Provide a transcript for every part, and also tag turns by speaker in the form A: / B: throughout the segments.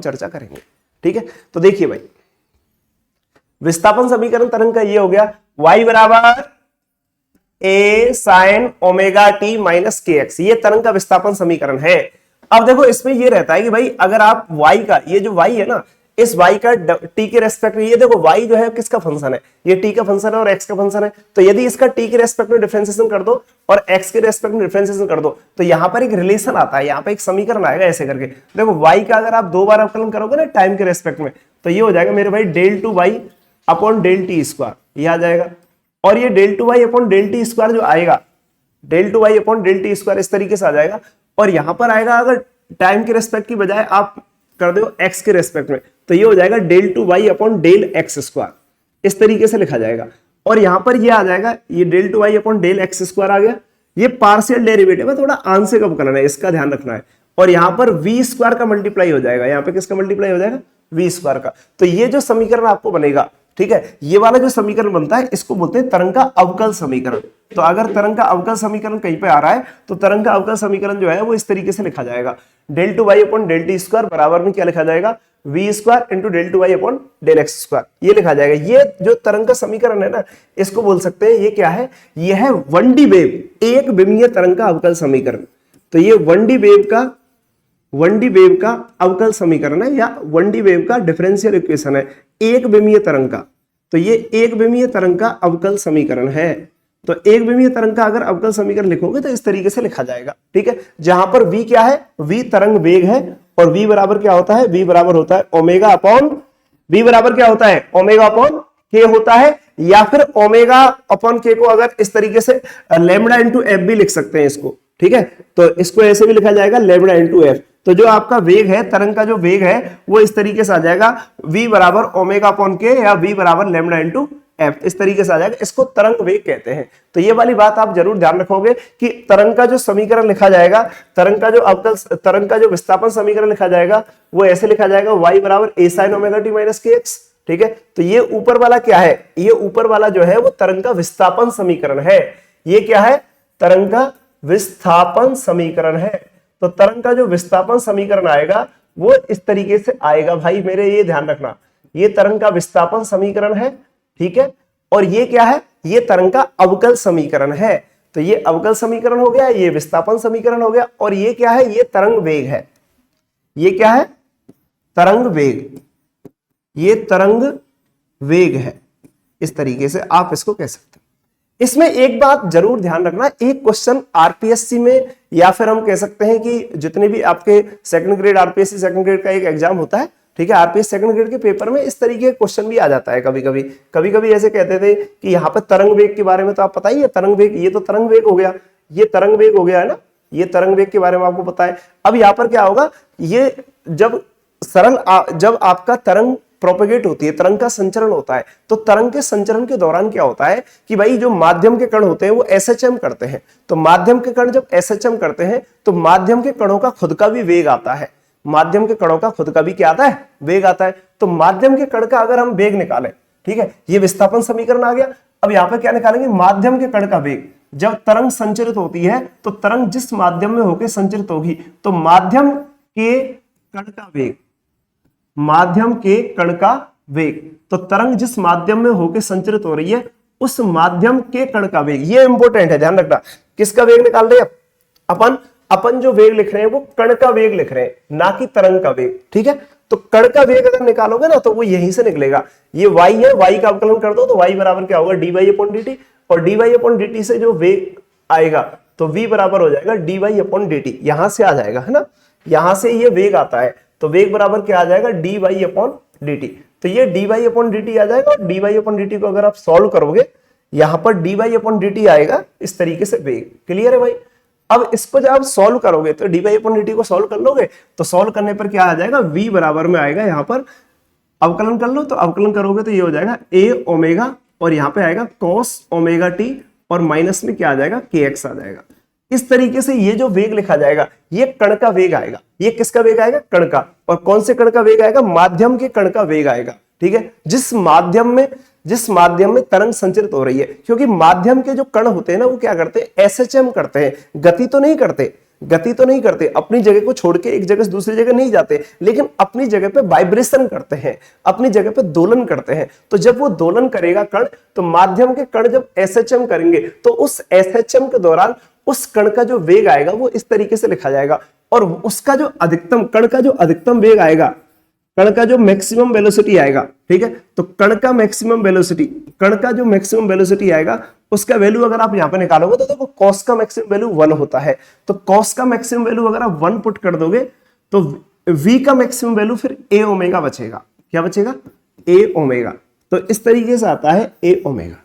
A: हम चर्चा करेंगे। ठीक है, तो देखिए भाई, विस्थापन समीकरण तरंग का ये हो गया, y बराबर a sin omega T minus के एक्स, ये तरंग का विस्थापन समीकरण है। अब देखो इसमें ये रहता है कि भाई अगर आप y का, ये जो y है ना, इस y का t के रेस्पेक्ट में, ये देखो y जो है किसका फंक्शन है, ये t का फंक्शन है और x का फंक्शन है, तो यदि इसका t के रेस्पेक्ट में डिफरेंशिएशन कर दो और x के रेस्पेक्ट में डिफरेंशिएशन कर दो, तो यहां पर एक रिलेशन आता है, यहां पर एक समीकरण आएगा ऐसे करके। देखो y का अगर आप दो बार अवकलन करोगे ना टाइम के रेस्पेक्ट में, तो ये हो जाएगा मेरे भाई del two Y upon del T square, ये आ जाएगा। और ये del two Y upon del T square जो आएगा, del two Y upon del T square इस तरीके से आ जाएगा। और यहां पर आएगा, अगर टाइम के रेस्पेक्ट की बजाय आप कर दो एक्स के रेस्पेक्ट में, तो ये हो जाएगा del two Y upon del x square, इस तरीके से लिखा जाएगा। और यहां पर ये आ जाएगा, ये del two Y upon del x square आ गया। ये पार्शियल डेरिवेटिव है, थोड़ा आंशिक अवकलन है, इसका ध्यान रखना है। और यहां पर वी स्क्वायर का मल्टीप्लाई हो जाएगा, यहां पे किसका मल्टीप्लाई हो जाएगा, वी स्क्वायर का। तो ये जो समीकरण आपको बनेगा, ठीक है, ये वाला जो समीकरण बनता है इसको बोलते हैं तरंग का अवकल समीकरण। तो अगर तरंग का अवकल समीकरण कहीं पे आ रहा है, तो तरंग का अवकल समीकरण जो है वो इस तरीके से लिखा जाएगा, del two Y upon del T square बराबर में क्या लिखा जाएगा, V square into del two Y upon del x square, ये लिखा जाएगा। ये जो तरंग का समीकरण है ना, इसको बोल सकते हैं, ये क्या है, ये है 1D वेव, एक विमीय तरंग का अवकल समीकरण। तो ये 1D वेव का अवकल समीकरण है, या 1D वेव का डिफरेंशियल इक्वेशन है, एक विमीय तरंग का। तो ये एक विमीय तरंग का अवकल समीकरण है। तो एक विमीय तरंग का अगर अवकल समीकरण लिखोगे तो इस तरीके से लिखा जाएगा। ठीक है, जहां पर v क्या है, v तरंग वेग है, और v बराबर क्या होता है, v बराबर होता है ओमेगा अपॉन, v बराबर क्या होता है, ओमेगा अपॉन k होता है, या फिर ओमेगा अपॉन k को अगर इस तरीके से लैम्बडा इंटू एफ भी लिख सकते हैं इसको। ठीक है, तो इसको ऐसे भी लिखा जाएगा लैम्बडा इंटू एफ। तो जो आपका वेग है, तरंग का जो वेग है, वो इस तरीके से आ जाएगा, v बराबर ओमेगा अपॉन के, या v बराबर लैम्बडा इंटू एफ, इस तरीके से आ जाएगा। इसको तरंग वेग कहते हैं। तो ये वाली बात आप जरूर ध्यान रखोगे कि तरंग का जो समीकरण लिखा जाएगा, तरंग का जो अवकल, तरंग का जो विस्थापन समीकरण लिखा जाएगा, वो ऐसे लिखा जाएगा, y बराबर a sin omega T minus के एक्स। ठीक है, तो ये ऊपर वाला क्या है, ये ऊपर वाला जो है वो तरंग का विस्थापन समीकरण है। ये क्या है, तरंग का विस्थापन समीकरण है। तो तरंग का जो विस्थापन समीकरण आएगा वो इस तरीके से आएगा भाई मेरे, ये ध्यान रखना, ये तरंग का विस्थापन समीकरण है। ठीक है, और ये क्या है, ये तरंग का अवकल समीकरण है। तो ये अवकल समीकरण हो गया, ये विस्थापन समीकरण हो गया, और ये क्या है, ये तरंग वेग है। ये क्या है, तरंग वेग, ये तरंग वेग है, इस तरीके से आप इसको कह सकते हैं। इसमें एक बात जरूर ध्यान रखना, एक क्वेश्चन आरपीएससी में, या फिर हम कह सकते हैं कि जितने भी आपके second grade RPSC second grade का एक एग्जाम होता है, ठीक है, आरपीएस सेकंड ग्रेड के पेपर में इस तरीके का क्वेश्चन भी आ जाता है। कभी कभी ऐसे कहते थे कि यहाँ पे तरंग वेग के बारे में तो आप पता ही है, तरंग वेग, ये तो तरंग वेग हो गया, ये तरंग वेग हो गया है ना, ये तरंग वेग के बारे में आपको पता है। अब यहाँ पर क्या होगा, ये जब आपका तरंग प्रोपेगेट होती है, तरंग का संचरण होता है, तो तरंग के संचरण के दौरान क्या होता है कि भाई जो माध्यम के कण होते हैं वो एसएचएम करते हैं। तो माध्यम के कण जब एसएचएम करते हैं तो माध्यम के कणों का खुद का भी वेग आता है, माध्यम के कणों का खुद का भी क्या आता है, वेग आता है। तो माध्यम के कण का अगर हम वेग निकालें, ठीक है, ये विस्थापन समीकरण आ गया। अब यहाँ पे क्या निकालेंगे, माध्यम के कण का वेग। जब तरंग संचरित होती है तो तरंग जिस माध्यम में होकर संचरित होगी, तो माध्यम के कण का वेग, माध्यम के कण का वेग, तो तरंग जिस माध्यम में होकर संचरित हो रही है उस माध्यम के कण का वेग, ये इंपॉर्टेंट है, ध्यान रखना। किसका वेग निकाल रहे हैं अपन जो वेग लिख रहे हैं वो कण का वेग लिख रहे हैं, ना कि तरंग का वेग। ठीक है, तो कण का वेग अगर निकालोगे ना तो वो यहीं से निकलेगा। ये y है, y का अवकलन कर दो तो y बराबर क्या होगा, dy अपॉन dt, और dy अपॉन dt से जो वेग आएगा तो v बराबर हो जाएगा dy अपॉन dt, यहां से आ जाएगा, है ना, यहां से ये वेग आता है, तो वेग बराबर क्या आ जाएगा, dy अपॉन dt। तो ये dy अपॉन dt आ जाएगा, और dy अपॉन dt को अगर आप सॉल्व करोगे, यहां पर dy अपॉन dt आएगा इस तरीके से वेग। क्लियर है भाई। अब इसको जब आप सॉल्व करोगे तो dy अपॉन dt को सॉल्व कर लोगे, तो सॉल्व करने पर क्या आ जाएगा, v बराबर में आएगा, यहाँ पर अवकलन कर लो, तो अवकलन करोगे तो ये हो जाएगा a ओमेगा, और यहाँ पे आएगा cos ओमेगा t, और माइनस में क्या आ जाएगा, kx आ जाएगा। इस तरीके से ये जो वेग लिखा जाएगा ये कण का वेग आएगा। ये किसका वेग आएगा, कण का। और कौन से कण का वेग आएगा, माध्यम के कण का वेग आएगा। ठीक है, जिस माध्यम में तरंग संचरित हो रही है, क्योंकि माध्यम के जो कण होते हैं ना वो क्या करते हैं, एसएचएम करते हैं, गति तो नहीं करते। गति तो नहीं करते, अपनी जगह को छोड़ के एक जगह से दूसरी जगह नहीं जाते, लेकिन अपनी जगह पे वाइब्रेशन करते हैं, अपनी जगह पे दोलन करते हैं। तो जब वो दोलन करेगा कण, तो माध्यम के कण जब एसएचएम करेंगे तो उस एसएचएम के दौरान उस कण का जो वेग आएगा वो इस तरीके से लिखा जाएगा, और उसका जो अधिकतम कण का जो अधिकतम वेग आएगा, कण का जो मैक्सिमम वेलोसिटी आएगा, ठीक है, तो कण का मैक्सिमम वेलोसिटी, कण का जो मैक्सिमम वेलोसिटी आएगा उसका वैल्यू अगर आप यहां पे निकालोगे तो देखो कॉस का मैक्सिमम वैल्यू 1 होता है। तो कॉस का मैक्सिमम वैल्यू अगर आप 1 पुट कर दोगे तो v का मैक्सिमम वैल्यू फिर a ओमेगा बचेगा। क्या बचेगा? a omega. तो इस तरीके से आता है a ओमेगा,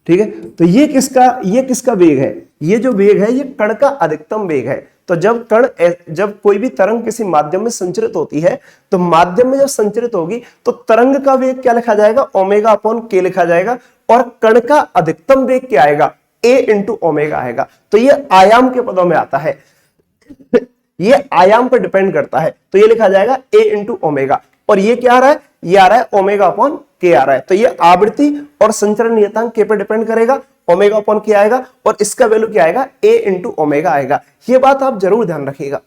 A: ठीक है। तो ये किसका वेग है? ये जो वेग है ये कण का अधिकतम वेग है। तो जब कोई भी तरंग किसी माध्यम में संचरित होती है तो माध्यम में जब संचरित होगी तो तरंग का वेग क्या लिखा जाएगा? ओमेगा अपॉन के लिखा जाएगा, और कण का अधिकतम वेग क्या आएगा? a इंटू ओमेगा आएगा। तो ये आयाम के पदों में आता है, ये आयाम पर डिपेंड करता है। तो ये लिखा जाएगा a इंटू ओमेगा, और ये क्या आ रहा है? ये आ रहा है ओमेगा अपॉन के आ रहा है। तो ये आवृत्ति और संचरण नियतांक के पर डिपेंड करेगा, ओमेगा अपॉन के आएगा, और इसका वैल्यू क्या आएगा? a इंटू ओमेगा आएगा। ये बात आप जरूर ध्यान रखिएगा।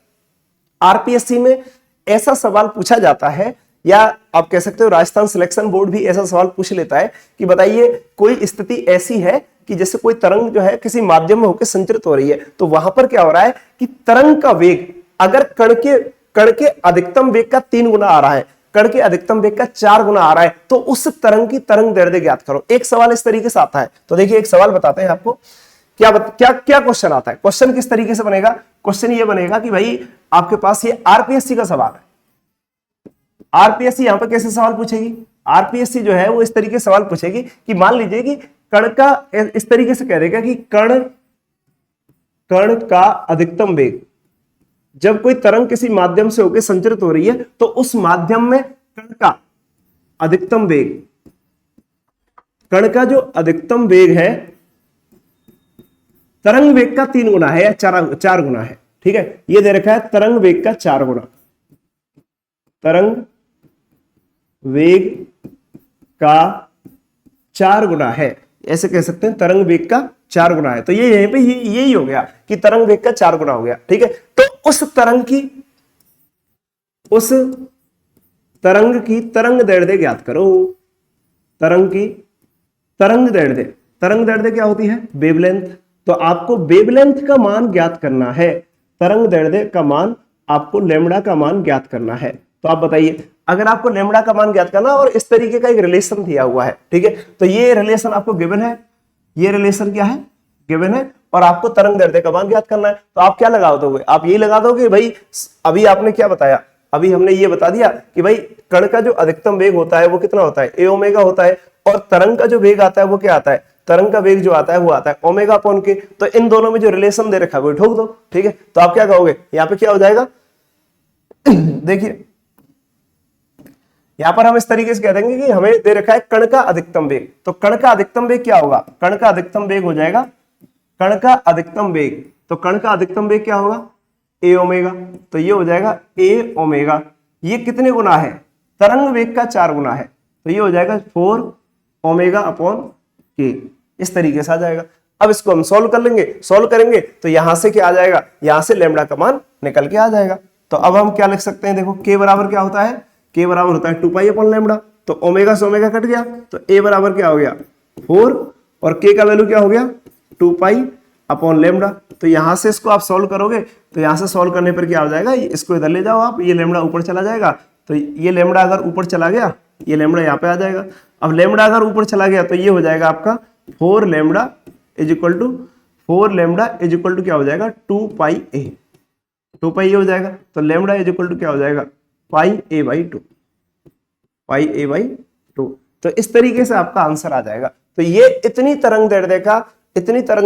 A: आरपीएससी में ऐसा सवाल पूछा जाता है, या आप कह सकते हो राजस्थान सिलेक्शन बोर्ड भी ऐसा सवाल पूछ लेता है कि बताइए कोई स्थिति ऐसी है कि जैसे कोई तरंग जो है किसी माध्यम में होकर संचरित हो रही है, तो वहां पर क्या हो रहा है कि तरंग का वेग अगर कण के अधिकतम वेग का 3 गुना आ रहा है, कण के अधिकतम वेग का 4 गुना आ रहा है, तो उस तरंग की तरंग दैर्ध्य ज्ञात करो। एक सवाल इस तरीके से आता है। तो देखिए एक सवाल बताते हैं आपको, क्या क्वेश्चन आता है। क्वेश्चन किस तरीके से बनेगा? क्वेश्चन ये बनेगा कि भाई आपके पास ये आरपीएससी का सवाल है। आरपीएससी यहां पर कैसे सवाल पूछेगी? आरपीएससी जो है वो इस तरीके से सवाल पूछेगी कि मान लीजिए कि कण का, इस तरीके से कह देगा कि कण का अधिकतम वेग, जब कोई तरंग किसी माध्यम से होकर संचरित हो रही है तो उस माध्यम में कण का अधिकतम वेग, कण का जो अधिकतम वेग है तरंग वेग का 3 गुना है या 4 गुना है, ठीक है। ये दे रखा है तरंग वेग का 4 गुना, तरंग वेग का 4 गुना है, ऐसे कह सकते हैं तरंग वेग का 4 गुना है। तो ये यहीं पे यही हो गया कि तरंग वेग का 4 गुना हो गया, ठीक है। तो उस तरंग की तरंग दैर्ध्य ज्ञात करो। तरंग दैर्ध्य क्या होती है? वेवलेंथ। तो आपको वेवलेंथ का मान ज्ञात करना है, तरंग दैर्ध्य का मान आपको लैम्बडा का मान ज्ञात करना है। तो आप बताइए, अगर आपको लैम्बडा का मान ज्ञात करना और इस तरीके का एक रिलेशन दिया हुआ है, ठीक है, तो ये रिलेशन आपको गिवन है, ये रिलेशन क्या है? गिवन है, और आपको तरंग दैर्ध्य का मान ज्ञात करना है। तो आप क्या लगा दोगे? आप यही लगा दोगे भाई, अभी आपने क्या बताया? अभी हमने ये बता दिया कि भाई कण का जो अधिकतम वेग होता है वो कितना होता है? a ओमेगा होता है, और तरंग का जो वेग आता है वो क्या आता है? तरंग का वेग जो आता है वो आता है ओमेगा अपॉन के। तो इन दोनों में जो रिलेशन दे रखा है वो ठोक दो, ठीक है। तो आप क्या कहोगे? यहाँ पे क्या हो जाएगा? देखिए यहां पर हम इस तरीके से कह देंगे कि हमें दे रखा है कण का अधिकतम वेग, तो कण का अधिकतम वेग क्या होगा? कण का अधिकतम वेग हो जाएगा, कण का अधिकतम वेग, तो कण का अधिकतम वेग क्या होगा? a omega. तो ये हो जाएगा a ओमेगा। ये कितने गुना है? तरंग वेग का 4 गुना है, तो ये हो जाएगा 4 ओमेगा अपॉन के। इस तरीके से आ जाएगा। अब इसको हम सॉल्व कर लेंगे, सॉल्व करेंगे तो यहां से क्या आ जाएगा? यहां से लैम्बडा का मान निकल के आ जाएगा। तो अब हम क्या लिख सकते हैं? देखो k बराबर क्या होता है? k बराबर होता है 2 पाई अपॉन लैम्बडा। तो ओमेगा से ओमेगा कट गया, तो a बराबर क्या हो गया? 4, और k का वैल्यू क्या हो गया? 2 पाई अपॉन लैम्बडा। तो यहां से इसको आप सॉल्व करोगे तो यहां से सॉल्व करने पर क्या हो जाएगा? इसको इधर ले जाओ आप, ये लैम्बडा ऊपर चला जाएगा। तो ये लैम्बडा अगर ऊपर चला गया, ये लैम्बडा यहाँ पे आ जाएगा। अब लैम्बडा अगर ऊपर चला गया तो ये हो जाएगा आपका 4 लैम्बडा इज इक्वल टू क्या हो जाएगा? 2 पाई a, 2 पाई हो जाएगा। तो लैम्बडा इज इक्वल टू क्या हो जाएगा? पाई a by 2, pi a by 2। तो इस तरीके से आपका आंसर आ जाएगा। तो ये इतनी तरंग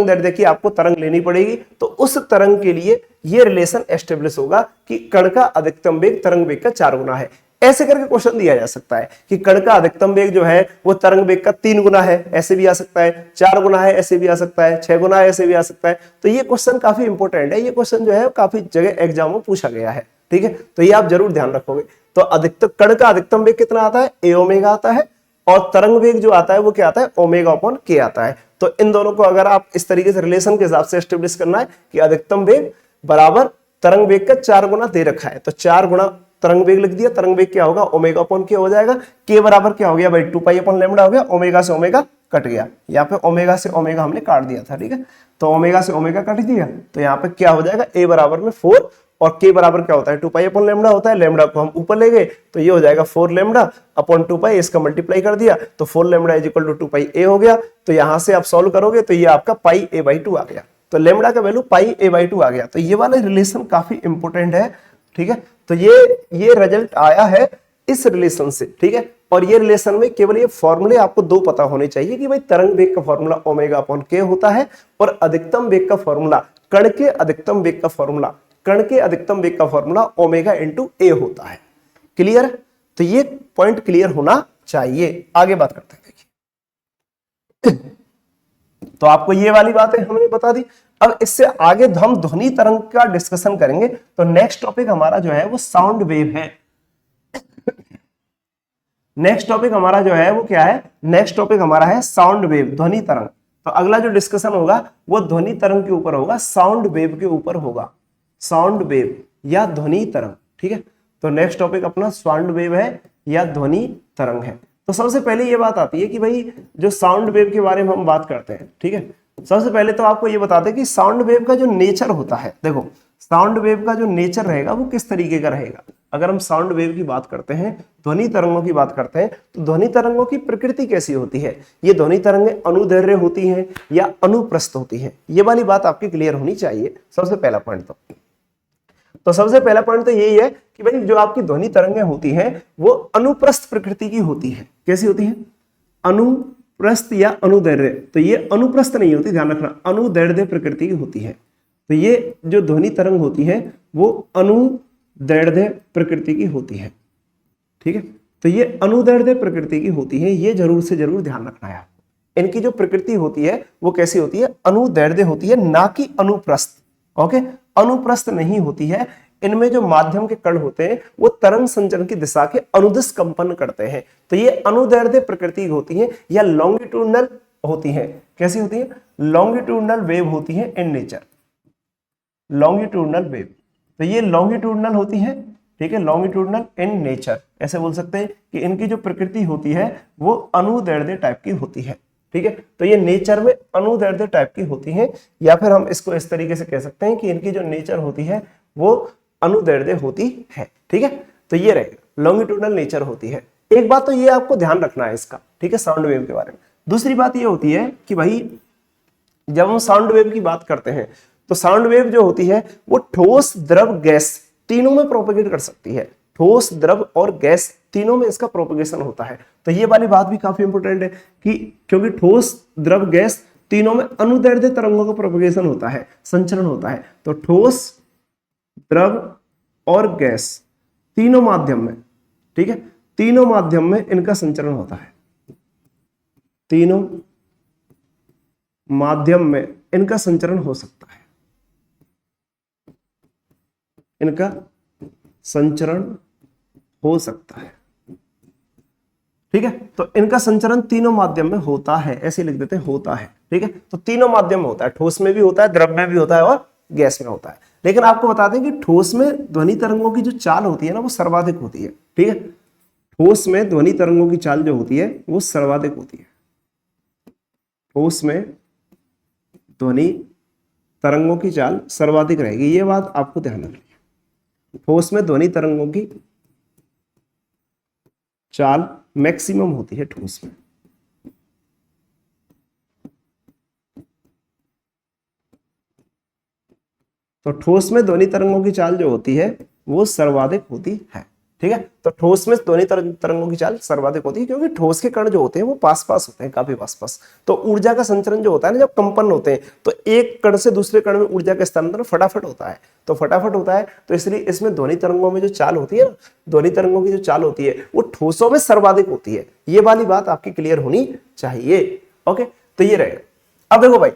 A: दैर्ध्य की आपको तरंग लेनी पड़ेगी, तो उस तरंग के लिए ये रिलेशन एस्टेब्लिश होगा कि कण का अधिकतम वेग तरंग वेग का 4 गुना है। ऐसे करके क्वेश्चन दिया जा सकता है कि कण का अधिकतम वेग जो है वो तरंग वेग का 3 गुना है, ऐसे भी आ सकता है, 4 गुना है, ऐसे भी आ सकता है, 6 गुना है, ऐसे भी आ सकता है। तो ये क्वेश्चन काफी इंपॉर्टेंट है, ये क्वेश्चन जो है काफी जगह एग्जाम में पूछा गया है, ठीक है। तो ये आप जरूर ध्यान रखोगे। तो अधिकतम कण का अधिकतम वेग कितना आता है? a ओमेगा आता है, और तरंग वेग जो आता है वो क्या आता है? ओमेगा अपॉन के आता है। तो इन दोनों को अगर आप इस तरीके से रिलेशन के हिसाब से एस्टेब्लिश करना है कि अधिकतम वेग बराबर तरंग वेग का 4 गुना दे रखा है, तो 4 गुना तरंग वेग लिख दिया। तरंग वेग क्या होगा, ओमेगा अपॉन के हो जाएगा। के बराबर क्या हो गया भाई, 2 पाई अपॉन लैम्डा हो गया। ओमेगा से ओमेगा कट गया, यहाँ पे ओमेगा से ओमेगा हमने काट दिया था, ठीक है। तो ओमेगा से ओमेगा काट दिया, तो यहाँ पे क्या हो जाएगा, ए बराबर में 4 और के बराबर क्या होता है, 2 पाई अपॉन लैम्डा होता है। लैम्डा को हम ऊपर ले गए तो ये हो जाएगा 4 लैम्डा अपॉन 2 पाई, इसका मल्टीप्लाई कर दिया तो 4 लैम्डा इज इक्वल टू 2 पाई ए हो गया। तो यहां से आप सॉल्व करोगे तो ये आपका पाई ए बाई 2 आ गया। तो लैम्डा का वैल्यू पाई ए बाई 2 आ गया। तो ये वाला रिलेशन काफी इंपॉर्टेंट है, ठीक है। तो ये रिजल्ट आया है इस रिलेशन से, ठीक है। और ये रिलेशन में केवल ये फॉर्मूले आपको दो पता होने चाहिए कि भाई तरंग वेग का फॉर्मूला ओमेगा अपॉन के होता है और अधिकतम वेग का फॉर्मूला, कण के अधिकतम वेग का फॉर्मूला, कण के अधिकतम वेग का फॉर्मूला ओमेगा इंटू ए होता है। क्लियर? तो ये पॉइंट क्लियर होना चाहिए। आगे बात करते हैं, देखिए तो आपको ये वाली बातें हमने बता दी। अब इससे आगे हम ध्वनि तरंग का डिस्कशन करेंगे। तो नेक्स्ट टॉपिक हमारा जो है वो साउंड वेव है। नेक्स्ट टॉपिक हमारा जो है वो क्या है, नेक्स्ट टॉपिक हमारा है साउंड वेव, ध्वनि तरंग। तो अगला जो डिस्कशन होगा वो ध्वनि तरंग के ऊपर होगा, साउंड वेव के ऊपर होगा, साउंड वेव या ध्वनि तरंग, ठीक है। तो नेक्स्ट टॉपिक अपना साउंड वेव है या ध्वनि तरंग है। तो सबसे पहले ये बात आती है कि भाई जो साउंड वेव के बारे में हम बात करते हैं, ठीक है। सबसे पहले तो आपको ये बता दें कि साउंड वेव का जो नेचर होता है, देखो साउंड वेव का जो नेचर रहेगा वो किस तरीके का रहेगा। अगर हम साउंड वेव की बात करते हैं, ध्वनि तरंगों की बात करते हैं, तो ध्वनि तरंगों की प्रकृति कैसी होती है, ये ध्वनि तरंगें अनुदैर्घ्य होती हैं या अनुप्रस्थ होती हैं, ये वाली बात आपकी क्लियर होनी चाहिए। सबसे पहला पॉइंट तो सबसे पहला पॉइंट तो यही है कि भाई जो आपकी ध्वनि तरंगें होती हैं वो अनुप्रस्थ प्रकृति की होती है। कैसी होती है, अनुप्रस्थ या अनुदैर्घ्य। तो ये अनुप्रस्थ नहीं होती, ध्यान रखना, अनुदैर्घ्य प्रकृति की होती है। तो ये जो ध्वनि तरंग होती है वो अनुदैर्घ्य प्रकृति की होती है, ठीक है। तो ये अनुदैर्घ्य प्रकृति की होती है, ये जरूर से जरूर ध्यान रखना है आपको। इनकी जो प्रकृति होती है वो कैसी होती है, अनुदैर्घ्य होती है, ना कि अनुप्रस्थ। ओके, अनुप्रस्थ नहीं होती है। इनमें जो माध्यम के कण होते हैं वो तरंग संचरण की दिशा के अनुदिश कंपन करते हैं। तो ये अनुदैर्घ्य प्रकृति होती है या लॉन्गिट्यूडनल होती है। कैसी होती है, लॉन्गिट्यूडनल वेव होती है इन नेचर, लॉन्गिट्यूडनल वेव। तो ये लॉन्गिट्यूडनल होती है, ठीक है, लॉन्गिट्यूडनल इन नेचर, ऐसे बोल सकते हैं कि इनकी जो प्रकृति होती है वो अनुदैर्घ्य टाइप की होती है, ठीक है। तो ये नेचर में अनुदैर्घ्य टाइप की होती है, या फिर हम इसको इस तरीके से कह सकते हैं कि इनकी जो नेचर होती है वो अनुदैर्घ्य होती है, ठीक है। तो ये रहेगा लॉन्गिट्यूडनल नेचर होती है। एक बात तो ये आपको ध्यान रखना है इसका, ठीक है, साउंड वेव के बारे में। दूसरी बात ये होती है कि भाई जब हम साउंड वेव की बात करते हैं तो साउंड वेव जो होती है वो ठोस, द्रव, गैस तीनों में प्रोपेगेट कर सकती है। ठोस, द्रव और गैस तीनों में इसका प्रोपेगेशन होता है। तो ये वाली बात भी काफी इंपॉर्टेंट है कि क्योंकि ठोस, द्रव, गैस तीनों में अनुदैर्घ्य तरंगों का प्रोपेगेशन होता है, संचरण होता है। तो ठोस, द्रव और गैस तीनों माध्यम में, ठीक है, तीनों माध्यम में इनका संचरण होता है, तीनों माध्यम में इनका संचरण हो सकता है, इनका संचरण हो सकता है, ठीक है। तो इनका संचरण तीनों माध्यम में होता है, ऐसे लिख देते हैं, होता है, ठीक है। तो तीनों माध्यम में होता है, ठोस में भी होता है, द्रव में भी होता है और गैस में होता है। लेकिन आपको बता दें कि ठोस में ध्वनि तरंगों की जो चाल होती है ना वो सर्वाधिक होती है, ठीक है। ठोस में ध्वनि तरंगों की चाल जो होती है वो सर्वाधिक होती है। ठोस में ध्वनि तरंगों की चाल सर्वाधिक रहेगी, ये बात आपको ध्यान रखनी है। ठोस में ध्वनि तरंगों की चाल मैक्सिमम होती है ठोस में, तो ठोस में ध्वनि तरंगों की चाल जो होती है वो सर्वाधिक होती है, ठीक है। तो ठोस में ध्वनि तरंगों की चाल सर्वाधिक होती है क्योंकि ठोस के कण जो होते हैं वो पास पास होते हैं, काफी पास पास। तो ऊर्जा का संचरण जो होता है ना, जब कंपन होते हैं तो एक कण से दूसरे कण में ऊर्जा का स्थानांतरण फटाफट होता है, तो फटाफट होता है। तो इसलिए इसमें ध्वनि तरंगों में जो चाल होती है ना, ध्वनि तरंगों की जो चाल होती है वो ठोसों में सर्वाधिक होती है। ये वाली बात आपकी क्लियर होनी चाहिए। ओके, तो ये रहेगा। अब देखो भाई,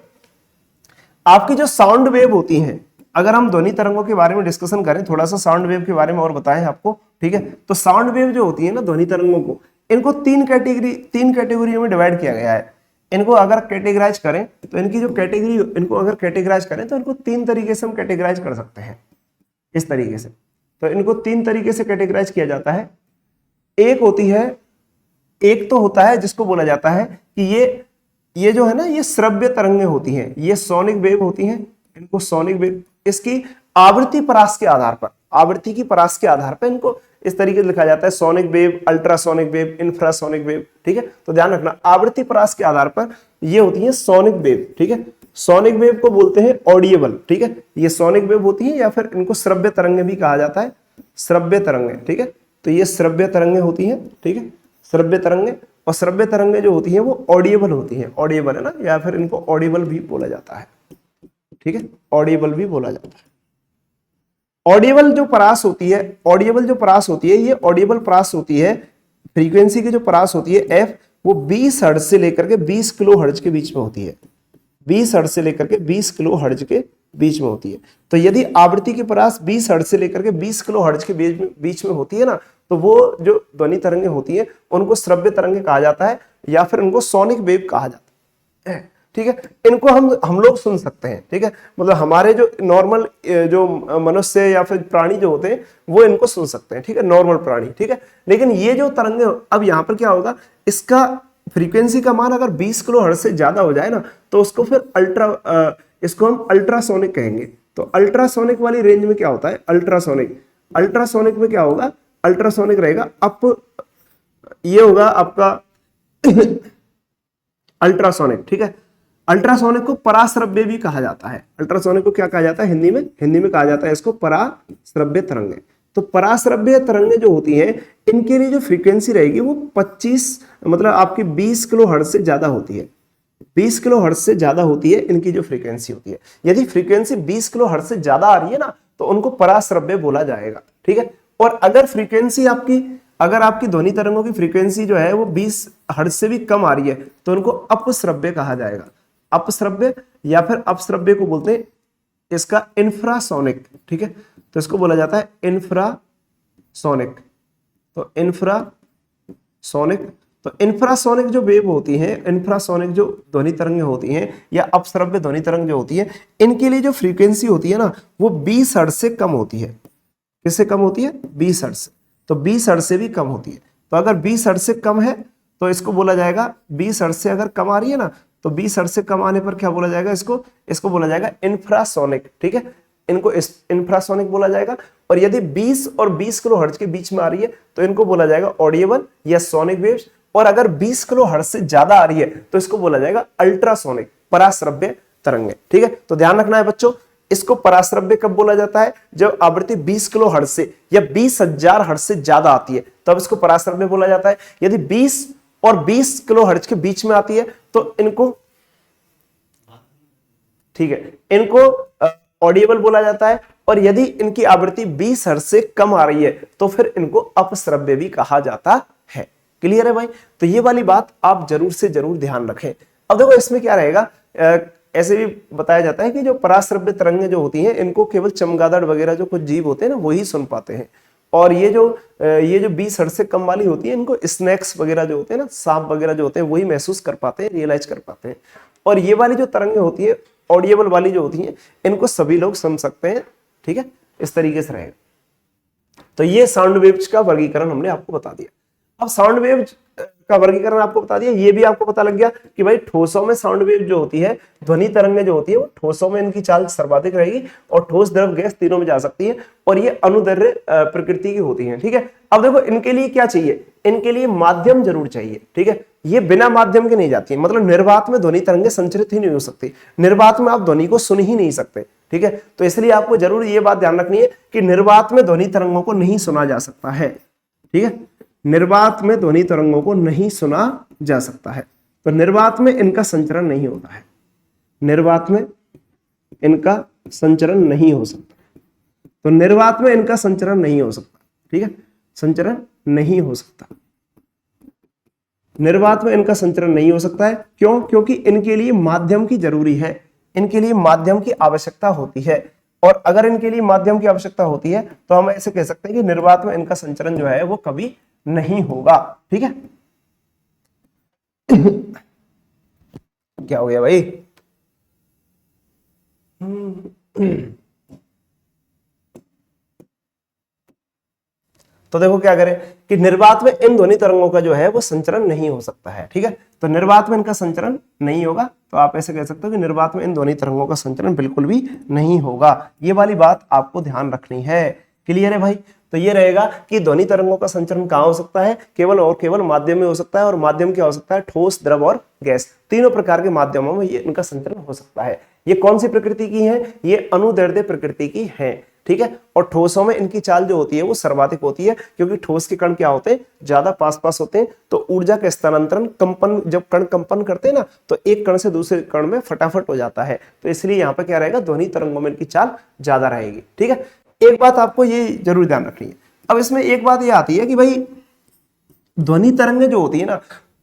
A: आपकी जो साउंड वेव होती है, अगर हम ध्वनि तरंगों के बारे में डिस्कशन करें, थोड़ा सा साउंड वेव के बारे में और बताएं आपको, ठीक है। तो साउंड वेव जो होती है ना, ध्वनि तरंगों को, इनको तीन कैटेगरियों में डिवाइड किया गया है। इनको अगर कैटेगराइज करें तो इनको अगर कैटेगराइज करें तो इनको तीन तरीके से हम कैटेगराइज कर सकते हैं। इस तरीके से। तो इनको तीन तरीके से कैटेगराइज किया जाता है। एक होती है, एक तो होता है जिसको बोला जाता है कि ये जो है ना, ये श्रव्य तरंगें होती हैं, ये सोनिक वेव होती हैं, इनको सोनिक वेव, इसकी आवृत्ति परास के आधार पर, आवृत्ति की परास के आधार पर इनको इस तरीके से लिखा जाता है, sonic wave, ultrasonic wave, infrasonic wave. ठीक है, तो ध्यान रखना आवृत्ति परास के आधार पर ये होती है सोनिक वेव। ठीक है, सोनिक वेव को बोलते हैं ऑडिएबल। ठीक है, ये सोनिक वेव होती है, या फिर इनको श्रव्य तरंगें भी कहा जाता है, श्रव्य तरंगें। ठीक है, तो ये श्रव्य तरंगें होती हैं। ठीक है, श्रव्य तरंगें, और श्रव्य तरंगें जो होती हैं वो ऑडिएबल होती हैं, ऑडिएबल है ना, या फिर इनको ऑडिबल भी बोला जाता है। ठीक है, ऑडिबल भी बोला जाता है। ऑडिबल जो परास होती है, ऑडिबल जो परास होती है, ये ऑडिबल परास होती है, फ्रीक्वेंसी की जो परास होती है एफ, वो 20 हर्ट्ज से लेकर के 20 किलो हर्ट्ज के बीच में होती है, 20 हर्ट्ज से लेकर के 20 किलो हर्ट्ज के बीच में होती है। तो यदि आवृत्ति की परास 20 हर्ट्ज से लेकर के 20 किलो हर्ट्ज के बीच में होती है ना, तो वो जो ध्वनि तरंगें होती है उनको श्रव्य तरंगें कहा जाता है, या फिर उनको सोनिक वेव कहा जाता है। ठीक है, इनको हम लोग सुन सकते हैं। ठीक है, मतलब हमारे जो नॉर्मल जो मनुष्य या फिर प्राणी जो होते हैं वो इनको सुन सकते हैं। ठीक है, नॉर्मल प्राणी। ठीक है, लेकिन ये जो तरंगे, अब यहाँ पर क्या होगा, इसका फ्रीक्वेंसी का मान अगर 20 किलो हर्ट्ज से ज्यादा हो जाए ना, तो उसको फिर इसको हम अल्ट्रासोनिक कहेंगे। तो अल्ट्रासोनिक वाली रेंज में क्या होता है, अल्ट्रासोनिक, अल्ट्रासोनिक में क्या होगा, अल्ट्रासोनिक रहेगा ये होगा आपका अल्ट्रासोनिक। ठीक है, अल्ट्रासोनिक को पराश्रव्य भी कहा जाता है। अल्ट्रासोनिक को क्या कहा जाता है हिंदी में कहा जाता है इसको पराश्रव्य तरंगें। तो पराश्रव्य तरंगें जो होती हैं, इनके लिए जो फ्रीक्वेंसी रहेगी वो 25, मतलब आपकी 20 किलो हर्ट्ज से ज्यादा होती है, 20 किलो हर्ट्ज से ज्यादा होती है इनकी जो फ्रीक्वेंसी होती है। यदि फ्रीक्वेंसी 20 किलो हर्ट्ज से ज्यादा आ रही है ना, तो उनको पराश्रव्य बोला जाएगा। ठीक है, और अगर फ्रीक्वेंसी अगर आपकी ध्वनि तरंगों की फ्रीक्वेंसी जो है वो 20 हर्ट्ज से भी कम आ रही है, तो उनको अपश्रव्य कहा जाएगा। अपश्रव्य या फिर अपश्रव्य को बोलते हैं इसका इंफ्रासोनिक। ठीक है, तो इसको बोला जाता है इंफ्रासोनिक। तो इंफ्रासोनिक जो वेव होती हैं, इंफ्रासोनिक जो ध्वनि तरंगें होती हैं या अपश्रव्य ध्वनि तरंग जो होती है, इनके लिए जो फ्रीक्वेंसी होती है ना, वो 20 हर्ट्ज से कम होती है। किससे कम होती है, 20 हर्ट्ज से। तो 20 हर्ट्ज से भी कम होती है। तो अगर 20 हर्ट्ज से कम है तो इसको बोला जाएगा, 20 हर्ट्ज से अगर कम आ रही है ना, तो 20 हर्ट्ज से कम आने पर क्या बोला जाएगा, इसको बोला जाएगा इंफ्रासोनिक। ठीक है, इनको इंफ्रासोनिक बोला जाएगा। और यदि 20 और 20 किलो हर्ट्ज के बीच में आ रही है तो इनको बोला जाएगा ऑडिएबल या सोनिक वेव्स। और अगर 20 किलो हर्ट्ज से ज्यादा आ रही है तो इसको बोला जाएगा अल्ट्रासोनिक, पराश्रव्य तरंगें। ठीक है, तो ध्यान रखना है बच्चों, इसको पराश्रव्य कब बोला जाता है, जब आवृत्ति 20 किलो हर्ट्ज से या 20,000 हर्ट्ज से ज्यादा आती है, तब इसको पराश्रव्य बोला जाता है। यदि 20 और 20 किलो हर्ट्ज के बीच में आती है तो इनको, ठीक है, इनको ऑडिएबल बोला जाता है। और यदि इनकी आवृत्ति 20 हर्ट्ज से कम आ रही है तो फिर इनको अपश्रव्य भी कहा जाता है। क्लियर है भाई? तो ये वाली बात आप जरूर से जरूर ध्यान रखें। अब देखो इसमें क्या रहेगा, ऐसे भी बताया जाता है कि जो पराश्रव्य तरंगें जो होती हैं, इनको केवल चमगादड़ वगैरह जो कुछ जीव होते हैं ना, वही सुन पाते हैं। और ये जो 20 हर्ट्ज से कम वाली होती है, इनको स्नैक्स वगैरह जो होते हैं ना, सांप वगैरह जो होते हैं, वही महसूस कर पाते हैं, रियलाइज कर पाते हैं। और ये वाली जो तरंगें होती है, ऑडिएबल वाली जो होती हैं, इनको सभी लोग सुन सकते हैं। ठीक है, इस तरीके से रहेगा। तो ये साउंड वेव्स का वर्गीकरण हमने आपको बता दिया। अब साउंड वेव का वर्गीकरण आपको बता दिया, ये भी आपको पता लग गया कि भाई ठोसों में साउंड वेव जो होती है, ध्वनि तरंगें जो होती है, वो ठोसों में इनकी चाल सर्वाधिक रहेगी और ठोस, द्रव, गैस तीनों में जा सकती है। और ये अनुदैर्ध्य प्रकृति की होती है। ठीक है, अब देखो इनके लिए क्या चाहिए, इनके लिए माध्यम जरूर चाहिए। ठीक है, ये बिना माध्यम के नहीं जाती है, मतलब निर्वात में ध्वनि तरंगें संचरित ही नहीं हो सकती, निर्वात में आप ध्वनि को सुन ही नहीं सकते। ठीक है, तो इसलिए आपको जरूर ये बात ध्यान रखनी है कि निर्वात में ध्वनि तरंगों को नहीं सुना जा सकता है। ठीक है, निर्वात में ध्वनि तरंगों को नहीं सुना जा सकता है। तो निर्वात में इनका संचरण नहीं होता है, निर्वात में इनका संचरण नहीं हो सकता। तो निर्वात में इनका संचरण नहीं हो सकता। ठीक है, संचरण नहीं हो सकता, निर्वात में इनका संचरण नहीं हो सकता है। क्यों? क्योंकि इनके लिए माध्यम की जरूरी है, इनके लिए माध्यम की आवश्यकता होती है। और अगर इनके लिए माध्यम की आवश्यकता होती है तो हम ऐसे कह सकते हैं कि निर्वात में इनका संचरण जो है वो कभी नहीं होगा। ठीक है, क्या हो गया भाई? तो देखो क्या करें कि निर्वात में इन ध्वनि तरंगों का जो है वो संचरण नहीं हो सकता है, ठीक है। तो निर्वात में इनका संचरण नहीं होगा, तो आप ऐसे कह सकते हो कि निर्वात में इन ध्वनि तरंगों का संचरण बिल्कुल भी नहीं होगा। ये वाली बात आपको ध्यान रखनी है। क्लियर है भाई? तो ये रहेगा कि ध्वनि तरंगों का संचरण कहां हो सकता है? केवल और केवल माध्यम में हो सकता है। और माध्यम क्या हो सकता है? ठोस, द्रव और गैस, तीनों प्रकार के माध्यमों में ये इनका संचरण हो सकता है। ये कौन सी प्रकृति की है? ये अनुदैर्ध्य प्रकृति की है, ठीक है। और ठोसों में इनकी चाल जो होती है वो सर्वाधिक होती है, क्योंकि ठोस के कण क्या होते हैं? ज्यादा पास पास होते हैं। तो ऊर्जा का स्थानांतरण, कंपन, जब कण कंपन करते हैं ना, तो एक कण से दूसरे कण में फटाफट हो जाता है। तो इसलिए यहाँ पे क्या रहेगा? ध्वनि तरंगों में इनकी चाल ज्यादा रहेगी, ठीक है। एक बात आपको ये जरूर ध्यान रखनी है। अब इसमें एक बात ये आती है कि भाई ध्वनि तरंगें जो होती है ना,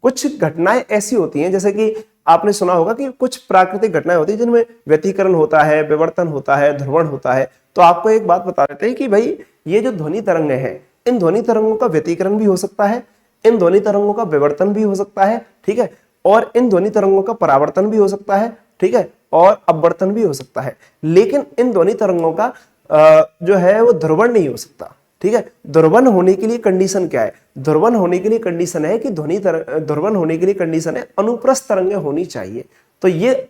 A: कुछ घटनाएं ऐसी होती हैं, जैसे कि आपने सुना होगा कि कुछ प्राकृतिक घटनाएं होती है जिनमें व्यतिकरण होता है, विवर्तन होता है, ध्रुवण होता है। तो आपको एक बात बता देते हैं कि भाई ये जो ध्वनि तरंगे हैं, इन ध्वनि तरंगों का व्यतिकरण भी हो सकता है, इन ध्वनि तरंगों का विवर्तन भी हो सकता है, ठीक है। और इन ध्वनि तरंगों का परावर्तन भी हो सकता है, ठीक है, और अपवर्तन भी हो सकता है। लेकिन इन ध्वनि तरंगों का जो है वो ध्रुवण नहीं हो सकता, ठीक है। ध्रुवण होने के लिए कंडीशन क्या है? ध्रुवण होने के लिए कंडीशन है कि ध्रुवण होने के लिए कंडीशन है अनुप्रस्थ तरंगे होनी चाहिए। तो ये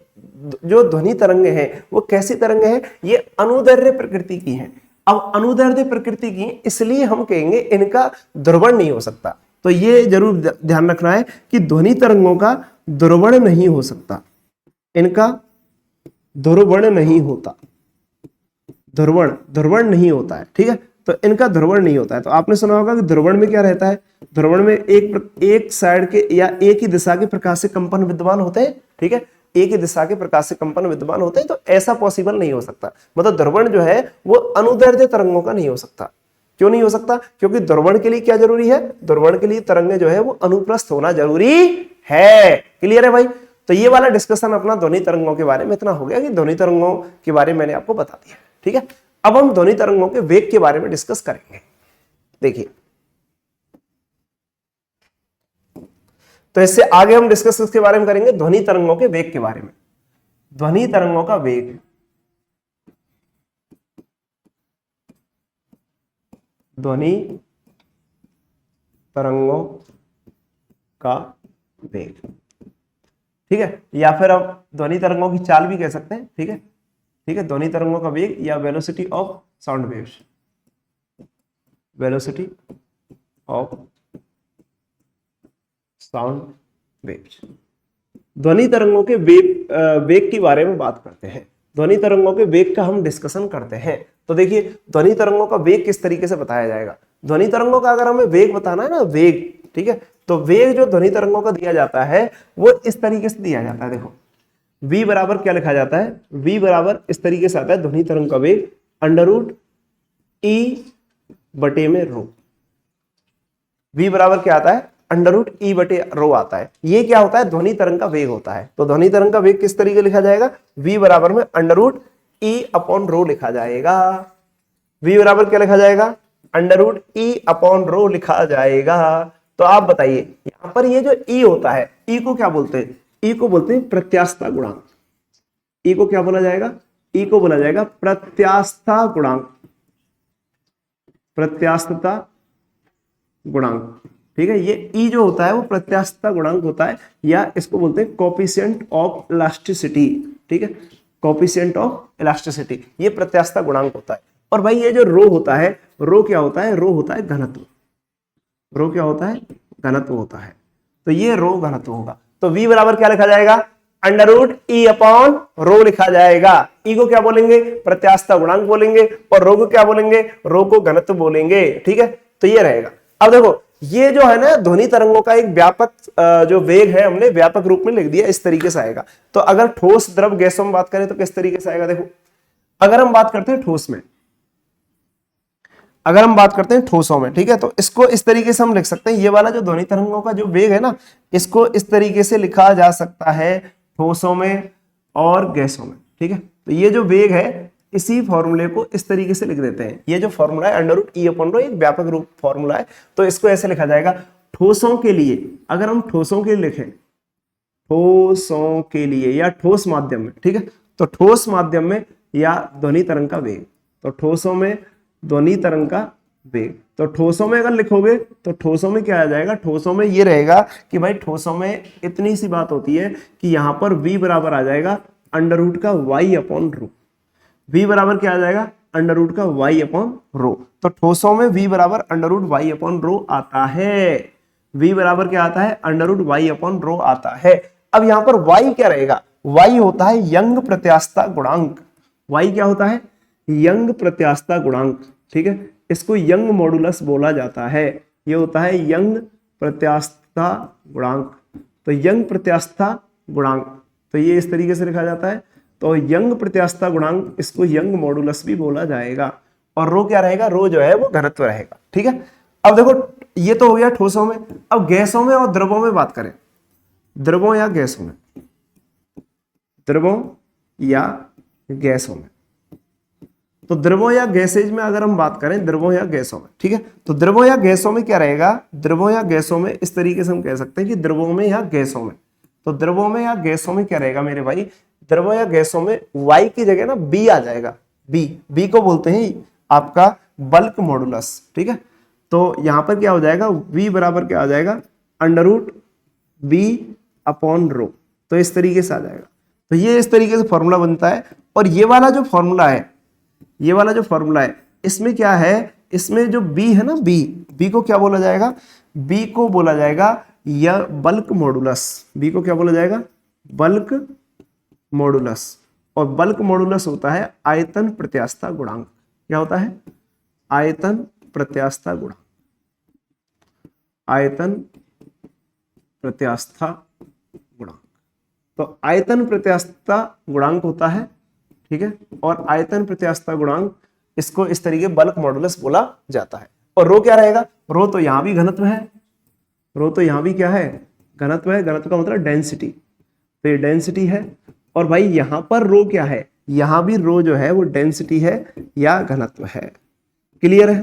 A: जो ध्वनि तरंगे हैं वो कैसी तरंगे हैं? ये अनुदैर्ध्य प्रकृति की हैं। अब अनुदैर्ध्य प्रकृति की इसलिए हम कहेंगे इनका ध्रुवण नहीं हो सकता। तो ये जरूर ध्यान रखना है कि ध्वनि तरंगों का ध्रुवण नहीं हो सकता, इनका ध्रुवण नहीं होता, ध्रुवण नहीं होता है, ठीक है। तो इनका ध्रुवण नहीं होता है। तो आपने सुना होगा कि ध्रुवण में क्या रहता है? ध्रुवण में एक साइड के या एक ही दिशा के प्रकाश से कंपन विद्यमान होते हैं, ठीक है। एक ही दिशा के प्रकाश से कंपन विद्यमान होते हैं। तो ऐसा पॉसिबल नहीं हो सकता। मतलब ध्रुवण जो है वो अनुदैर्ध्य तरंगों का नहीं हो सकता। क्यों नहीं हो सकता? क्योंकि ध्रुवण के लिए क्या जरूरी है? ध्रुवण के लिए तरंगे जो है वो अनुप्रस्थ होना जरूरी है। क्लियर है भाई? तो ये वाला डिस्कशन अपना ध्वनि तरंगों के बारे में इतना हो गया कि ध्वनि तरंगों के बारे में मैंने आपको बता दिया, ठीक है। अब हम ध्वनि तरंगों के वेग के बारे में डिस्कस करेंगे। देखिए, तो इससे आगे हम डिस्कस किसके बारे में करेंगे? ध्वनि तरंगों के वेग के बारे में। ध्वनि तरंगों का वेग, ध्वनि तरंगों का वेग, ठीक है। या फिर हम ध्वनि तरंगों की चाल भी कह सकते हैं, ठीक है, ठीक है। ध्वनि तरंगों का वेग या velocity of sound waves, velocity of sound waves. ध्वनि तरंगों के वेग के बारे में बात करते हैं। ध्वनि तरंगों के वेग का हम डिस्कशन करते हैं। तो देखिए, ध्वनि तरंगों का वेग किस तरीके से बताया जाएगा? ध्वनि तरंगों का अगर हमें वेग बताना है ना, वेग, ठीक है, तो वेग जो ध्वनि तरंगों का दिया जाता है वो इस तरीके से दिया जाता है। देखो, v बराबर क्या लिखा जाता है? v बराबर इस तरीके से आता है, ध्वनि तरंग का वेग अंडर रूट ई बटे में रो। v बराबर क्या आता है? अंडर रूट ई बटे रो आता है। ये क्या होता है? ध्वनि तरंग का वेग होता है। तो ध्वनि तरंग का वेग किस तरीके लिखा जाएगा? v बराबर में under root E upon rho लिखा जाएगा। v बराबर क्या लिखा जाएगा? Under root E upon rho लिखा जाएगा। तो आप बताइए, यहां पर ये जो ई होता है, ई को क्या बोलते हैं? ई को बोलते हैं प्रत्यास्थता गुणांक। ई को क्या बोला जाएगा? ई को बोला जाएगा प्रत्यास्थता गुणांक, प्रत्यास्थता गुणांक, ठीक है। ये ई जो होता है वो प्रत्यास्थता गुणांक होता है, या इसको बोलते हैं कोफिशिएंट ऑफ इलास्टिसिटी, ठीक है, कोफिशिएंट ऑफ इलास्टिसिटी, ये प्रत्यास्थता गुणांक होता है। और भाई ये जो रो होता है, रो क्या होता है? रो होता है घनत्व। रो क्या होता है? घनत्व होता है। तो ये रो घनत्व होगा। तो v बराबर क्या लिखा जाएगा? Under root E upon rho लिखा जाएगा। ई को क्या बोलेंगे? प्रत्यास्थता गुणांक बोलेंगे। और रो को क्या बोलेंगे? रो को घनत्व बोलेंगे, ठीक है। तो ये रहेगा। अब देखो, ये जो है ना ध्वनि तरंगों का एक व्यापक जो वेग है, हमने व्यापक रूप में लिख दिया, इस तरीके से आएगा। तो अगर ठोस, द्रव, गैसों में बात करें तो किस तरीके से आएगा? देखो, अगर हम बात करते हैं ठोस में, अगर हम बात करते हैं ठोसों में, ठीक है, तो इसको इस तरीके से हम लिख सकते हैं। ये वाला जो ध्वनि तरंगों का जो वेग है ना, इसको इस तरीके से लिखा जा सकता है ठोसों में और गैसों में, ठीक है। तो ये जो वेग है, इसी फॉर्मूले को इस तरीके से लिख देते हैं। ये जो फॉर्मूला है under root E upon rho, एक व्यापक रूप फॉर्मूला है। तो इसको ऐसे लिखा जाएगा ठोसों के लिए। अगर हम ठोसों के लिए लिखें, ठोसों के लिए या ठोस माध्यम में, ठीक है, तो ठोस माध्यम में या ध्वनि तरंग का वेग, तो ठोसों में ध्वनि तरंग का वेग। तो ठोसों में अगर लिखोगे तो ठोसों में क्या आ जाएगा, ठोसों में ये रहेगा कि भाई ठोसों में इतनी सी बात होती है कि यहां पर v बराबर आ जाएगा अंडर रूट का y अपॉन रो। v बराबर क्या आ जाएगा, अंडर रूट का y अपॉन रो। तो ठोसों में v बराबर under root y upon rho आता है। v बराबर क्या आता है, under root y upon rho आता है। अब यहां पर y क्या रहेगा, y होता है यंग प्रत्यास्थता गुणांक। y क्या होता है, यंग प्रत्यास्थता गुणांक। ठीक है, इसको यंग मॉडुलस बोला जाता है। ये होता है यंग प्रत्यास्थता गुणांक। तो यंग प्रत्यास्थता गुणांक, तो ये इस तरीके से लिखा जाता है। तो यंग प्रत्यास्थता गुणांक, इसको यंग मॉडुलस भी बोला जाएगा। और रो क्या रहेगा, रो जो है वो घनत्व रहेगा। ठीक है, अब देखो ये तो हो गया ठोसों में। अब गैसों में और द्रवों में बात करें, द्रवों या गैसों में, द्रवों या गैसों में। तो द्रवों या गैसेज में अगर हम बात करें, द्रवों या गैसों में, ठीक है, तो द्रवों या गैसों में क्या रहेगा, द्रवों या गैसों में इस तरीके से हम कह सकते हैं कि द्रवों में या गैसों में। तो द्रवों में या गैसों में क्या रहेगा मेरे भाई, द्रवों या गैसों में y की जगह ना b आ जाएगा। b को बोलते हैं आपका बल्क मॉडुलस। ठीक है, तो यहां पर क्या हो जाएगा, v बराबर क्या आ जाएगा, under root b upon rho. तो इस तरीके से आ जाएगा। तो ये इस तरीके से फॉर्मूला बनता है। और ये वाला जो फॉर्मूला है, ये वाला जो फॉर्मूला है, इसमें क्या है, इसमें जो b है ना, b को क्या बोला जाएगा, b को बोला जाएगा या बल्क मॉडुलस। b को क्या बोला जाएगा, बल्क मॉडुलस। और बल्क मॉडुलस होता है आयतन प्रत्यास्थता गुणांक। क्या होता है, आयतन प्रत्यास्थता गुणांक, आयतन प्रत्यास्थता गुणांक। तो आयतन प्रत्यास्थता गुणांक होता है। ठीक है, और आयतन प्रत्यास्थता गुणांक, इसको इस तरीके बल्क मॉडुलस बोला जाता है। और रो क्या रहेगा, रो तो यहां भी घनत्व है, रो तो यहां भी क्या है, घनत्व है। घनत्व का मतलब डेंसिटी, तो ये डेंसिटी है। और भाई यहां पर रो क्या है, यहां भी रो जो है वो डेंसिटी है या घनत्व है। क्लियर है,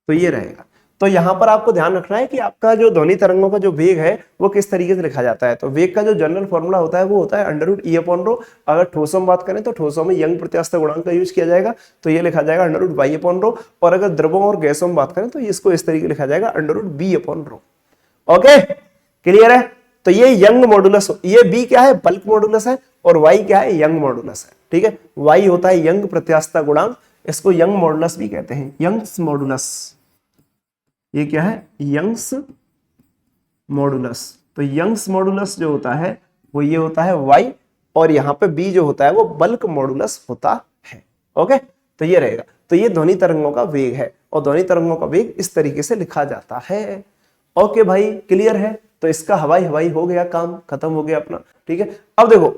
A: तो ये रहेगा। तो यहां पर आपको ध्यान रखना है कि आपका जो ध्वनि तरंगों का जो वेग है वो किस तरीके से लिखा जाता है। तो वेग का जो जनरल फॉर्मूला होता है वो होता है under root E upon rho. अगर ठोसों में बात करें तो ठोसों में यंग प्रत्यास्थता गुणांक का यूज किया जाएगा, तो ये लिखा जाएगा under root Y upon rho. और अगर द्रवों और गैसों में बात करें तो इसको इस तरीके लिखा जाएगा under root B upon rho. Okay, clear है। तो ये यंग मॉडुलस, ये बी क्या है, बल्क मॉडुलस है, और वाई क्या है, यंग मॉडुलस है। ठीक है, वाई होता है यंग प्रत्यास्थता गुणांक, इसको यंग मॉडुलस भी कहते हैं, यंग्स मॉडुलस। ये क्या है, यंग्स मॉडुलस। तो यंग्स मॉडुलस जो होता है वो ये होता है y, और यहां पे b जो होता है वो बल्क मॉडुलस होता है। ओके, तो ये रहेगा। तो ये ध्वनि तरंगों का वेग है, और ध्वनि तरंगों का वेग इस तरीके से लिखा जाता है। ओके भाई, क्लियर है। तो इसका हवाई हवाई हो गया, काम खत्म हो गया अपना। ठीक है, अब देखो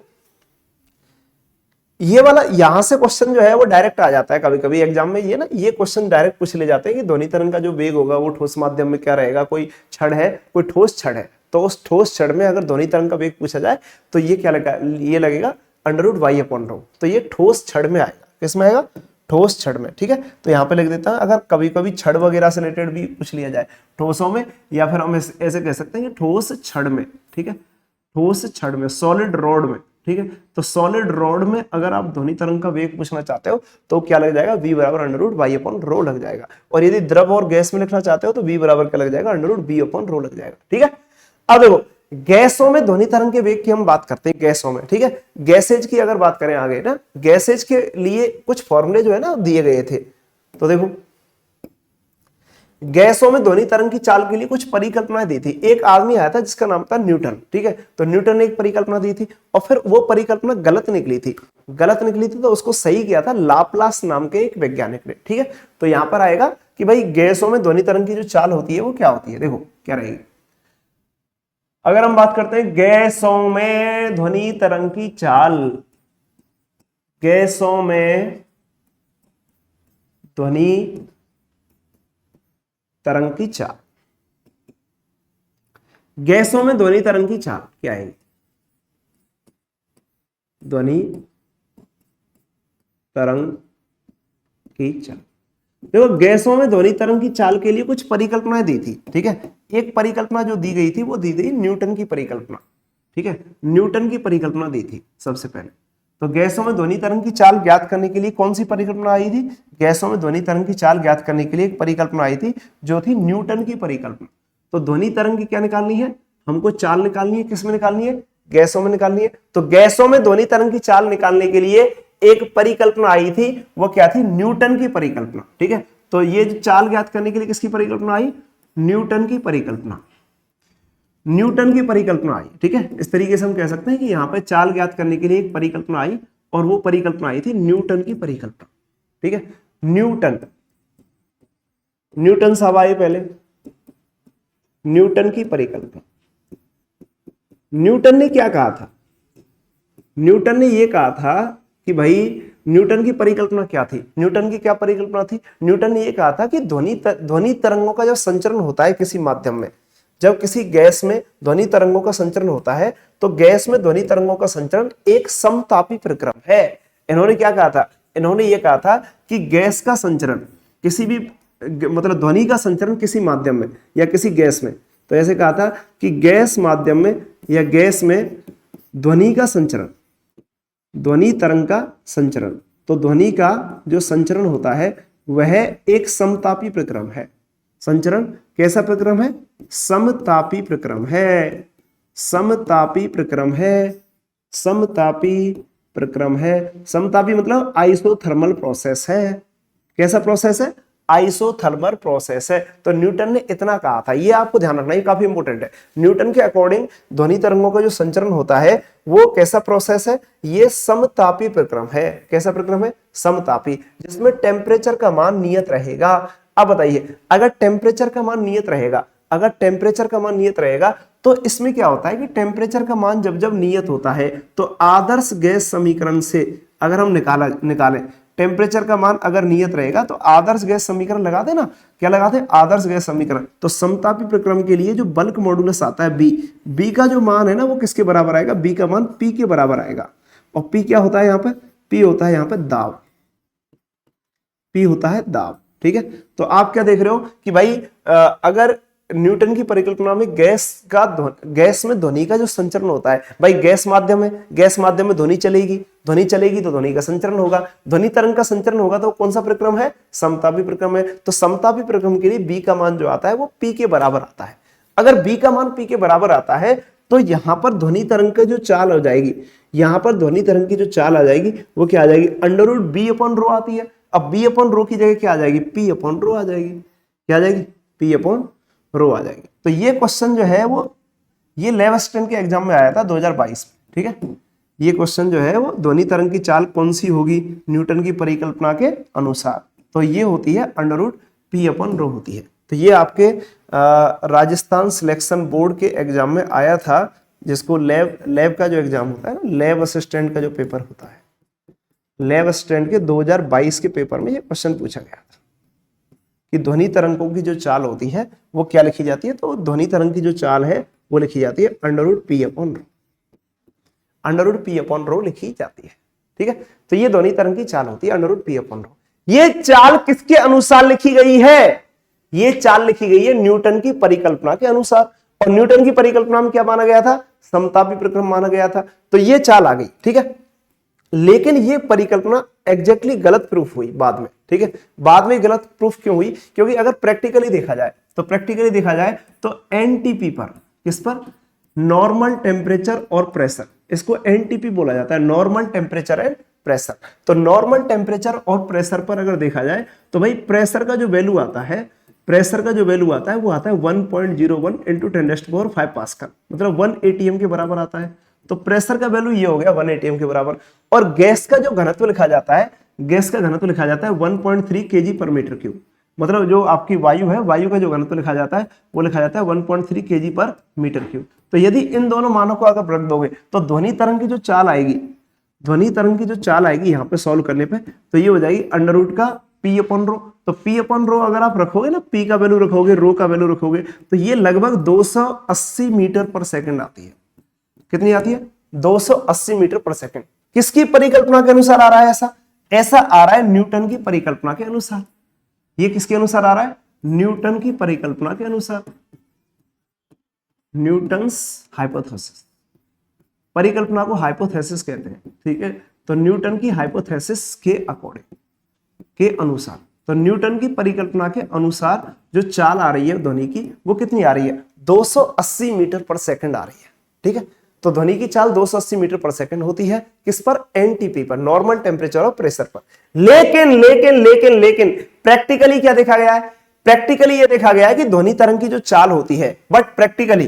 A: ये वाला यहां से क्वेश्चन जो है वो डायरेक्ट आ जाता है कभी कभी एग्जाम में। ये ना, ये क्वेश्चन डायरेक्ट पूछ ले जाते हैं कि ध्वनि तरंग का जो वेग होगा वो ठोस माध्यम में क्या रहेगा। कोई छड़ है, कोई ठोस छड़ है, तो उस ठोस छड़ में अगर ध्वनि तरंग का वेग पूछा जाए तो ये क्या लगा, ये लगेगा under root Y upon rho. तो ये ठोस छड़ में आएगा, किसमें आएगा, ठोस छड़ में। ठीक है, तो यहाँ पे लिख देता है, अगर कभी कभी छड़ वगैरह से रिलेटेड भी पूछ लिया जाए ठोसों में, या फिर हम ऐसे कह सकते हैं कि ठोस छड़ में। ठीक है, ठोस छड़ में, सॉलिड रॉड में। ठीक है, तो सॉलिड रॉड में अगर आप ध्वनि तरंग का वेग पूछना चाहते हो तो क्या लग जाएगा, v बराबर under root Y upon rho लग जाएगा। और यदि द्रव और गैस में लिखना चाहते हो तो v बराबर क्या लग जाएगा, under root B upon rho लग जाएगा। ठीक है, अब देखो गैसों में ध्वनि तरंग के वेग की हम बात करते हैं, गैसों में। ठीक है, गैसेज की अगर बात करें आगे ना, गैसेज के लिए कुछ फॉर्मूले जो है ना दिए गए थे। तो देखो गैसों में ध्वनि तरंग की चाल के लिए कुछ परिकल्पनाएं दी थी। एक आदमी आया था जिसका नाम था न्यूटन। ठीक है, तो न्यूटन ने एक परिकल्पना दी थी, और फिर वो परिकल्पना गलत निकली थी। गलत निकली थी तो उसको सही किया था लाप्लास नाम के एक वैज्ञानिक ने। ठीक है, तो यहां पर आएगा कि भाई गैसों में ध्वनि तरंग की जो चाल होती है वो क्या होती है। देखो क्या रहेगी, अगर हम बात करते हैं गैसों में ध्वनि तरंग की चाल, गैसों में ध्वनि तरंग की चाल, गैसों में ध्वनि तरंग की चाल क्या है, ध्वनि तरंग की चाल। देखो गैसों में ध्वनि तरंग की चाल के लिए कुछ परिकल्पनाएं दी थी। ठीक है, एक परिकल्पना जो दी गई थी वो दी गई न्यूटन की परिकल्पना। ठीक है, न्यूटन की परिकल्पना दी थी सबसे पहले। तो गैसों में ध्वनि तरंग की चाल ज्ञात करने के लिए कौन सी परिकल्पना आई थी? गैसों में ध्वनि तरंग की चाल ज्ञात करने के लिए एक परिकल्पना आई थी जो थी न्यूटन की परिकल्पना। तो ध्वनि तरंग की क्या निकालनी है? हमको चाल निकालनी है। किस में निकालनी है? गैसों में निकालनी है। तो गैसों में ध्वनि तरंग की चाल निकालने के लिए एक परिकल्पना आई थी, वो क्या थी? न्यूटन की परिकल्पना। ठीक है, तो ये जो चाल ज्ञात करने के लिए किसकी परिकल्पना आई? न्यूटन की परिकल्पना। न्यूटन की परिकल्पना आई। ठीक है, इस तरीके से हम कह सकते हैं कि यहां पर चाल ज्ञात करने के लिए एक परिकल्पना आई और वो परिकल्पना आई थी न्यूटन की परिकल्पना। ठीक है, न्यूटन साहब आए पहले। न्यूटन की परिकल्पना, न्यूटन ने क्या कहा था? न्यूटन ने यह कहा था कि भाई न्यूटन की परिकल्पना क्या थी? न्यूटन की क्या परिकल्पना थी? न्यूटन ने यह कहा था कि ध्वनि तरंगों का जो संचरण होता है किसी माध्यम में, जब किसी गैस में ध्वनि तरंगों का संचरण होता है तो गैस में ध्वनि तरंगों का संचरण एक समतापी प्रक्रम है। इन्होंने क्या कहा था? इन्होंने यह कहा था कि गैस का संचरण किसी भी मतलब ध्वनि का संचरण किसी माध्यम में या किसी गैस में, तो ऐसे कहा था कि गैस माध्यम में या गैस में ध्वनि का संचरण, ध्वनि तरंग का संचरण, तो ध्वनि का जो संचरण होता है वह एक समतापी प्रक्रम है। संचरण कैसा प्रक्रम है? समतापी प्रक्रम है। समतापी प्रक्रम है। समतापी प्रक्रम है। समतापी मतलब आइसोथर्मल प्रोसेस है। कैसा प्रोसेस है? आइसोथर्मल प्रोसेस है। तो न्यूटन ने इतना कहा था, ये आपको ध्यान रखना, ये काफी इंपॉर्टेंट है। न्यूटन के अकॉर्डिंग ध्वनि तरंगों का जो संचरण होता है वो कैसा प्रोसेस है? ये समतापी प्रक्रम है। कैसा प्रक्रम है? समतापी, जिसमें टेम्परेचर का मान नियत रहेगा। अब बताइए, अगर टेम्परेचर का मान नियत रहेगा, अगर टेम्परेचर का मान नियत रहेगा तो इसमें क्या होता है कि टेम्परेचर का मान जब जब नियत होता है तो आदर्श गैस समीकरण से अगर हम निकालें टेम्परेचर का मान अगर नियत रहेगा तो आदर्श गैस समीकरण लगाते ना, क्या लगाते हैं? आदर्श गैस समीकरण। तो समतापी प्रक्रम के लिए जो बल्क मॉडुलस आता है बी का जो मान है ना वो किसके बराबर आएगा? बी का मान पी के बराबर आएगा। और पी क्या होता है यहाँ पे? पी होता है यहाँ पे दाब। पी होता है दाब। ठीक है, तो आप क्या देख रहे हो कि भाई अगर न्यूटन की परिकल्पना में गैस में ध्वनि का जो संचरण होता है, भाई गैस माध्यम है, गैस माध्यम में ध्वनि चलेगी तो ध्वनि का संचरण होगा, ध्वनि तरंग का संचरण होगा तो कौन सा प्रक्रम है? समतापी प्रक्रम है। तो समतापी प्रक्रम के लिए बी का मान जो आता है वो पी के बराबर आता है। अगर बी का मान पी के बराबर आता है तो यहां पर ध्वनि तरंग की जो चाल हो जाएगी, यहां पर ध्वनि तरंग की जो चाल आ जाएगी वो क्या आ जाएगी? Under root B upon rho आती है। अब बी अपॉन रो की जगह क्या आ जाएगी? पी अपॉन रो आ जाएगी। क्या आ जाएगी? पी अपॉन रो आ जाएगी। तो ये क्वेश्चन जो है वो ये लैब असिस्टेंट के एग्जाम में आया था 2022 में। ठीक है, ये क्वेश्चन जो है वो ध्वनि तरंग की चाल कौन सी होगी न्यूटन की परिकल्पना के अनुसार? तो ये होती है under root P upon rho होती है। तो ये आपके राजस्थान सिलेक्शन बोर्ड के एग्जाम में आया था, जिसको लैब का जो एग्जाम होता है ना, लैब असिस्टेंट का जो पेपर होता है, लैब असिस्टेंट के 2022 के पेपर में ये क्वेश्चन पूछा गया था कि ध्वनि तरंगों की जो चाल होती है वो क्या लिखी जाती है? तो ध्वनि तरंग की जो चाल है वो लिखी जाती है under root P upon rho. Under root P upon rho लिखी जाती है। ठीक है, तो ये ध्वनि तरंग की चाल होती है under root P upon rho. ये चाल किसके अनुसार लिखी गई है? ये चाल लिखी गई है न्यूटन की परिकल्पना के अनुसार। और न्यूटन की परिकल्पना में क्या माना गया था? समतापी प्रक्रम माना गया था। तो ये चाल आ गई। ठीक है, लेकिन ये परिकल्पना एग्जैक्टली गलत प्रूफ हुई बाद में। ठीक है, बाद में गलत प्रूफ क्यों हुई? क्योंकि अगर प्रैक्टिकली देखा जाए तो एनटीपी पर, किस पर? नॉर्मल टेम्परेचर और प्रेशर, इसको एनटीपी बोला जाता है, नॉर्मल टेम्परेचर एंड प्रेशर। तो नॉर्मल टेम्परेचर और प्रेशर पर अगर देखा जाए तो भाई प्रेशर का जो वैल्यू आता है, वो आता है 1.01 इंटू 10⁵ पास्कल, मतलब 1 ATM के बराबर आता है। तो प्रेशर का वैल्यू ये हो गया 1 ATM के बराबर। और गैस का जो घनत्व लिखा जाता है, 1.3 kg पर मीटर क्यूब, मतलब जो आपकी वायु है, वायु का जो घनत्व लिखा जाता है वो लिखा जाता है 1.3 kg पर मीटर क्यूब। तो यदि इन दोनों मानों को अगर रख दोगे तो ध्वनि तरंग की जो चाल आएगी, यहाँ पे सॉल्व करने पे, तो ये हो जाएगी अंडर रूट का पी अपॉन रो। तो पी अपॉन रो अगर आप रखोगे ना, पी का वैल्यू रखोगे, रो का वैल्यू रखोगे, तो ये लगभग 280 मीटर पर सेकंड आती है। कितनी आती है? 280 मीटर पर सेकंड। किसकी परिकल्पना के अनुसार आ रहा है ऐसा आ रहा है न्यूटन की परिकल्पना के अनुसार। ये किसके अनुसार आ रहा है? न्यूटन की परिकल्पना के अनुसार, न्यूटन्स हाइपोथेसिस। परिकल्पना को हाइपोथेसिस कहते हैं। ठीक है, तो न्यूटन की हाइपोथेसिस के अकॉर्डिंग, के अनुसार, तो न्यूटन की परिकल्पना के अनुसार जो चाल आ रही है ध्वनि की वो कितनी आ रही है, 280 मीटर पर सेकंड आ रही है। ठीक है, तो ध्वनि की चाल 280 मीटर पर सेकंड होती है, किस पर, एनटीपी पर, नॉर्मल टेम्परेचर और प्रेशर पर। लेकिन लेकिन लेकिन लेकिन प्रैक्टिकली क्या देखा गया है, प्रैक्टिकली ये देखा गया है कि ध्वनि तरंग की जो चाल होती है, बट प्रैक्टिकली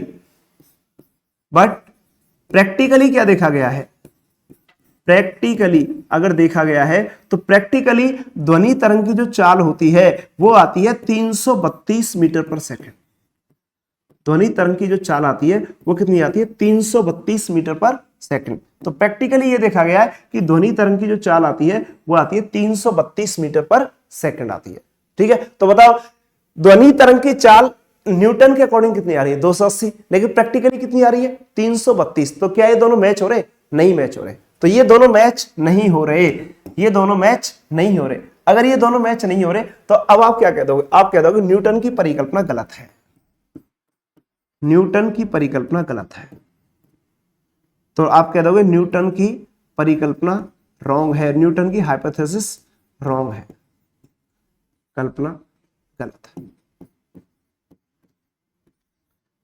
A: क्या देखा गया है, प्रैक्टिकली अगर देखा गया है तो प्रैक्टिकली ध्वनि तरंग की जो चाल होती है वो आती है 332 मीटर पर सेकंड। ध्वनि तरंग की जो चाल आती है वो कितनी आती है, 332 मीटर पर सेकंड। तो प्रैक्टिकली ये देखा गया है कि ध्वनि तरंग की जो चाल आती है वो आती है 332 मीटर पर सेकंड आती है। ठीक है, तो बताओ ध्वनि तरंग की चाल न्यूटन के अकॉर्डिंग कितनी आ रही है, 280, लेकिन प्रैक्टिकली कितनी आ रही है, 332। तो क्या ये दोनों मैच हो रहे, नहीं मैच हो रहे। तो ये दोनों मैच नहीं हो रहे, ये दोनों मैच नहीं हो रहे। अगर ये दोनों मैच नहीं हो रहे तो अब आप क्या कह दोगे, आप कह दोगे न्यूटन की परिकल्पना गलत है, न्यूटन की परिकल्पना गलत है। तो आप कह दोगे न्यूटन की परिकल्पना रॉन्ग है, न्यूटन की हाइपोथेसिस रॉन्ग है, कल्पना गलत है।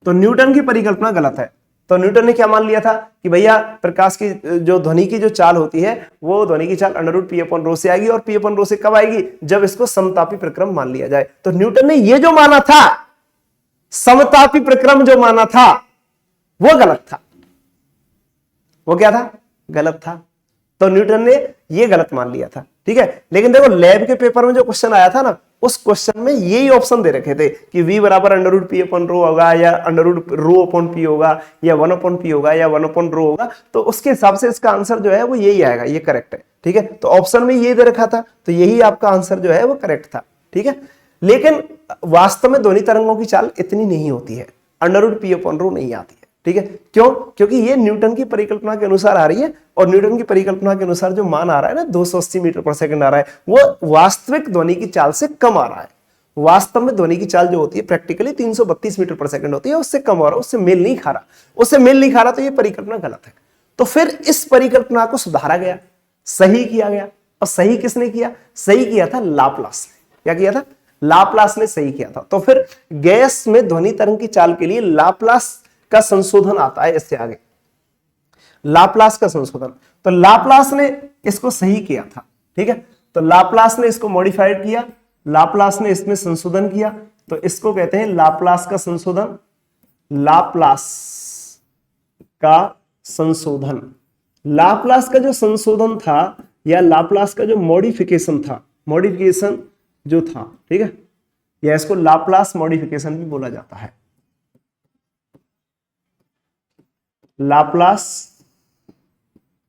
A: तो न्यूटन की परिकल्पना गलत है। तो न्यूटन ने क्या मान लिया था कि भैया प्रकाश की जो ध्वनि की जो चाल होती है वो ध्वनि की चाल √p/ρ से आएगी, और p/ρ से कब आएगी, जब इसको समतापी प्रक्रम मान लिया जाए। तो न्यूटन ने ये जो माना था, समतापी प्रक्रम जो माना था वो गलत था। वो क्या था, गलत था। तो न्यूटन ने ये गलत मान लिया था। ठीक है, लेकिन देखो लैब के पेपर में जो क्वेश्चन आया था ना, उस क्वेश्चन में यही ऑप्शन दे रखे थे कि v बराबर √p/ρ होगा, या √ρ/p होगा, या 1/p होगा, या 1/ρ होगा। तो उसके हिसाब से इसका आंसर जो है वो यही आएगा, ये करेक्ट है। ठीक है, तो ऑप्शन में ये दे रखा था, तो यही आपका आंसर जो है वो करेक्ट था। ठीक है, लेकिन वास्तव में ध्वनि तरंगों की चाल इतनी नहीं होती है, √p/ρ नहीं आती है। ठीक है, क्यों, क्योंकि ये न्यूटन की परिकल्पना के अनुसार आ रही है, और न्यूटन की परिकल्पना के अनुसार जो मान आ रहा है ना 280 मीटर पर सेकंड आ रहा है, वो वास्तविक ध्वनि की चाल से कम आ रहा है। वास्तव में ध्वनि की चाल जो होती है प्रैक्टिकली 332 मीटर पर सेकंड होती है, उससे कम हो रहा है, उससे मेल नहीं खा रहा, उससे मेल नहीं खा रहा, तो ये परिकल्पना गलत है। तो फिर इस परिकल्पना को सुधारा गया, सही किया गया। और सही किसने किया, सही किया था लाप्लास ने। क्या किया था, लाप्लास ने सही किया था। तो फिर गैस में ध्वनि तरंग की चाल के लिए लाप्लास का संशोधन आता है, इससे आगे लाप्लास का संशोधन। तो लाप्लास ने इसको सही किया था। ठीक है, तो लाप्लास ने इसको मॉडिफाइड किया, लाप्लास ने इसमें संशोधन किया, तो इसको कहते हैं लाप्लास का संशोधन। लाप्लास का संशोधन, लाप्लास का जो संशोधन था या लाप्लास का जो मॉडिफिकेशन था, मॉडिफिकेशन जो था, ठीक है, या इसको लाप्लास मॉडिफिकेशन भी बोला जाता है। लाप्लास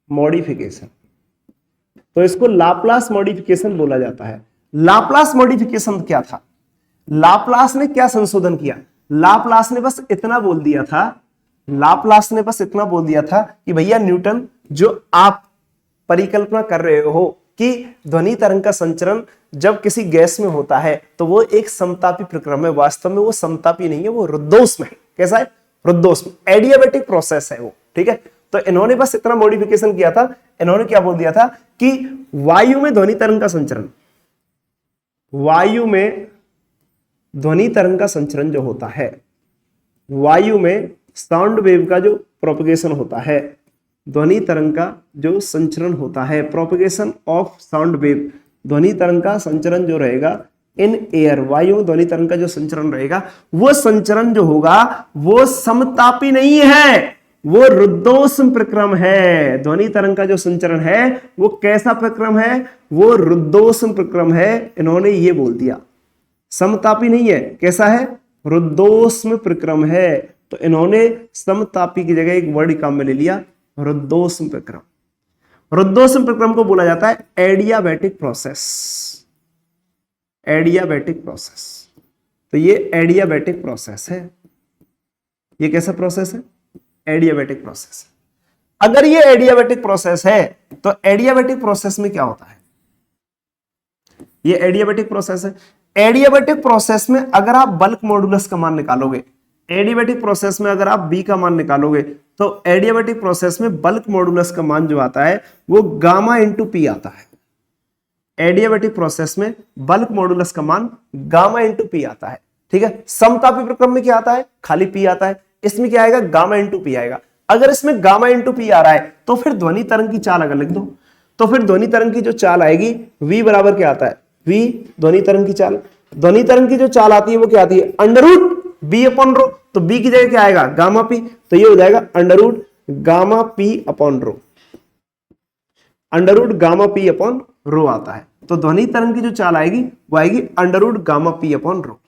A: मॉडिफिकेशन, तो इसको लाप्लास मॉडिफिकेशन बोला जाता है। लाप्लास मॉडिफिकेशन क्या था, लाप्लास ने क्या संशोधन किया, लाप्लास ने बस इतना बोल दिया था, लाप्लास ने बस इतना बोल दिया था कि भैया न्यूटन, जो आप परिकल्पना कर रहे हो कि ध्वनि तरंग का संचरण जब किसी गैस में होता है तो वो एक समतापी प्रक्रम है, वास्तव में वो समतापी नहीं है, वो रुद्धोष्म है। कैसा है, रुद्धोष्म, एडियाबैटिक प्रोसेस है वो। ठीक है, तो इन्होंने बस इतना मॉडिफिकेशन किया था, इन्होंने क्या बोल दिया था कि वायु में ध्वनि तरंग का संचरण, वायु में ध्वनि तरंग का संचरण जो होता है, वायु में साउंड वेव का जो प्रोपगेशन होता है, ध्वनि तरंग का जो संचरण होता है, प्रोपगेशन ऑफ साउंड वेव, ध्वनि तरंग का संचरण जो रहेगा इन एयर, वायु में ध्वनि तरंग का जो संचरण रहेगा, वो संचरण जो होगा वो समतापी नहीं है, वो रुद्धोष्म प्रक्रम है। ध्वनि तरंग का जो संचरण है वो कैसा प्रक्रम है, वो रुद्धोष्म प्रक्रम है। इन्होंने ये बोल दिया, समतापी नहीं है, कैसा है, रुद्धोष्म प्रक्रम है। तो इन्होंने समतापी की जगह एक वर्ड काम में ले लिया, रुद्धोष्म प्रक्रम। रुद्धोष्म प्रक्रम को बोला जाता है एडियाबैटिक प्रोसेस, एडियाबैटिक प्रोसेस। तो ये एडियाबैटिक प्रोसेस है, ये कैसा प्रोसेस है, एडियाबैटिक प्रोसेस। अगर ये एडियाबैटिक प्रोसेस है तो एडियाबैटिक प्रोसेस में क्या होता है, ये एडियाबैटिक प्रोसेस है। एडियाबैटिक प्रोसेस में अगर आप बल्क मॉडुलस का मान निकालोगे, एडियाबैटिक प्रोसेस में अगर आप बी का मान निकालोगे तो एडियाबैटिक प्रोसेस में बल्क मॉडुलस का मान जो आता है वो गामा इंटू पी आता है। एडियाबैटिक प्रोसेस में बल्क मॉडुलस का मान गामा इंटू पी आता है, ठीक है। समतापी प्रक्रम में क्या आता है, खाली पी आता है, इसमें क्या आएगा, गामा इंटू पी आएगा। अगर इसमें गामा इंटू पी आ रहा है तो फिर ध्वनि तरंग की चाल अगर लिख दो, तो फिर ध्वनि तरंग की जो चाल आएगी v बराबर क्या आता है, v ध्वनि तरंग की चाल। ध्वनि तरंग की जो चाल आती है वो क्या आती है, under root B upon rho. तो b की जगह क्या आएगा, गामा पी, तो ये हो जाएगा under root gamma P upon rho, under root gamma P upon rho आता है। तो ध्वनि तरंग की जो चाल आएगी वो आएगी under root gamma P upon rho,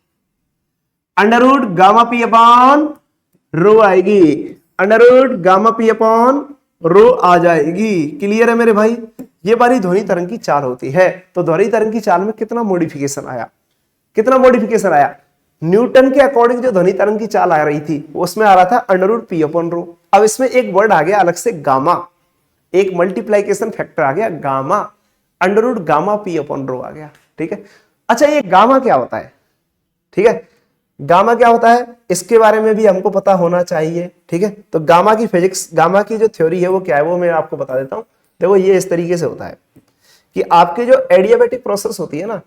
A: under root gamma P upon rho आएगी, under root gamma P upon rho आ जाएगी। क्लियर है मेरे भाई, ये बारी ध्वनि तरंग की चाल होती है। तो ध्वनि तरंग की चाल में कितना मॉडिफिकेशन आया, कितना मॉडिफिकेशन आया, न्यूटन के अकॉर्डिंग जो ध्वनि तरंग की चाल आ रही थी उसमें आ रहा था under root P upon rho. अब इसमें एक वर्ड आ गया अलग से गामा, एक मल्टीप्लाइकेशन फैक्टर आ गया gamma, under root gamma P upon rho आ गया, ठीक है। अच्छा ये गामा क्या होता है, ठीक है, गामा क्या होता है इसके बारे में भी हमको पता होना चाहिए, ठीक है। तो गामा की फिजिक्स, गामा की जो थ्योरी है वो क्या है वो मैं आपको बता देता हूं। देखो ये इस तरीके से होता है कि आपकी जो एडियाबैटिक प्रोसेस होती है ना,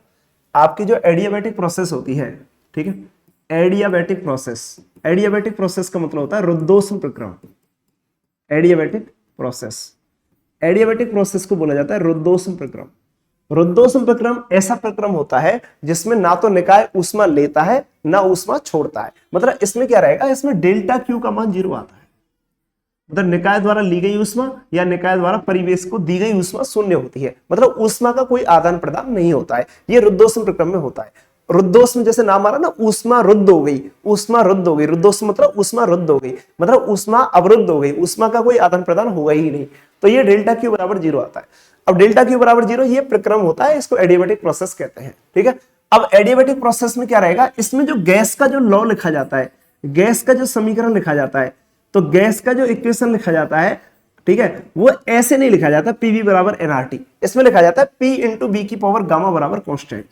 A: आपकी जो एडियाबैटिक प्रोसेस होती है, ठीक है, एडियाबैटिक प्रोसेस, एडियाबैटिक प्रोसेस का मतलब होता है रुद्धोष्म प्रक्रम। एडियाबैटिक प्रोसेस, एडियाबैटिक प्रोसेस को बोला जाता है रुद्धोष्म प्रक्रम। रुद्धोष्म प्रक्रम ऐसा प्रक्रम होता है जिसमें ना तो निकाय ऊष्मा लेता है ना ऊष्मा छोड़ता है। मतलब इसमें क्या रहेगा, इसमें डेल्टा क्यू का मान 0 आता है। मतलब निकाय द्वारा ली गई ऊष्मा या निकाय द्वारा परिवेश को दी गई ऊष्मा शून्य होती है, मतलब ऊष्मा का कोई आदान प्रदान नहीं होता है। ये रुद्धोष्म प्रक्रम में होता है। रुद्धोष्म जैसे नाम आ रहा ना, ऊष्मा रुद्ध हो गई, ऊष्मा रुद्ध हो गई, रुद्धोष्म मतलब ऊष्मा रुद्ध हो गई, मतलब ऊष्मा अवरुद्ध हो गई, ऊष्मा का कोई आदान प्रदान होगा ही नहीं। तो ये डेल्टा क्यू बराबर 0 आता है। अब डेल्टा क्यू बराबर 0 ये प्रक्रम होता है, इसको एडियाबैटिक प्रोसेस कहते हैं, ठीक है। अब एडियाबैटिक प्रोसेस में क्या रहेगा, इसमें जो गैस का जो लॉ लिखा जाता है, गैस का जो समीकरण लिखा जाता है, तो गैस का जो इक्वेशन लिखा जाता है, ठीक है, वो ऐसे नहीं लिखा जाता पीवी बराबर एनआरटी, इसमें लिखा जाता है पी इंटू बी की पावर गामा बराबर कॉन्स्टेंट।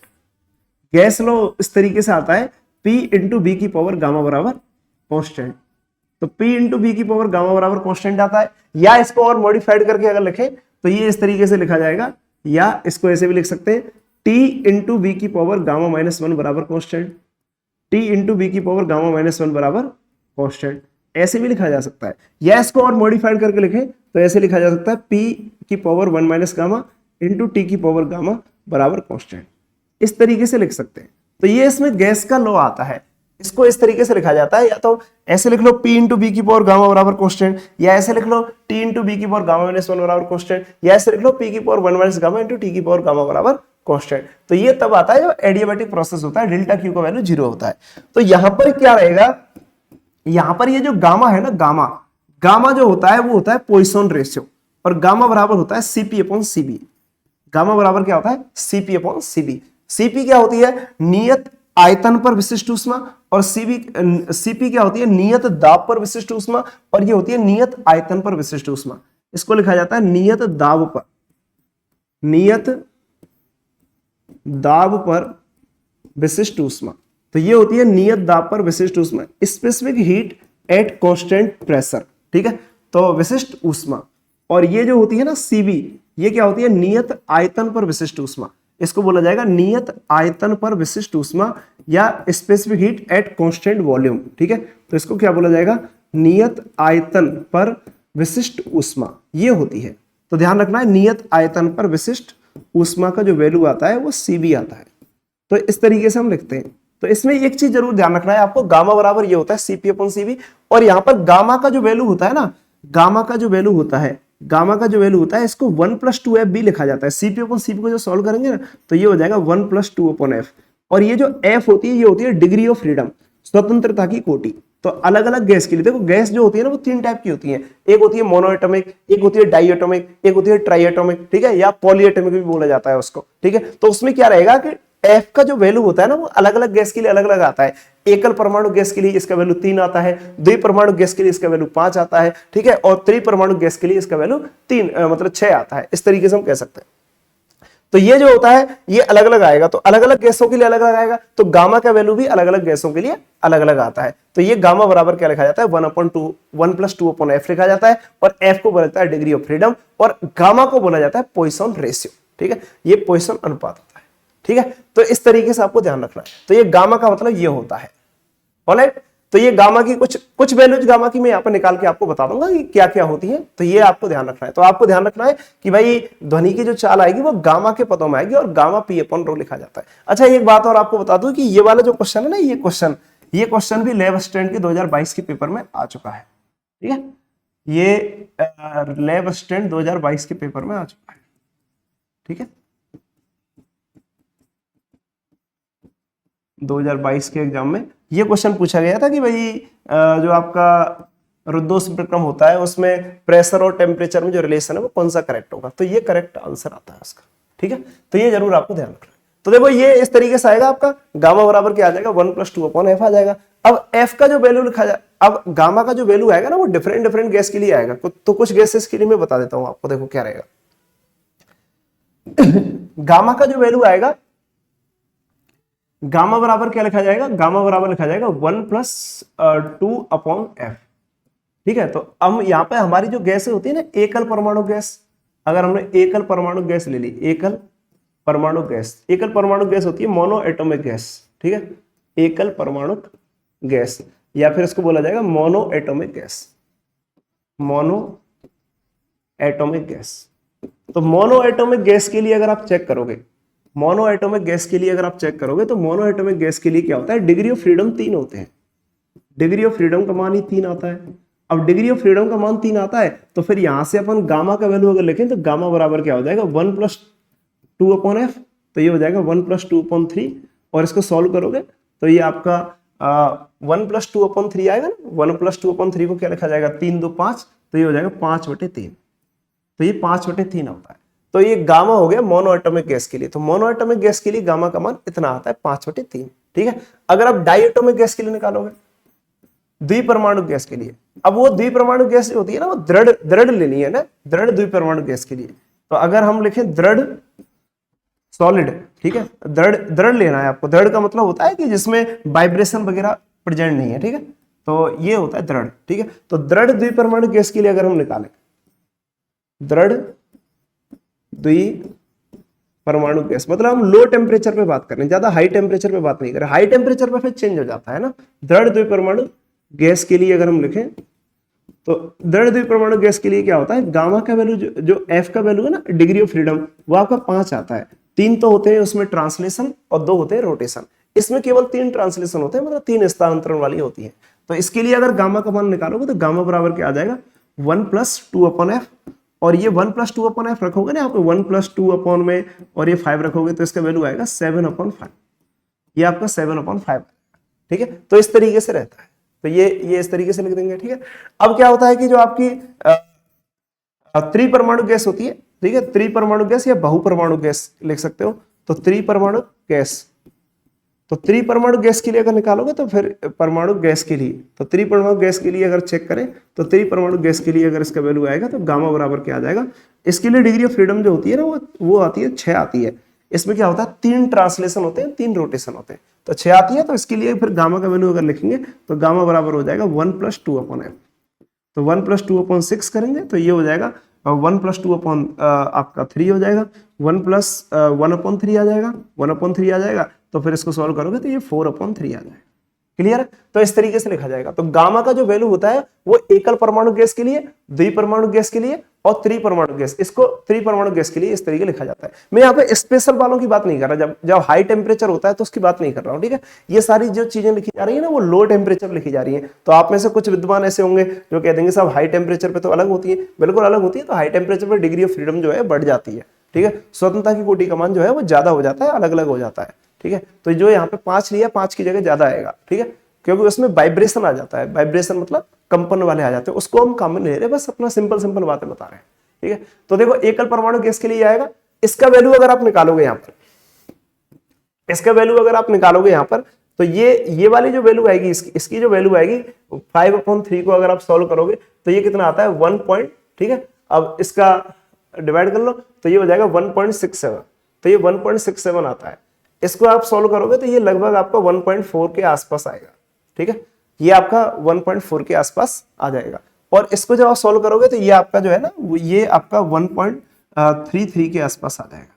A: गैस लॉ इस तरीके से आता है P इंटू बी की पावर गामा बराबर कॉन्स्टेंट। तो P इंटू बी की पावर गामा बराबर कॉन्स्टेंट आता है, या इसको और मॉडिफाइड करके अगर लिखें तो ये इस तरीके से लिखा जाएगा, या इसको ऐसे भी लिख सकते हैं T इंटू बी की पावर गामा -1 बराबर कॉन्स्टेंट, T इंटू बी की पावर गामा -1 बराबर कॉन्स्टेंट, ऐसे भी लिखा जा सकता है। या इसको और मॉडिफाइड करके लिखें तो ऐसे लिखा जा सकता है P की power 1 minus gamma into T की पावर गामा बराबर कॉन्स्टेंट, इस तरीके से लिख सकते हैं। तो ये इसमें गैस का लॉ आता है, इसको इस तरीके से लिखा जाता है, या तो ऐसे लिख लो P इंटू बी की पावर गामा बराबर कॉन्स्टेंट, या ऐसे लिख लो T इंटू बी की पावर गामा -1 बराबर कॉन्स्टेंट, या ऐसे लिख लो P की power 1 minus gamma into T की पावर गामा बराबर कॉन्स्टेंट। तो ये तब आता है जब एडियाबैटिक प्रोसेस होता है, डेल्टा क्यू का वैल्यू 0 होता है। तो यहां पर क्या रहेगा, यहां पर ये जो गामा है ना, गामा, गामा जो होता है वो होता है पॉइसन रेशियो, और गामा बराबर होता है सीपी अपॉन सीबी। गामा बराबर क्या होता है, सीपी अपॉन सीबी। सीपी क्या होती है, नियत आयतन पर विशिष्ट ऊष्मा, और सीपी क्या होती है, नियत दाब पर विशिष्ट ऊष्मा, और ये होती है नियत आयतन पर विशिष्ट ऊष्मा। इसको लिखा जाता है नियत दाब पर, नियत दाब पर विशिष्ट ऊष्मा। तो ये होती है नियत दाब पर विशिष्ट ऊष्मा, specific heat at constant pressure, ठीक है। तो विशिष्ट ऊष्मा, और ये जो होती है ना सीबी, ये क्या होती है, नियत आयतन पर विशिष्ट ऊष्मा। इसको बोला जाएगा नियत आयतन पर विशिष्ट ऊष्मा, या specific heat at constant volume, ठीक है। तो इसको क्या बोला जाएगा, नियत आयतन पर विशिष्ट ऊष्मा, ये होती है। तो ध्यान रखना है, नियत आयतन पर विशिष्ट ऊष्मा का जो वैल्यू आता है वो सीबी आता है। तो इस तरीके से हम लिखते हैं। तो इसमें एक चीज जरूर ध्यान रखना है आपको, गामा बराबर ये होता है सीपी अपॉन सीबी, और यहाँ पर गामा का जो वैल्यू होता है ना, गामा का जो वैल्यू होता है, गामा का जो वैल्यू होता है, इसको 1 + 2f भी लिखा जाता है। सीपी अपॉन सीपी को जो सॉल्व करेंगे ना, तो ये हो जाएगा 1 + 2 अपॉन f, और ये जो f होती है ये होती है डिग्री ऑफ फ्रीडम, स्वतंत्रता की कोटि। तो अलग अलग गैस के लिए देखो, गैस जो होती है ना वो 3 टाइप की होती है, एक होती है मोनोएटॉमिक, एक होती है डाइएटॉमिक, एक होती है ट्राइएटॉमिक, ठीक है, या पॉलीएटॉमिक भी बोला जाता है उसको, ठीक है। तो उसमें क्या रहेगा कि F का जो वैल्यू होता है ना वो अलग अलग गैस के लिए अलग अलग आता है। एकल परमाणु गैस के लिए इसका वैल्यू 3 आता है, द्विपरमाणु गैस के लिए इसका वैल्यू 5 आता है, ठीक है, और त्रिपरमाणु गैस के लिए इसका वैल्यू 3 मतलब 6 आता है। इस तरीके से हम कह सकते हैं। तो ये जो होता है ये अलग अलग आएगा, तो अलग अलग गैसों के लिए अलग अलग आएगा, तो गामा का वैल्यू भी अलग अलग गैसों के लिए अलग अलग आता है। तो ये गामा बराबर क्या लिखा जाता है, 1+2/f लिखा जाता है, और f को बोला जाता है डिग्री ऑफ फ्रीडम, और गामा को बोला जाता है पॉइसन रेशियो। ठीक है, ये पॉइसन अनुपात होता है। ठीक है, तो इस तरीके से आपको ध्यान रखना है। तो ये गामा का मतलब ये होता है। ऑलराइट, तो ये गामा की कुछ वैल्यूज गामा की मैं यहाँ पर निकाल के आपको बता दूंगा कि क्या क्या होती है, तो ये आपको ध्यान रखना है। तो आपको ध्यान रखना है कि भाई ध्वनि की जो चाल आएगी वो गामा के पदों में आएगी, और गामा p/ρ लिखा जाता है। अच्छा, एक बात और आपको बता दूं कि ये वाला जो क्वेश्चन है ना, ये क्वेश्चन भी लैब असिस्टेंट के 2022 के पेपर में आ चुका है। ठीक है, ये लैब असिस्टेंट 2022 के पेपर में आ चुका है। ठीक है, 2022 के एग्जाम में ये क्वेश्चन पूछा गया था कि भाई जो आपका रुद्धोष्म प्रक्रम होता है उसमें प्रेशर और टेम्परेचर में जो रिलेशन है वो कौन सा करेक्ट होगा, तो ये करेक्ट आंसर आता है उसका। ठीक है, तो ये जरूर आपको ध्यान रखना है। तो देखो ये इस तरीके से आएगा, आपका गामा बराबर क्या आ जाएगा, 1+2/f आ जाएगा। अब f का जो वैल्यू लिखा जाए, अब गामा का जो वैल्यू आएगा ना वो डिफरेंट डिफरेंट गैस के लिए आएगा। तो कुछ गैसेस के लिए मैं बता देता हूं आपको, देखो क्या रहेगा। गामा का जो वैल्यू आएगा, गामा बराबर क्या लिखा जाएगा, गामा बराबर लिखा जाएगा 1+2/f। ठीक है, तो हम यहाँ पे हमारी जो गैस होती है ना एकल परमाणु गैस, अगर हमने एकल परमाणु गैस ले ली, एकल परमाणु गैस होती है मोनो एटॉमिक गैस। ठीक है, एकल परमाणु गैस, या फिर इसको बोला जाएगा mono atomic gas, mono atomic gas. तो मोनो एटॉमिक गैस के लिए अगर आप चेक करोगे, तो मोनो एटॉमिक गैस के लिए क्या होता है, डिग्री ऑफ फ्रीडम 3 होते हैं। डिग्री ऑफ फ्रीडम का मान ही 3 आता है। अब डिग्री ऑफ फ्रीडम का मान 3 आता है, तो फिर यहां से अपन गामा का वैल्यू अगर लिखें तो गामा बराबर क्या हो जाएगा, 1+2/f, तो ये हो जाएगा 1+2/3, और इसको सॉल्व करोगे तो ये आपका 1+2/3 आएगा ना। 1+2/3 को क्या लिखा जाएगा, 3 2 5, तो ये हो जाएगा 5/3, तो ये 5/3 होता है। तो ये गामा हो गया मोनो एटॉमिक गैस के लिए। तो मोनो एटॉमिक गैस के लिए गामा का मान इतना आता है, 5/3। ठीक है, अगर आप डाई एटॉमिक गैस के लिए निकालोगे, द्विपरमाणु गैस के लिए, अब वो द्विपरमाणु गैस जो होती है ना वो दृढ़ लेनी है ना, दृढ़ द्विपरमाणु गैस के लिए। तो अगर हम लिखें दृढ़ सॉलिड, ठीक है, दृढ़ लेना है आपको। दृढ़ का मतलब होता है कि जिसमें वाइब्रेशन वगैरह प्रेजेंट नहीं है। ठीक है, तो ये होता है दृढ़। ठीक है, तो दृढ़ द्विपरमाणु गैस के लिए अगर हम निकालें दृढ़ द्विपरमाणु गैस, मतलब हम लो टेम्परेचर पे बात कर रहे हैं, ज्यादा हाई टेम्परेचर पे बात नहीं कर रहे। हाई टेम्परेचर पे फिर चेंज हो जाता है ना। दृढ़ द्विपरमाणु गैस के लिए अगर हम लिखें तो दृढ़ द्विपरमाणु गैस के लिए क्या होता है, गामा का वैल्यू जो एफ का वैल्यू है ना, डिग्री ऑफ फ्रीडम, वो आपका 5 आता है। 3 तो होते हैं उसमें ट्रांसलेशन, और 2 होते हैं रोटेशन। इसमें केवल 3 ट्रांसलेशन होते हैं, मतलब 3 स्थानांतरण वाली होती है। तो इसके लिए अगर गामा का मान निकालोगे तो गामा बराबर क्या आ जाएगा, 1+2/f, और ये 1+2/f रखोगे ना यहाँ पे, 1+2 में और ये 5 रखोगे तो इसका वैल्यू आएगा 7/5। ये आपका 7/5। ठीक है, तो इस तरीके से रहता है। तो ये इस तरीके से लिख देंगे। ठीक है, अब क्या होता है कि जो आपकी त्रिपरमाणु गैस होती है, ठीक है, त्रिपरमाणु गैस या बहुपरमाणु गैस लिख सकते हो। तो त्रिपरमाणु गैस, तो त्रिपरमाणु गैस के लिए अगर निकालोगे तो फिर परमाणु गैस के लिए, तो त्रिपरमाणु गैस के लिए अगर चेक करें तो त्रिपरमाणु गैस के लिए अगर इसका वैल्यू आएगा तो गामा बराबर क्या आ जाएगा। इसके लिए डिग्री ऑफ फ्रीडम जो होती है ना वो आती है 6 आती है। इसमें क्या होता है, 3 ट्रांसलेशन होते हैं, 3 रोटेशन होते हैं, तो 6 आती है। तो इसके लिए फिर गामा का वैल्यू अगर लिखेंगे तो गामा बराबर हो जाएगा 1+2/f। तो 1+2/6 करेंगे तो ये हो जाएगा 1+2 आपका 3 हो जाएगा, 1+1/3 आ जाएगा, 1/3 आ जाएगा। तो फिर इसको सॉल्व करोगे तो ये 4/3 आ जाएगा। क्लियर है, तो इस तरीके से लिखा जाएगा। तो गामा का जो वैल्यू होता है वो एकल परमाणु गैस के लिए, द्विपरमाणु गैस के लिए और त्रिपरमाणु गैस, इसको त्रिपरमाणु गैस के लिए इस तरीके लिखा जाता है। मैं यहाँ पे स्पेशल वालों की बात नहीं कर रहा, जब हाई टेम्परेचर होता है तो उसकी बात नहीं कर रहा हूँ। ठीक है, ये सारी जो चीजें लिखी जा रही है ना वो लो टेम्परेचर लिखी जा रही है। तो आप में से कुछ विद्वान ऐसे होंगे जो कह देंगे साहब हाई टेम्परेचर पे तो अलग होती है, बिल्कुल अलग होती है। तो हाई टेम्परेचर पर डिग्री ऑफ फ्रीडम जो है बढ़ जाती है। ठीक है, स्वतंत्रता की कोटि का मान जो है वो ज्यादा हो जाता है, अलग अलग हो जाता है। ठीक है, तो जो यहाँ पे 5 लिया, 5 की जगह ज्यादा आएगा। ठीक है, क्योंकि उसमें वाइब्रेशन आ जाता है, वाइब्रेशन मतलब कंपन वाले आ जाते हैं, उसको हम काम में नहीं ले रहे, बस अपना सिंपल बातें बता रहे हैं। ठीक है, तो देखो एकल परमाणु गैस के लिए आएगा, इसका वैल्यू अगर आप निकालोगे यहाँ पर, इसका वैल्यू अगर आप निकालोगे यहाँ पर, तो ये वाली जो वैल्यू आएगी, इसकी जो वैल्यू आएगी 5/3 को अगर आप सॉल्व करोगे तो ये कितना आता है 1 पॉइंट। ठीक है, अब इसका डिवाइड कर लो तो ये हो जाएगा 1.67। तो ये 1.67 आता है। इसको आप सॉल्व करोगे तो ये लगभग आपका 1.4 के आसपास आएगा, ठीक है, ये आपका 1.4 के आसपास आ जाएगा। और इसको जब आप सॉल्व करोगे तो ये आपका जो है ना ये आपका 1.33 के आसपास आ जाएगा,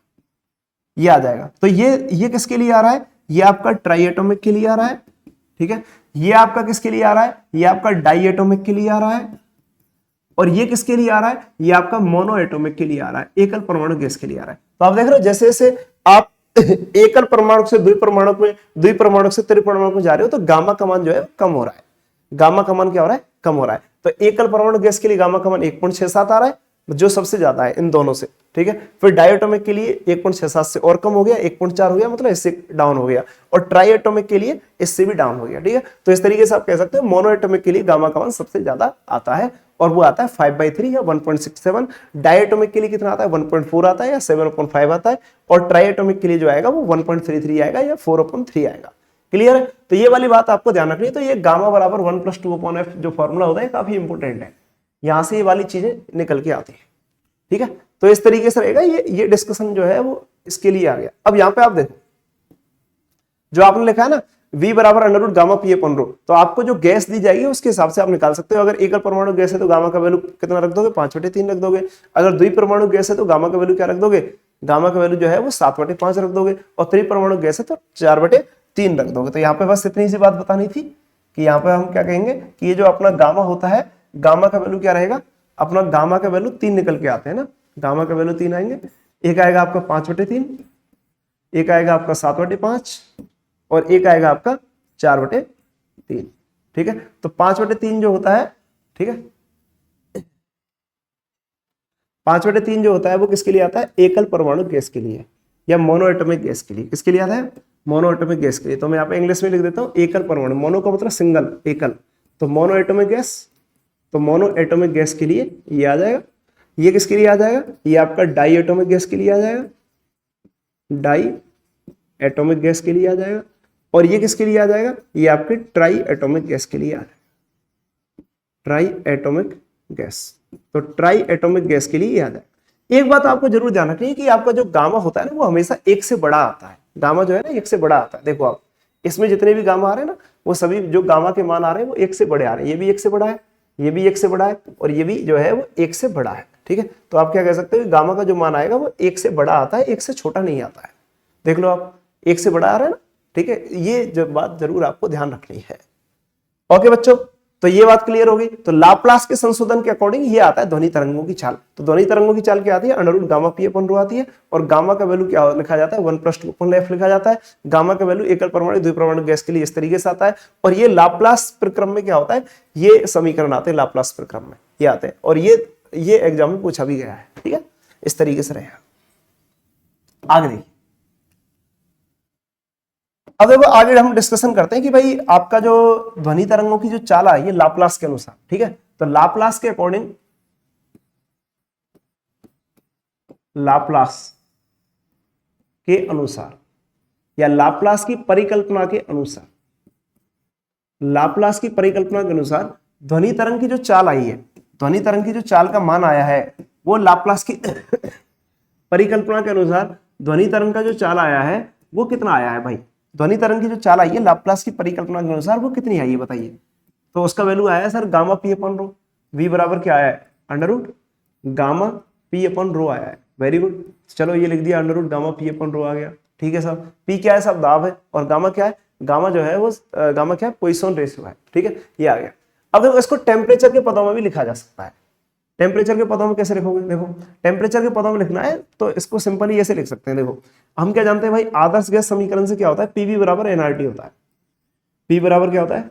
A: ये आ जाएगा। तो ये किसके लिए आ रहा है, ये आपका ट्राई एटॉमिक के लिए आ रहा है, ठीक है। ये आपका किसके लिए आ रहा है, ये आपका डाई एटॉमिक के लिए आ रहा है। और ये किसके लिए आ रहा है, ये आपका मोनो एटॉमिक के लिए आ रहा है, एकल परमाणु गैस के लिए आ रहा है। तो आप देख रहे हो जैसे जैसे आप एकल परमाणु से द्विपरमाणु में, द्विपरमाणु से त्रिपरमाणु में जा रहे हो तो गामा का मान जो है कम हो रहा है। गामा का मान क्या हो रहा है, कम हो रहा है। तो एकल परमाणु गैस के लिए गामा का मान 1.67 आ रहा है, जो सबसे ज्यादा है इन दोनों से, ठीक है। फिर डायटोमिक के लिए 1.67 से और कम हो गया, 1.4 हो गया, मतलब इससे डाउन हो गया। और ट्राई एटॉमिक के लिए इससे भी डाउन हो गया, ठीक है। तो इस तरीके से आप कह सकते हैं मोनो एटॉमिक के लिए गामा का मान सबसे ज्यादा आता है, और वो आता है 5/3 या 1.67। डायटोमिक के लिए कितना आता है, 1.4 आता है या 7/5 आता है। और ट्राई एटॉमिक के लिए जो आएगा वो 1.33 आएगा या 4/3 आएगा। क्लियर है। तो ये वाली बात आपको ध्यान रखनी है। तो ये गामा बराबर 1+2/f जो फॉर्मूला होता है काफी इंपोर्टेंट है, यहां से ये वाली चीजें निकल के आती है, ठीक है। तो इस तरीके से रहेगा, ये डिस्कशन जो है वो इसके लिए आ गया। अब यहां पे आप देखो जो आपने लिखा है ना V बराबर √ गामा P/ρ, तो आपको जो गैस दी जाएगी उसके हिसाब से आप निकाल सकते हो। अगर एकल परमाणु गैस है तो गामा का वैल्यू कितना रख दोगे, 5/3 रख दोगे। अगर द्विपरमाणु गैस है तो गामा का वैल्यू क्या रख दोगे, गामा का वैल्यू जो है वो 7/5 रख दोगे। और त्रिपरमाणु गैस है तो 4/3 रख दोगे। तो यहाँ पे बस इतनी सी बात बतानी थी कि यहाँ पे हम क्या कहेंगे कि ये जो अपना गामा होता है, गामा का वैल्यू क्या रहेगा, अपना गामा का वैल्यू 3 निकल के आते हैं ना, गामा का वैल्यू 3 आएंगे। एक आएगा आपका 5/3, एक आएगा आपका 7/5 और एक आएगा आपका 4/3, ठीक है। तो 5/3 जो होता है, ठीक है, 5/3 जो होता है वो किसके लिए आता है, एकल परमाणु गैस के लिए या मोनो एटॉमिक गैस के लिए। किसके लिए आता है, मोनो एटॉमिक गैस के लिए। तो मैं यहाँ पे इंग्लिश में लिख देता हूँ एकल परमाणु, मोनो का मतलब सिंगल, एकल, तो मोनो एटॉमिक गैस। तो मोनो एटॉमिक गैस के लिए ये आ जाएगा। ये किसके लिए आ जाएगा, ये आपका डाई एटॉमिक गैस के लिए आ जाएगा, डाई एटॉमिक गैस के लिए आ जाएगा। और ये किसके लिए आ जाएगा, ये आपके ट्राई एटॉमिक गैस के लिए आ जाएगा, ट्राई एटॉमिक गैस। तो ट्राई एटॉमिक गैस के लिए ये आ जाएगा। एक बात आपको जरूर ध्यान रखनी है कि आपका जो गामा होता है ना वो हमेशा 1 से बड़ा आता है। गामा जो है ना 1 से बड़ा आता है। देखो आप इसमें जितने भी गामा आ रहे हैं ना वो सभी जो गामा के मान आ रहे हैं वो 1 से बड़े आ रहे हैं। ये भी 1 से बड़ा है, ये भी 1 से बड़ा है और ये भी जो है वो 1 से बड़ा है, ठीक है। तो आप क्या कह सकते हो, गामा का जो मान आएगा वो 1 से बड़ा आता है, 1 से छोटा नहीं आता है। देख लो आप 1 से बड़ा आ रहा है ना, ठीक है। ये जो बात जरूर आपको ध्यान रखनी है। ओके बच्चों, तो ये बात क्लियर होगी। तो लाप्लास के संशोधन के अकॉर्डिंग ये आता है ध्वनि तरंगों की चाल। तो ध्वनि तरंगों की चाल क्या आती है, √ गामा P/ρ आती है। और गामा का वैल्यू क्या लिखा जाता है, 1+2/f लिखा जाता है। गामा का वैल्यू एकल परमाणु द्विपरमाणु गैस के लिए इस तरीके से आता है। और ये लाप्लास प्रक्रम में क्या होता है, ये समीकरण आते हैं लाप्लास प्रक्रम में, ये आते हैं। और ये एग्जाम में पूछा भी गया है, ठीक है। इस तरीके से रहेगा। आगे देखिए, अब देखो आगे हम डिस्कशन करते हैं कि भाई आपका जो ध्वनि तरंगों की जो चाल है ये लाप्लास के अनुसार, ठीक है। तो लाप्लास के अकॉर्डिंग, लाप्लास के अनुसार या लाप्लास की परिकल्पना के अनुसार, लाप्लास की परिकल्पना के अनुसार ध्वनि तरंग की जो चाल आई है, ध्वनि तरंग की जो चाल का मान आया है वो लाप्लास की परिकल्पना के अनुसार ध्वनि तरंग का जो चाल आया है वो कितना आया है भाई, ध्वनि तरंग की जो चाल आई है लाप्लास की परिकल्पना के अनुसार वो कितनी आई है बताइए। तो उसका वैल्यू आया है सर गामा P/ρ। V बराबर क्या आया है, √ गामा P/ρ आया है। वेरी गुड, चलो ये लिख दिया, √ गामा P/ρ आ गया, ठीक है साहब। P क्या है साहब, दाब है, और गामा क्या है, गामा जो है वो गामा क्या है, पॉइसन रेशियो है, ठीक है, ये आ गया। अब देखो इसको टेम्परेचर के पदों में भी लिखा जा सकता है। टेम्परेचर के पदों में कैसे लिखोगे, देखो टेम्परेचर के पदों में लिखना है तो इसको सिंपली ऐसे लिख सकते हैं। देखो हम क्या जानते हैं भाई, आदर्श गैस समीकरण से क्या होता है, PV बराबर nRT होता है। P बराबर क्या होता है,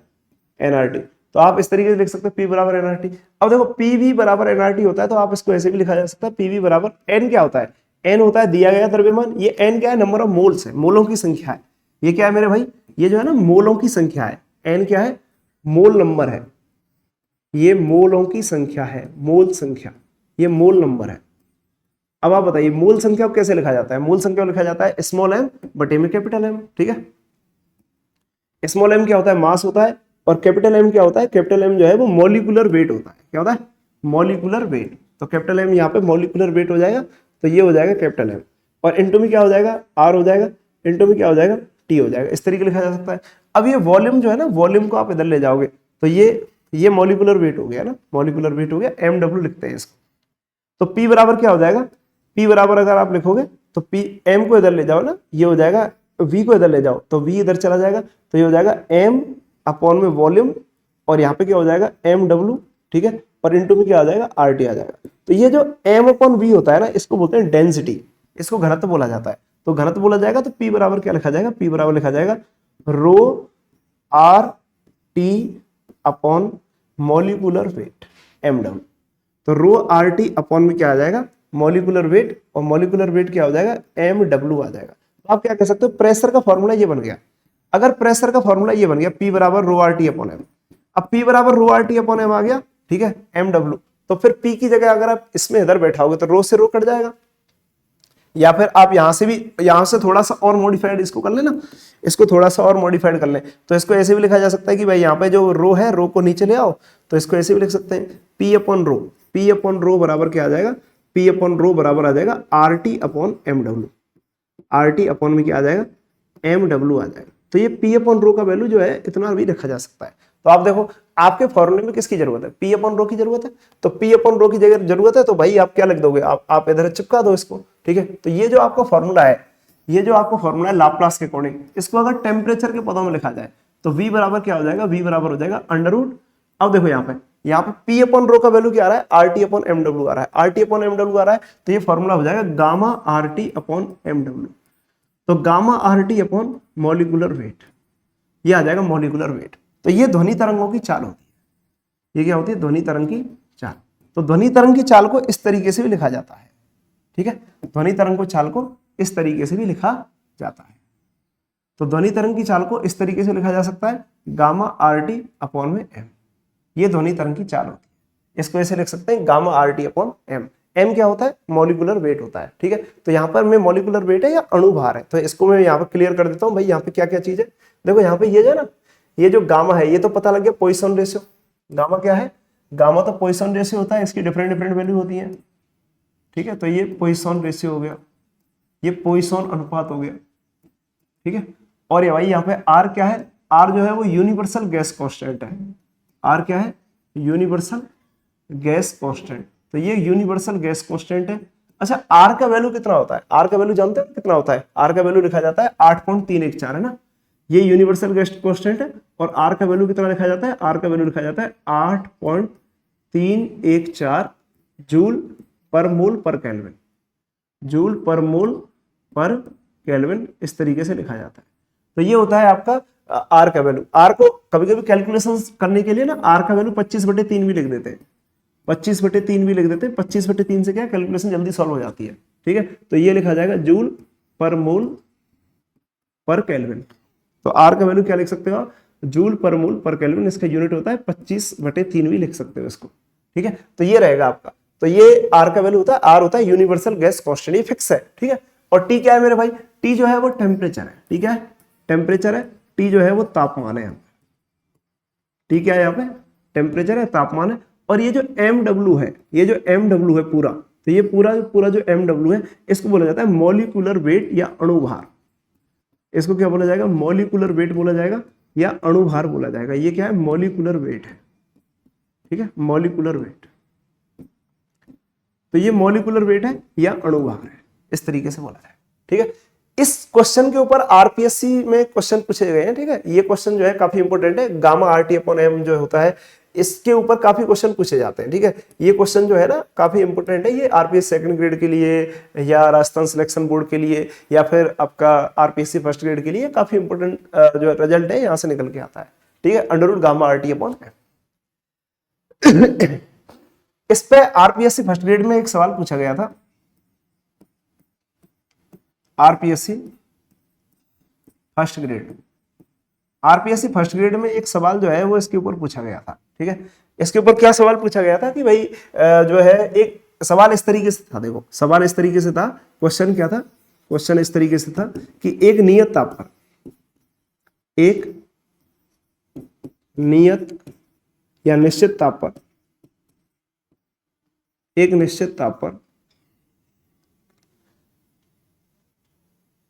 A: nRT। तो आप इस तरीके से लिख सकते हैं P बराबर nRT। अब देखो PV बराबर nRT होता है तो आप इसको ऐसे भी लिखा जा सकता है, PV बराबर n क्या होता है, n होता है दिया गया द्रव्यमान। ये n क्या है, नंबर ऑफ मोल्स है, मोलों की संख्या है। ये क्या है मेरे भाई, ये जो है ना मोलों की संख्या है। n क्या है, मोल नंबर है, ये मोलों की संख्या है, मोल संख्या, ये मोल नंबर है। अब आप बताइए मोल संख्या को कैसे लिखा जाता है, मोल संख्या को लिखा जाता है स्मॉल m बटे में कैपिटल M, ठीक है। स्मॉल m क्या होता है, मास होता है, और कैपिटल M क्या होता है, कैपिटल M जो है वो मॉलिक्यूलर वेट होता है। क्या होता है, मॉलिक्यूलर वेट। तो कैपिटल M यहाँ पे मॉलिक्यूलर वेट हो जाएगा, तो ये हो जाएगा कैपिटल M। और इनटू में क्या हो जाएगा, आर हो जाएगा, इनटू में क्या हो जाएगा, टी हो जाएगा। इस तरीके लिखा जा सकता है। अब ये वॉल्यूम जो है ना, वॉल्यूम को आप इधर ले जाओगे तो ये मॉलिक्यूलर वेट हो गया ना, मॉलिक्यूलर वेट हो गया, mw लिखते हैं इसको। तो P बराबर क्या हो जाएगा, P बराबर अगर आप लिखोगे तो P m को इधर ले जाओ ना, ये हो जाएगा, V को इधर ले जाओ तो V इधर चला जाएगा, तो ये हो जाएगा m अपॉन में वॉल्यूम, और यहाँ पे क्या हो जाएगा mw, ठीक है, और इनटू में क्या आ जाएगा, RT आ जाएगा। तो ये जो m अपॉन v होता है ना, इसको बोलते हैं डेंसिटी, इसको घनत्व बोला जाता है। तो घनत्व बोला जाएगा तो P बराबर क्या लिखा जाएगा, P बराबर लिखा जाएगा rho R T upon molecular weight mw। तो रो आर टी अपॉन में क्या आ जाएगा, मॉलिक्यूलर वेट, और मॉलिक्यूलर वेट क्या हो जाएगा, mw आ जाएगा। तो आप क्या कह सकते हो, प्रेशर का फॉर्मूला ये बन गया। अगर प्रेशर का फॉर्मूला ये बन गया, P बराबर रो आर टी अपॉन एम, अब P बराबर रो आर टी अपॉन एम आ गया, ठीक है, mw, तो फिर P की जगह अगर आप इसमें इधर बैठाओगे तो रो से रो कट जाएगा, या फिर आप यहां से भी, यहां से थोड़ा सा और मॉडिफाइड इसको कर लेना, इसको थोड़ा सा और मॉडिफाइड कर लें, तो इसको ऐसे भी लिखा जा सकता है कि भाई यहाँ पे जो रो है, रो को नीचे ले आओ, तो इसको ऐसे भी लिख सकते हैं P upon rho, P upon rho बराबर क्या आ जाएगा, P अपॉन रो बराबर आ जाएगा RT upon mw, RT upon में क्या आ जाएगा, mw आ जाएगा। तो ये P अपॉन रो का वैल्यू जो है इतना भी रखा जा सकता है। तो आप देखो आपके फॉर्मूले में किसकी जरूरत है, P अपॉन रो की जरूरत है, तो P अपॉन रो की जगह जरूरत है तो भाई आप क्या लिख दोगे, आप इधर चिपका दो इसको, ठीक है। तो ये जो आपका फॉर्मूला है, ये जो आपका फॉर्मूला है लाप्लास के अकॉर्डिंग, इसको अगर टेम्परेचर के पदों में लिखा जाए तो V बराबर क्या हो जाएगा, V बराबर हो जाएगा अंडर रूट, अब देखो यहाँ पे P अपॉन रो का वैल्यू क्या आ रहा है, RT अपॉन mw आ रहा है, RT अपॉन mw आ रहा है, तो ये फॉर्मूला हो जाएगा गामा RT अपॉन mw। तो gamma RT upon molecular wait, ये आ जाएगा मॉलिक्यूलर वेट। तो ये ध्वनि तरंगों की चाल होती है, ये क्या होती है, ध्वनि तरंग की चाल। तो ध्वनि तरंग की चाल को इस तरीके से भी लिखा जाता है, ठीक है, ध्वनि तरंग को चाल को इस तरीके से भी लिखा जाता है। तो ध्वनि तरंग की चाल को इस तरीके से लिखा जा सकता है गामा RT अपॉन में m, ये ध्वनि तरंग की चाल होती है। इसको ऐसे लिख सकते हैं gamma RT upon m। m क्या होता है, मॉलिक्यूलर वेट होता है, ठीक है। तो यहाँ पर मैं मॉलिक्यूलर वेट है या अणुभार है, तो इसको मैं यहाँ पर क्लियर कर देता हूँ भाई, यहाँ पे क्या क्या चीज है। देखो यहाँ पे ये जो है ना, ये जो गामा है, ये तो पता लग गया पॉइसन रेशियो, गामा क्या है, गामा तो पॉइसन रेशियो होता है, इसकी डिफरेंट डिफरेंट वैल्यू होती है, ठीक है। तो ये पॉइसन रेशियो हो गया, ये पॉइसन अनुपात हो गया, ठीक है। और ये भाई यहाँ पे आर क्या है, आर जो है वो यूनिवर्सल गैस कांस्टेंट है, आर क्या है, यूनिवर्सल गैस कांस्टेंट। तो ये यूनिवर्सल गैस कांस्टेंट है। अच्छा आर का वैल्यू कितना होता है, आर का वैल्यू जानते हो कितना होता है, आर का वैल्यू लिखा जाता है 8.314 है ना, ये यूनिवर्सल गैस कांस्टेंट है। और आर का वैल्यू कितना लिखा जाता है, आर का वैल्यू लिखा जाता है 8.314 जूल पर मोल पर केल्विन, जूल पर मोल पर केल्विन, इस तरीके से लिखा जाता है। तो ये होता है आपका आर का वैल्यू। आर को कभी कभी कैलकुलेशन करने के लिए ना आर का वैल्यू 25/3 भी लिख देते हैं, 25/3 भी लिख देते हैं। 25/3 से क्या कैलकुलेशन जल्दी सॉल्व हो जाती है, ठीक है। तो ये लिखा जाएगा जूल पर मोल पर केल्विन। तो आर का वैल्यू क्या लिख सकते हो आप, जूल पर मोल पर केल्विन, इसका यूनिट होता है 25/3 भी लिख सकते हो इसको, ठीक है। तो ये रहेगा आपका, तो ये आर का वैल्यू होता है, आर होता है यूनिवर्सल गैस कांस्टेंट, ये फिक्स है, ठीक है। और टी क्या है मेरे भाई, टी जो है वो टेम्परेचर है, ठीक है, टेम्परेचर है। टी जो है वो तापमान है, टी क्या है यहाँ पे, टेम्परेचर है, तापमान है। और ये जो mw है, ये जो mw है पूरा, तो ये पूरा जो mw है, इसको बोला जाता है मॉलिक्यूलर वेट या अणुभार। इसको क्या बोला जाएगा, मॉलिक्यूलर वेट बोला जाएगा या अणुभार बोला जाएगा। ये क्या है, मॉलिक्यूलर वेट है, ठीक है, मॉलिक्यूलर वेट। तो ये मॉलिक्यूलर वेट है या अणुभार है, इस तरीके से बोला जाए, ठीक है। इस क्वेश्चन के ऊपर आरपीएससी में क्वेश्चन पूछे गए हैं, ठीक है। ये क्वेश्चन जो है काफी इंपॉर्टेंट है, गामा आरटी अपॉन एम जो होता है, इसके ऊपर काफी क्वेश्चन पूछे जाते हैं, ठीक है। ये क्वेश्चन जो है ना काफी इंपॉर्टेंट है, ये आरपीएस सेकंड ग्रेड के लिए या राजस्थान सिलेक्शन बोर्ड के लिए या फिर आपका आरपीएससी फर्स्ट ग्रेड के लिए काफी इंपॉर्टेंट जो रिजल्ट है यहाँ से निकल के आता है, ठीक है, under root gamma RT upon M. इस पे आरपीएससी फर्स्ट ग्रेड में एक सवाल पूछा गया था, RPSC first grade, RPSC first grade में एक सवाल जो है वो इसके ऊपर पूछा गया था, ठीक है। इसके ऊपर क्या सवाल पूछा गया था कि भाई जो है एक सवाल इस तरीके से था, देखो सवाल इस तरीके से था, क्वेश्चन क्या था, क्वेश्चन इस तरीके से था कि एक नियत ताप पर, एक नियत या निश्चित ताप पर, एक निश्चित ताप पर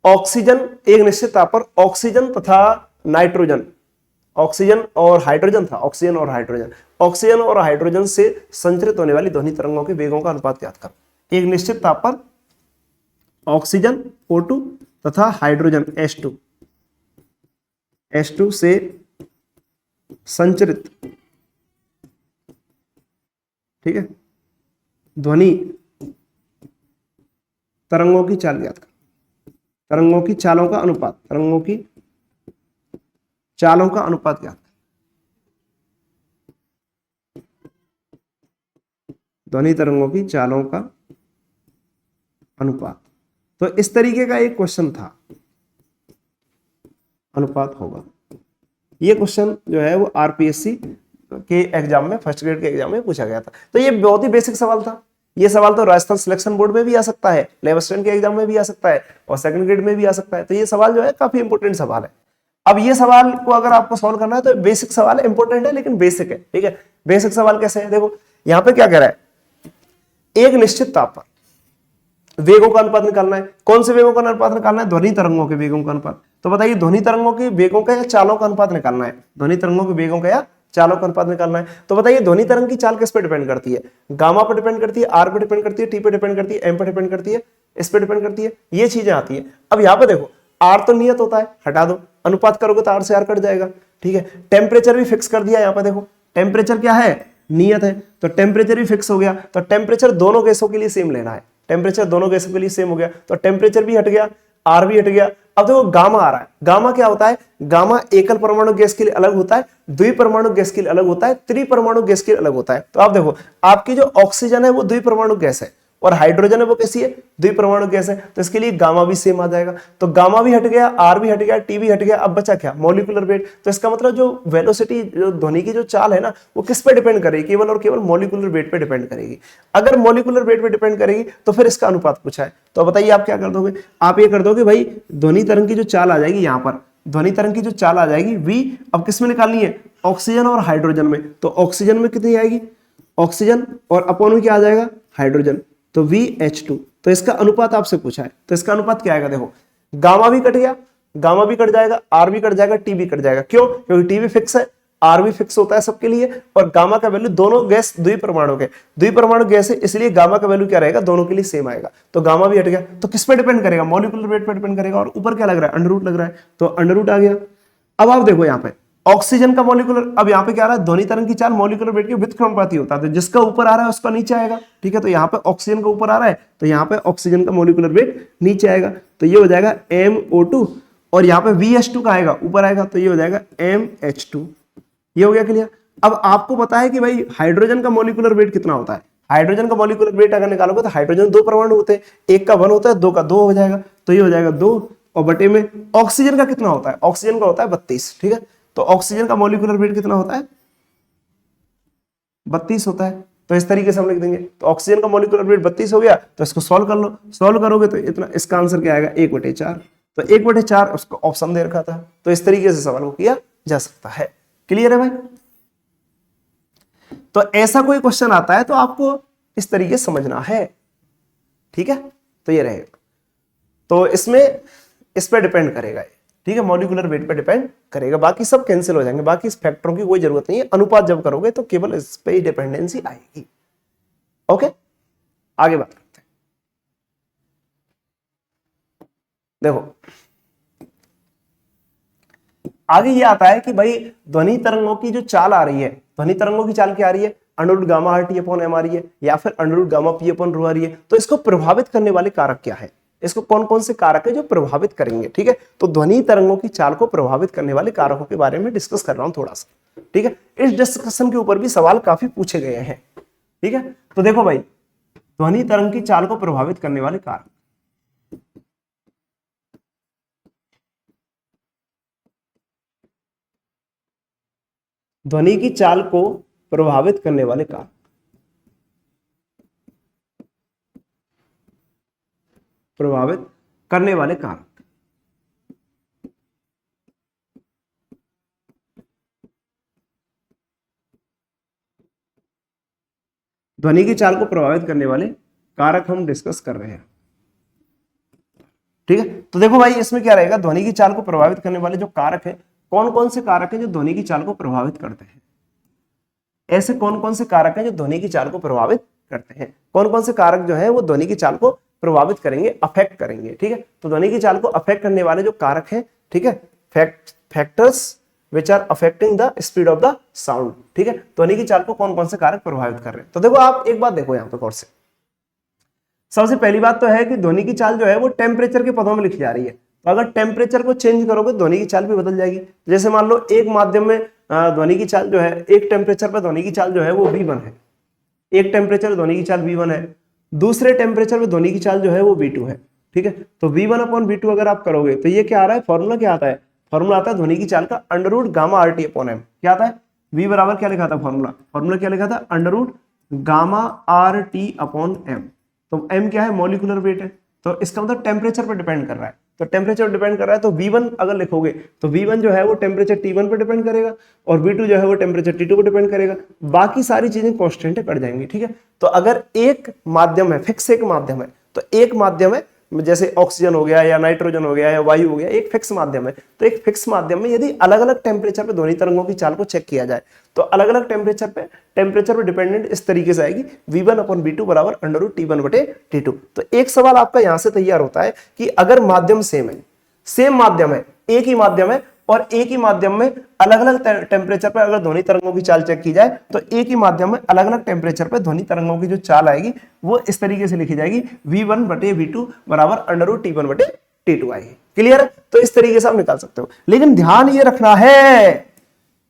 A: ऑक्सीजन एक निश्चित ताप पर ऑक्सीजन तथा नाइट्रोजन, ऑक्सीजन और हाइड्रोजन था, ऑक्सीजन और हाइड्रोजन, ऑक्सीजन और हाइड्रोजन से संचरित होने वाली ध्वनि तरंगों के वेगों का अनुपात ज्ञात करो। एक निश्चित ताप पर ऑक्सीजन O2 तथा हाइड्रोजन H2 से संचरित, ठीक है, ध्वनि तरंगों की चाल ज्ञात करो। तरंगों की चालों का अनुपात, तरंगों की चालों का अनुपात ज्ञात, ध्वनि तरंगों की चालों का अनुपात। तो इस तरीके का एक क्वेश्चन था, अनुपात होगा। ये क्वेश्चन जो है वो आरपीएससी के एग्जाम में, फर्स्ट ग्रेड के एग्जाम में पूछा गया था। तो ये बहुत ही बेसिक सवाल था। ये सवाल तो राजस्थान सिलेक्शन बोर्ड में भी आ सकता है, लेवल स्टैंड के एग्जाम में भी आ सकता है और सेकंड ग्रेड में भी आ सकता है। तो ये सवाल जो है काफी इंपॉर्टेंट सवाल है। अब ये सवाल को अगर आपको सॉल्व करना है तो बेसिक सवाल है, इंपॉर्टेंट है लेकिन बेसिक है, ठीक है। बेसिक सवाल कैसे है, देखो यहां पे क्या कह रहा है, एक निश्चित ताप पर वेगों का अनुपात निकालना है। कौन से वेगों का अनुपात निकालना है, ध्वनि तरंगों के वेगों का अनुपात। तो बताइए ध्वनि तरंगों के वेगों का या चालों का अनुपात निकालना है, ध्वनि तरंगों के वेगों का या चालों का अनुपात निकालना है। तो बताइए ध्वनि तरंग की चाल किस पे डिपेंड करती है, गामा पर डिपेंड करती है, आर पे डिपेंड करती है, टी पे डिपेंड करती है, एम पे डिपेंड करती है, इस पे डिपेंड करती है, ये चीजें आती है। अब यहाँ पे देखो आर तो नियत होता है, हटा दो, अनुपात करोगे तो आर से आर कट जाएगा, ठीक है। टेम्परेचर भी फिक्स कर दिया, यहाँ पे देखो टेम्परेचर क्या है, नियत है, तो टेम्परेचर भी फिक्स हो गया। तो टेम्परेचर दोनों गैसों के लिए सेम लेना है, टेम्परेचर दोनों गैसों के लिए सेम हो गया, तो टेम्परेचर भी हट गया, आर भी हट गया। अब देखो गामा आ रहा है, गामा क्या होता है, गामा एकल परमाणु गैस के लिए अलग होता है, द्विपरमाणु गैस के लिए अलग होता है, त्रिपरमाणु गैस के लिए अलग होता है। तो आप देखो आपकी जो ऑक्सीजन है वो द्विपरमाणु गैस है और हाइड्रोजन है वो कैसी है, द्विपरमाणु गैस है, तो इसके लिए गामा भी सेम आ जाएगा। तो गामा भी हट गया, आर भी हट गया, टी भी हट गया, अब बचा क्या, मॉलिक्यूलर वेट। तो इसका मतलब जो वेलोसिटी, जो ध्वनि की जो चाल है ना, वो किस पे डिपेंड करेगी, केवल और केवल मॉलिक्यूलर वेट पे डिपेंड करेगी। अगर मॉलिक्यूलर वेट पे डिपेंड करेगी तो फिर इसका अनुपात पूछा है। तो बताइए आप क्या कर दोगे, आप ये कर दोगे भाई ध्वनि तरंग की जो चाल आ जाएगी, यहाँ पर ध्वनि तरंग की जो चाल आ जाएगी v, अब किस में निकालनी है, ऑक्सीजन और हाइड्रोजन में। तो ऑक्सीजन में कितनी आएगी, ऑक्सीजन, और अपॉन में क्या आ जाएगा, हाइड्रोजन, तो VH2। तो इसका अनुपात आपसे पूछा है, तो इसका अनुपात क्या आएगा, देखो गामा भी कट गया, गामा भी कट जाएगा, आर भी कट जाएगा, टी भी कट जाएगा। क्यों, क्योंकि टी भी फिक्स है, आर भी फिक्स होता है सबके लिए, और गामा का वैल्यू, दोनों गैस द्विपरमाणु के, द्विपरमाणु गैस है इसलिए गामा का वैल्यू क्या रहेगा, दोनों के लिए सेम आएगा। तो गामा भी हट गया, तो किस पे डिपेंड करेगा, मॉलिक्यूलर वेट पे डिपेंड करेगा। और ऊपर क्या लग रहा है, अंडर रूट लग रहा है, तो अंडर रूट आ गया। अब आप देखो यहाँ पे ऑक्सीजन का मॉलिक्यूलर, अब यहाँ पे क्या आ रहा है, ध्वनि तरंग की चाल मॉलिक्यूलर वेट के व्युत्क्रमानुपाती होता है, तो जिसका ऊपर आ रहा है उसका नीचे आएगा, ठीक है। तो यहाँ पे ऑक्सीजन का ऊपर आ रहा है, तो यहाँ पे ऑक्सीजन का मॉलिक्यूलर वेट नीचे आएगा, तो ये हो जाएगा MO2, और यहाँ पे VH2 का आएगा ऊपर आएगा, तो ये हो जाएगा MH2। ये हो गया क्लियर। अब आपको पता है कि भाई हाइड्रोजन का मॉलिक्यूलर वेट कितना होता है, हाइड्रोजन का मॉलिक्यूलर वेट अगर निकालोगे तो हाइड्रोजन दो परमाणु होते हैं, एक का 1 होता है, दो का 2 हो जाएगा, तो ये हो जाएगा 2, और बटे में ऑक्सीजन का कितना होता है, ऑक्सीजन का होता है 32, ठीक है। तो ऑक्सीजन का मॉलिक्यूलर वेट कितना होता है, 32 होता है। तो इस तरीके से हम लिख देंगे, तो ऑक्सीजन का मॉलिक्यूलर वेट 32 हो गया, तो इसको सॉल्व कर लो, सॉल्व करोगे तो इतना, इसका आंसर क्या आएगा, 1/4। तो 1/4 उसको ऑप्शन दे रखा था, तो इस तरीके से सवाल को किया जा सकता है। क्लियर है भाई। तो ऐसा कोई क्वेश्चन आता है तो आपको इस तरीके से समझना है, ठीक है। तो ये रहेगा, तो इसमें इस पे डिपेंड करेगा, ठीक है, मॉलिक्यूलर वेट पे डिपेंड करेगा, बाकी सब कैंसिल हो जाएंगे, बाकी इस फैक्टरों की कोई जरूरत नहीं है। अनुपात जब करोगे तो केवल इस पे ही डिपेंडेंसी आएगी। ओके, आगे बात करते हैं। देखो आगे ये आता है कि भाई ध्वनि तरंगों की जो चाल आ रही है, ध्वनि तरंगों की चाल क्या आ रही है, under gamma R T upon M आ रही है, या फिर under gamma P upon rho आ रही है। तो इसको प्रभावित करने वाले कारक क्या है, इसको कौन कौन से कारक है जो प्रभावित करेंगे, ठीक है। तो ध्वनि तरंगों की चाल को प्रभावित करने वाले कारकों के बारे में डिस्कस कर रहा हूं थोड़ा सा, ठीक है। इस डिस्कशन के ऊपर भी सवाल काफी पूछे गए हैं, ठीक है। तो देखो भाई, ध्वनि तरंग की चाल को प्रभावित करने वाले कारक, ध्वनि की चाल को प्रभावित करने वाले कारक, प्रभावित करने वाले कारक, ध्वनि की चाल को प्रभावित करने वाले कारक हम डिस्कस कर रहे हैं, ठीक है। तो देखो भाई इसमें क्या रहेगा, ध्वनि की चाल को प्रभावित करने वाले जो कारक है, कौन कौन से कारक हैं जो ध्वनि की चाल को प्रभावित करते हैं, ऐसे कौन कौन से कारक हैं जो ध्वनि की चाल को प्रभावित करते हैं, कौन कौन से कारक जो है वो ध्वनि की चाल को प्रभावित करेंगे, अफेक्ट करेंगे। ठीक है, तो ध्वनि की चाल को अफेक्ट करने वाले जो कारक हैं, ठीक है, factors which are affecting the speed of the sound. ठीक है, ध्वनि की चाल को कौन कौन से कारक प्रभावित कर रहे हैं। तो देखो आप एक बात देखो यहाँ पे गौर से, सबसे पहली बात तो है कि ध्वनि की चाल जो है वो टेम्परेचर के पदों में लिखी जा रही है। तो अगर टेम्परेचर को चेंज करोगे ध्वनि की चाल भी बदल जाएगी। जैसे मान लो एक माध्यम में ध्वनि की चाल जो है, एक टेम्परेचर पर ध्वनि की चाल जो है वो V1 है, एक टेम्परेचर ध्वनि की चाल V1 है, दूसरे टेम्परेचर पे ध्वनि की चाल जो है वो V2 है। ठीक है, तो V1/V2 अगर आप करोगे तो ये क्या आ रहा है, फॉर्मूला क्या आता है, फॉर्मूला आता है ध्वनि की चाल का √γ/RT/m। क्या आता है, V बराबर क्या लिखा था, फॉर्मूला क्या लिखा था, √γ/RT/m। तो m क्या है, मॉलिक्यूलर वेट है, तो इसका मतलब टेम्परेचर पर डिपेंड कर रहा है। तो टेम्परेचर डिपेंड कर रहा है, तो V1 अगर लिखोगे तो V1 जो है वो टेम्परेचर T1 पर डिपेंड करेगा और V2 जो है वो टेम्परेचर T2 पर डिपेंड करेगा। बाकी सारी चीजें कांस्टेंट है, कट जाएंगी। ठीक है, तो अगर एक माध्यम है, फिक्स एक माध्यम है, तो एक माध्यम है जैसे ऑक्सीजन हो गया या नाइट्रोजन हो गया या वायु हो गया, एक फिक्स माध्यम है, तो एक फिक्स माध्यम में यदि अलग अलग टेम्परेचर पे ध्वनि तरंगों की चाल को चेक किया जाए तो अलग अलग टेम्परेचर पे डिपेंडेंट इस तरीके से आएगी, V1/V2 बराबर √T1/T2। तो एक सवाल आपका यहां से तैयार होता है कि अगर माध्यम सेम माध्यम है, एक ही माध्यम है और एक ही माध्यम में अलग अलग टेम्परेचर पर अगर ध्वनि तरंगों की चाल चेक की जाए तो एक ही माध्यम में अलग अलग टेम्परेचर पर ध्वनि तरंगों की जो चाल आएगी वो इस तरीके से लिखी जाएगी, V1/V2 बराबर √T1/T2 आएगी। क्लियर? तो इस तरीके से आप निकाल सकते हो। लेकिन ध्यान ये रखना है,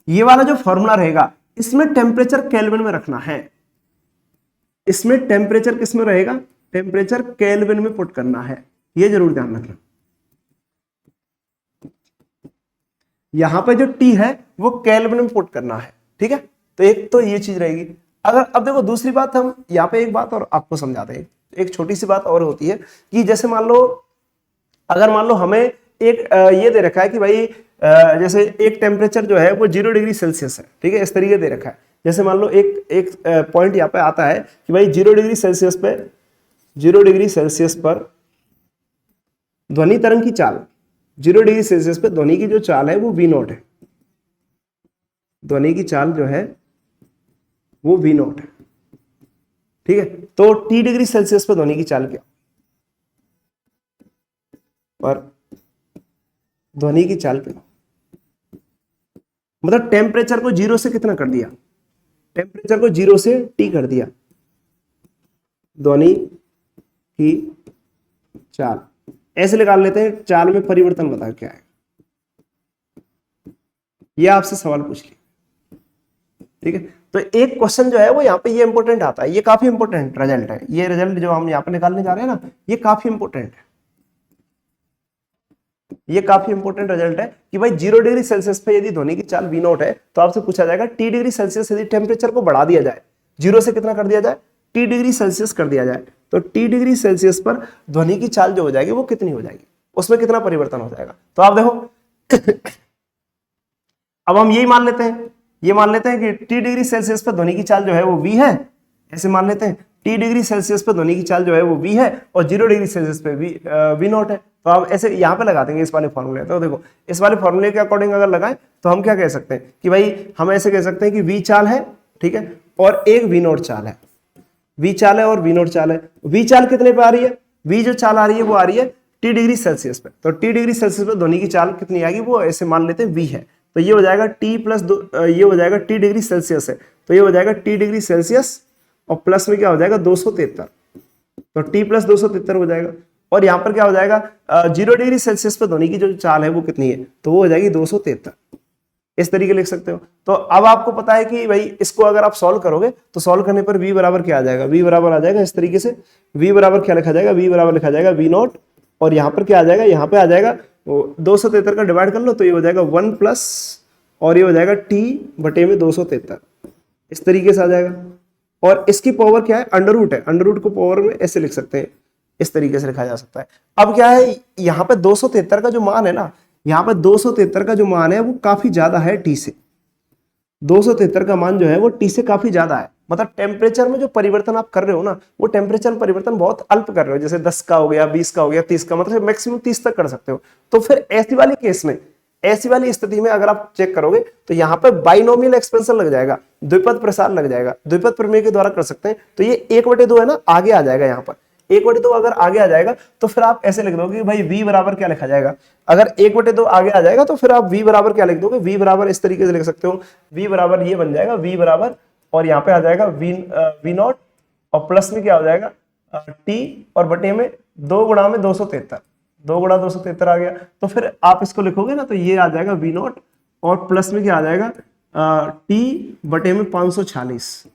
A: ये वाला जो फॉर्मूला रहेगा इसमें टेम्परेचर केल्विन में रखना है। इसमें टेम्परेचर किस में रहेगा, टेम्परेचर केल्विन में पुट करना है, ये जरूर ध्यान रखना। यहां पे जो T है वो केल्विन में पुट करना है। ठीक है, तो एक तो ये चीज रहेगी। अगर अब देखो दूसरी बात, हम यहाँ पे एक बात और आपको समझाते हैं, एक छोटी सी बात और होती है कि जैसे मान लो अगर मान लो हमें एक ये दे रखा है कि भाई जैसे एक टेम्परेचर जो है वो 0 डिग्री सेल्सियस है। ठीक है, इस तरीके दे रखा है। जैसे मान लो एक पॉइंट यहाँ पे आता है कि भाई 0 डिग्री सेल्सियस पर ध्वनि तरंग की चाल, 0 डिग्री सेल्सियस पे ध्वनि की जो चाल है वो V0 है, ध्वनि की चाल जो है वो V0 है। ठीक है, तो T डिग्री सेल्सियस पे ध्वनि की चाल क्या, और ध्वनि की चाल क्या, मतलब टेम्परेचर को 0 से कितना कर दिया, टेम्परेचर को 0 से T कर दिया, ध्वनि की चाल ऐसे निकाल लेते हैं। चाल में परिवर्तन बता क्या है, ये आपसे सवाल पूछ लिया। ठीक है, तो एक क्वेश्चन जो है वो यहाँ पे ये इंपॉर्टेंट आता है, ये काफी इंपॉर्टेंट रिजल्ट है। ये रिजल्ट जो हम यहाँ पे निकालने जा रहे हैं ना, ये काफी इंपॉर्टेंट है, ये काफी इंपॉर्टेंट रिजल्ट है कि भाई 0 डिग्री सेल्सियस पे यदि ध्वनि की चाल V0 है तो आपसे पूछा जाएगा T डिग्री सेल्सियस यदि टेम्परेचर को बढ़ा दिया जाए, 0 से कितना कर दिया जाए, T डिग्री सेल्सियस कर दिया जाए, तो T डिग्री सेल्सियस पर ध्वनि की चाल जो हो जाएगी वो कितनी हो जाएगी, उसमें कितना परिवर्तन हो जाएगा। तो आप देखो अब हम यही मान लेते हैं, ये मान लेते हैं कि T डिग्री सेल्सियस पर ध्वनि की चाल जो है वो V है, ऐसे मान लेते हैं T डिग्री सेल्सियस पर ध्वनि की चाल जो है वो V है और 0 डिग्री सेल्सियस पे V0 है। तो आप ऐसे यहाँ पे लगा देंगे इस वाले फॉर्मूले। तो देखो इस वाले फॉर्मूले के अकॉर्डिंग अगर लगाएं तो हम क्या कह सकते हैं कि भाई हम ऐसे कह सकते हैं कि V चाल है, ठीक है, और एक V0 चाल है, V चाल है और V0 चाल है। V चाल कितने पे आ रही है, V जो चाल आ रही है वो आ रही है T डिग्री सेल्सियस पे, तो T डिग्री सेल्सियस पे ध्वनि की चाल कितनी आएगी वो ऐसे मान लेते हैं V है, तो ये हो जाएगा T प्लस ये हो जाएगा T डिग्री सेल्सियस है, तो ये हो जाएगा T डिग्री सेल्सियस और प्लस में क्या हो जाएगा 273, तो T प्लस 273 हो जाएगा। और यहाँ पर क्या हो जाएगा 0 डिग्री सेल्सियस पर ध्वनि की जो चाल है वो कितनी है, तो वो हो जाएगी 273। इस तरीके लिख सकते हो। तो अब आपको पता है कि भाई इसको अगर आप सॉल्व करोगे तो सॉल्व करने पर V बराबर क्या आ जाएगा, V बराबर आ जाएगा इस तरीके से, V बराबर क्या लिखा जाएगा, V बराबर लिखा जाएगा V0 और यहाँ पर क्या आ जाएगा, यहाँ पे आ जाएगा 273 का डिवाइड कर लो तो ये हो जाएगा 1 प्लस और ये हो जाएगा T बटे में 273, इस तरीके से आ जाएगा। और इसकी पावर क्या है, अंडर रूट है, अंडर रूट को पावर में ऐसे लिख सकते हैं, इस तरीके से लिखा जा सकता है। अब क्या है यहाँ पे 273 का जो मान है ना, यहाँ पे 273 का जो मान है वो काफी ज्यादा है T से, 273 का मान जो है वो T से काफी ज्यादा है, मतलब टेम्परेचर में जो परिवर्तन आप कर रहे हो ना, वो टेम्परेचर परिवर्तन बहुत अल्प कर रहे हो, जैसे 10 का हो गया, 20 का हो गया, 30 का, मतलब मैक्सिमम 30 तक कर सकते हो। तो फिर ऐसी वाली केस में, ऐसी वाली स्थिति में अगर आप चेक करोगे तो यहाँ पे बाइनोमियल एक्सपेंशन लग जाएगा, द्विपद प्रसार लग जाएगा, द्विपद प्रमेय के द्वारा कर सकते हैं। तो ये 1/2 है ना, आगे आ जाएगा यहाँ पर 1/2 अगर आगे आ जाएगा तो फिर आप ऐसे लिख दोगे कि भाई v बराबर क्या लिखा जाएगा। अगर 1/2 आगे आ जाएगा तो फिर आप v बराबर क्या लिख दोगे, v बराबर इस तरीके से लिख सकते हो, v बराबर ये बन जाएगा, v बराबर और यहाँ पे आ जाएगा v नॉट और प्लस में क्या हो जाएगा t और बटे में 2 गुणा में 273, 2 गुणा 273 आ गया। तो फिर आप इसको लिखोगे ना तो ये आ जाएगा v नॉट और प्लस में क्या आ जाएगा t बटे में 546,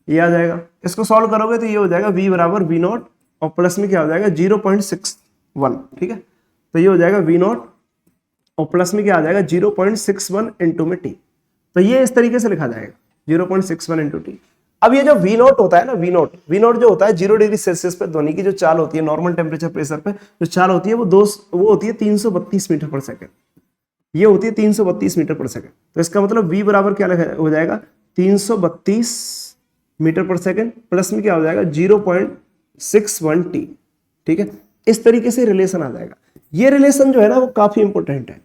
A: ये आ जाएगा। इसको सॉल्व करोगे तो ये हो जाएगा v बराबर v नॉट और प्लस में क्या हो जाएगा 0.61, ठीक है। तो ये हो जाएगा v नॉट और प्लस में क्या आ जाएगा 0.61 इंटू में t। तो ये इस तरीके से लिखा जाएगा 0.61 इंटू टी। अब ये जो v नॉट होता है ना, v नॉट जो होता है 0 डिग्री सेल्सियस पे ध्वनि की जो चाल होती है, नॉर्मल टेम्परेचर प्रेशर पे जो चाल होती है वो होती है 332 मीटर पर सेकेंड। ये होती है 332 मीटर पर सेकेंड। तो इसका मतलब v बराबर क्या हो जाएगा 332 मीटर पर सेकेंड प्लस में क्या हो जाएगा 0.61 टी, ठीक है। इस तरीके से रिलेशन आ जाएगा। ये रिलेशन जो है ना वो काफी इंपॉर्टेंट है,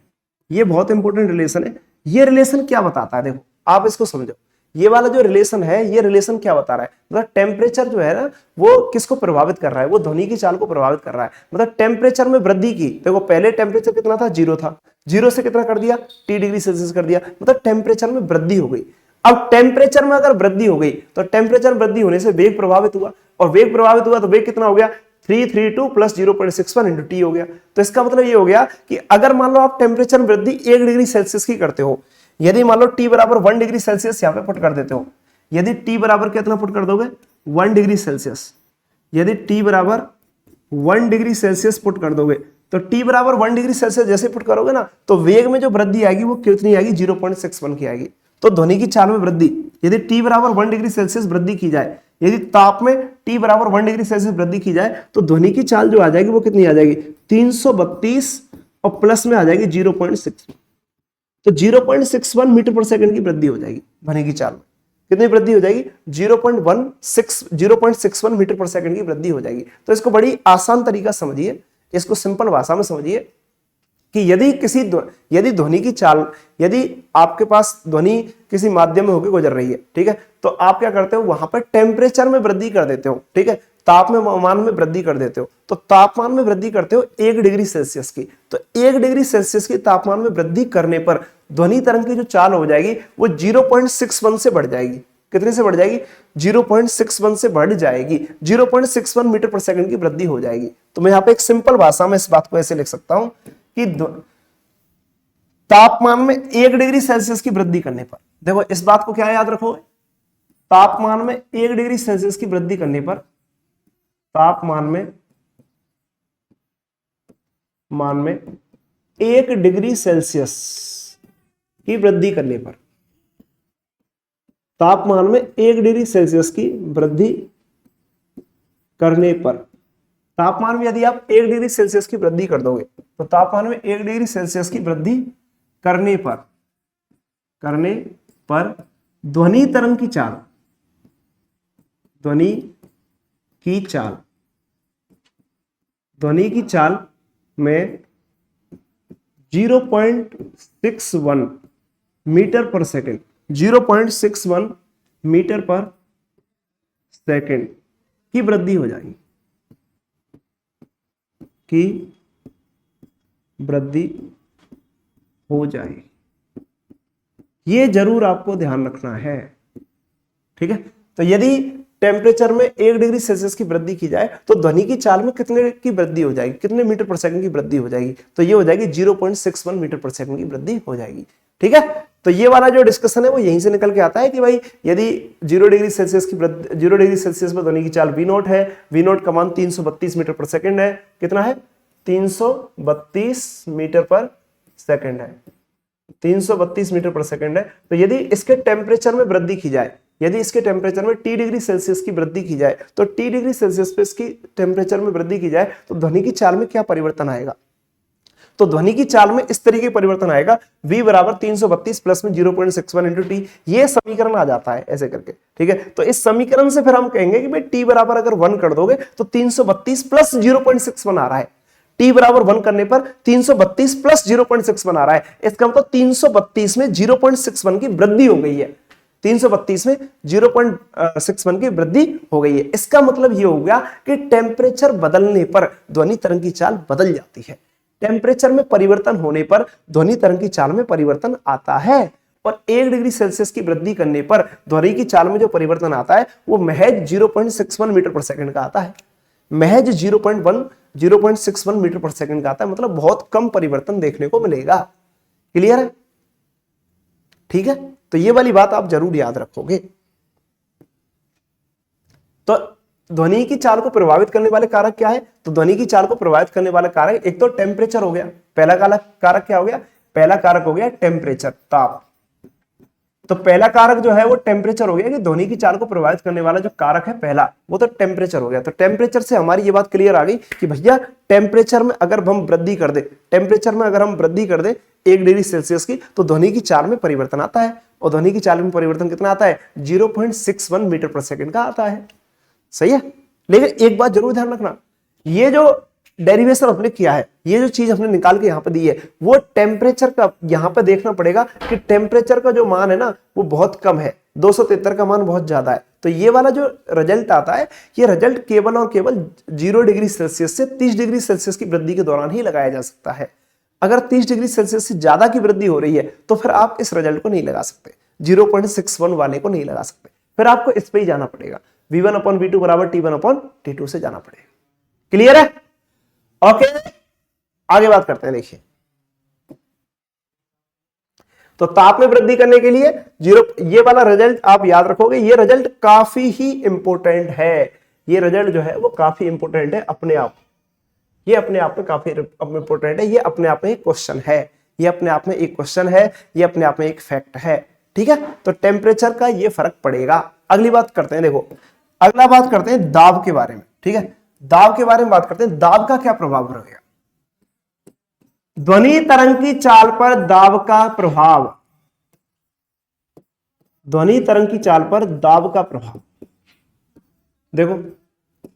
A: ये बहुत इंपॉर्टेंट रिलेशन है। ये रिलेशन क्या बताता है, देखो आप इसको समझो, ये वाला जो रिलेशन है, ये रिलेशन क्या बता रहा है, मतलब टेम्परेचर जो है ना वो किसको प्रभावित कर रहा है, वो ध्वनि की चाल को प्रभावित कर रहा है। मतलब टेम्परेचर में वृद्धि की, देखो पहले टेम्परेचर कितना था 0 था, 0 से कितना कर दिया T डिग्री सेल्सियस कर दिया, मतलब टेम्परेचर में वृद्धि हो गई। अब टेम्परेचर में अगर वृद्धि हो गई तो टेम्परेचर वृद्धि होने से वेग प्रभावित हुआ, और वेग प्रभावित हुआ तो वेग कितना हो गया 332 प्लस 0.61 इंटू टी हो गया। तो इसका मतलब ये हो गया कि अगर मान लो आप टेम्परेचर वृद्धि 1 डिग्री सेल्सियस की करते हो, यदि मान लो टी बराबर 1 डिग्री सेल्सियस यहाँ पे पुट कर देते हो, यदि टी बराबर कितना पुट कर दोगे 1 डिग्री सेल्सियस, यदि टी बराबर 1 डिग्री सेल्सियस पुट कर दोगे तो टी बराबर 1 डिग्री सेल्सियस जैसे पुट करोगे ना तो वेग में जो वृद्धि आएगी वो कितनी आएगी 0.61 की आएगी। तो ध्वनि की चाल में वृद्धि, यदि टी बराबर 1 डिग्री सेल्सियस वृद्धि की जाए, यदि ताप में टी बराबर 1 डिग्री सेल्सियस वृद्धि की जाए तो ध्वनि की चाल जो आ जाएगी वो कितनी आ जाएगी 332 और प्लस में आ जाएगी 0.61। तो 0.61 मीटर पर सेकंड की वृद्धि हो जाएगी ध्वनि की चाल में। कितनी वृद्धि हो जाएगी 0.61 मीटर पर सेकंड की वृद्धि हो जाएगी। तो इसको बड़ी आसान तरीका समझिए, इसको सिंपल भाषा में समझिए कि यदि ध्वनि की चाल, यदि आपके पास ध्वनि किसी माध्यम में होकर गुजर रही है, ठीक है, तो आप क्या करते हो वहां पर टेम्परेचर में वृद्धि कर देते हो, ठीक है, तापमान में वृद्धि कर देते हो। तो तापमान में वृद्धि करते हो 1 डिग्री सेल्सियस की, तो 1 डिग्री सेल्सियस की तापमान में वृद्धि करने पर ध्वनि तरंग की जो चाल हो जाएगी वो 0.61 से बढ़ जाएगी। कितने से बढ़ जाएगी 0.61 से बढ़ जाएगी, 0.61 मीटर पर सेकंड की वृद्धि हो जाएगी। तो मैं यहाँ पे एक सिंपल भाषा में इस बात को ऐसे लिख सकता हूं कि तापमान में 1 डिग्री सेल्सियस की वृद्धि करने पर, देखो इस बात को क्या याद रखोगे, तापमान में 1 डिग्री सेल्सियस की वृद्धि करने पर, तापमान में 1 डिग्री सेल्सियस की वृद्धि करने पर, तापमान में 1 डिग्री सेल्सियस की वृद्धि करने पर, तापमान में यदि आप 1 डिग्री सेल्सियस की वृद्धि कर दोगे तो तापमान में 1 डिग्री सेल्सियस की वृद्धि करने पर ध्वनि तरंग की चाल, ध्वनि की चाल में 0.61 मीटर पर सेकंड, 0.61 मीटर पर सेकंड की वृद्धि हो जाएगी, ये जरूर आपको ध्यान रखना है, ठीक है। तो यदि टेम्परेचर में 1 डिग्री सेल्सियस की वृद्धि की जाए तो ध्वनि की चाल में कितने की वृद्धि हो जाएगी, कितने मीटर पर सेकंड की वृद्धि हो जाएगी, तो ये हो जाएगी 0.61 मीटर पर सेकंड की वृद्धि हो जाएगी, ठीक है। तो ये वाला जो डिस्कशन है वो यहीं से निकल के आता है कि भाई यदि 0 डिग्री सेल्सियस की 0 डिग्री सेल्सियस पर ध्वनि की चाल v नॉट है, v नॉट का मान 332 मीटर पर सेकंड है, कितना है 332 मीटर पर सेकंड है, 332 मीटर पर सेकंड है। तो यदि इसके टेम्परेचर में वृद्धि की जाए, यदि इसके टेम्परेचर में T डिग्री सेल्सियस की वृद्धि की जाए, तो T डिग्री सेल्सियस पे इसकी टेम्परेचर में वृद्धि की जाए तो ध्वनि की चाल में क्या परिवर्तन आएगा, तो ध्वनि की चाल में इस तरीके परिवर्तन आएगा, v बराबर 332 प्लस में 0.61 इंटू टी, ये समीकरण आ जाता है ऐसे करके, ठीक है। तो इस समीकरण से फिर हम कहेंगे कि भाई t बराबर अगर 1 कर दोगे तो 332 प्लस 0.61 आ रहा है, t बराबर 1 करने पर 332 प्लस 0.61 आ रहा है, इसका मतलब 332 में 0.61 की वृद्धि हो गई है, 332 में 0.61 की वृद्धि हो गई है। इसका मतलब यह हो गया कि टेम्परेचर बदलने पर ध्वनि तरंग की चाल बदल जाती है, टेम्परेचर में परिवर्तन होने पर ध्वनि तरंग की चाल में परिवर्तन आता है, और 1 डिग्री सेल्सियस की वृद्धि करने पर ध्वनि की चाल में जो परिवर्तन आता है वो महज 0.61 मीटर पर सेकंड का आता है, महज 0.61 मीटर पर सेकंड का आता है, मतलब बहुत कम परिवर्तन देखने को मिलेगा। क्लियर है? ठीक है, तो ये वाली बात आप जरूर याद रखोगे। तो ध्वनि की चाल को प्रभावित करने वाले कारक क्या है? तो ध्वनि की चाल को प्रभावित करने वाले कारक एक तो टेम्परेचर हो गया, पहला कारक क्या हो गया? पहला कारक हो गया टेम्परेचर, ताप। तो पहला कारक जो है वो टेम्परेचर हो गया, कि ध्वनि की चाल को प्रभावित करने वाला जो कारक है पहला वो तो टेम्परेचर हो गया। तो टेम्परेचर से हमारी ये बात क्लियर आ गई कि भैया टेम्परेचर में अगर हम वृद्धि कर दे, टेम्परेचर में अगर हम वृद्धि कर दे 1 डिग्री सेल्सियस की, तो ध्वनि की चाल में परिवर्तन आता है, और ध्वनि की चाल में परिवर्तन कितना आता है? 0.61 मीटर पर सेकंड का आता है। सही है, लेकिन एक बात जरूर ध्यान रखना, ये जो डेरिवेशन हमने किया है, ये जो चीज हमने निकाल के यहां पे दी है, वो टेम्परेचर का यहां पे देखना पड़ेगा कि टेम्परेचर का जो मान है ना वो बहुत कम है, 273 का मान बहुत ज्यादा है। तो ये वाला जो रिजल्ट आता है, ये रिजल्ट केवल और केवल 0 डिग्री सेल्सियस से 30 डिग्री सेल्सियस की वृद्धि के दौरान ही लगाया जा सकता है। अगर 30 डिग्री सेल्सियस से ज्यादा की वृद्धि हो रही है तो फिर आप इस रिजल्ट को नहीं लगा सकते, 0.61 वाले को नहीं लगा सकते, फिर आपको इस पे ही जाना पड़ेगा, v1/v2 बराबर t1/t2 से जाना पड़ेगा। क्लियर है? ओके, आगे बात करते हैं। देखिए, तो ताप में वृद्धि करने के लिए ये वाला रिजल्ट आप याद रखोगे, ये रिजल्ट काफी ही इंपॉर्टेंट है, ये रिजल्ट जो है वो काफी इंपॉर्टेंट है अपने आप, ये अपने आप में काफी इंपॉर्टेंट है, ये अपने आप में एक क्वेश्चन है, ये अपने आप में एक क्वेश्चन है, ये अपने आप में एक फैक्ट है। ठीक है, तो टेम्परेचर का ये फर्क पड़ेगा। अगली बात करते हैं, देखो अगला बात करते हैं दाब के बारे में। ठीक है, दाब के बारे में बात करते हैं, दाब का क्या प्रभाव रहेगा? ध्वनि तरंग की चाल पर दाब का प्रभाव, ध्वनि तरंग की चाल पर दाब का प्रभाव, देखो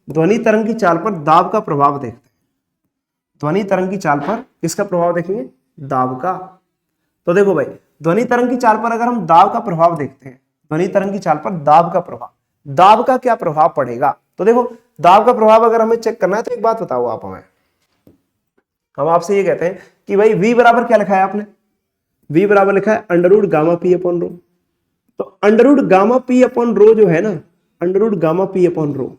A: ध्वनि तरंग की चाल पर दाब का प्रभाव देखते हैं, ध्वनि तरंग की चाल पर किसका प्रभाव देखेंगे? दाब का। तो देखो भाई, ध्वनि तरंग की चाल पर अगर हम दाब का प्रभाव देखते हैं, ध्वनि तरंग की चाल पर दाब का प्रभाव, दाब का क्या प्रभाव पड़ेगा? तो देखो दाब का प्रभाव अगर हमें चेक करना है तो एक बात बताओ आप हमें, हम आपसे ये कहते हैं कि भाई v बराबर क्या लिखा है आपने? v बराबर लिखा है under root gamma P upon rho. तो under root gamma P upon rho जो है ना, under root gamma P upon rho,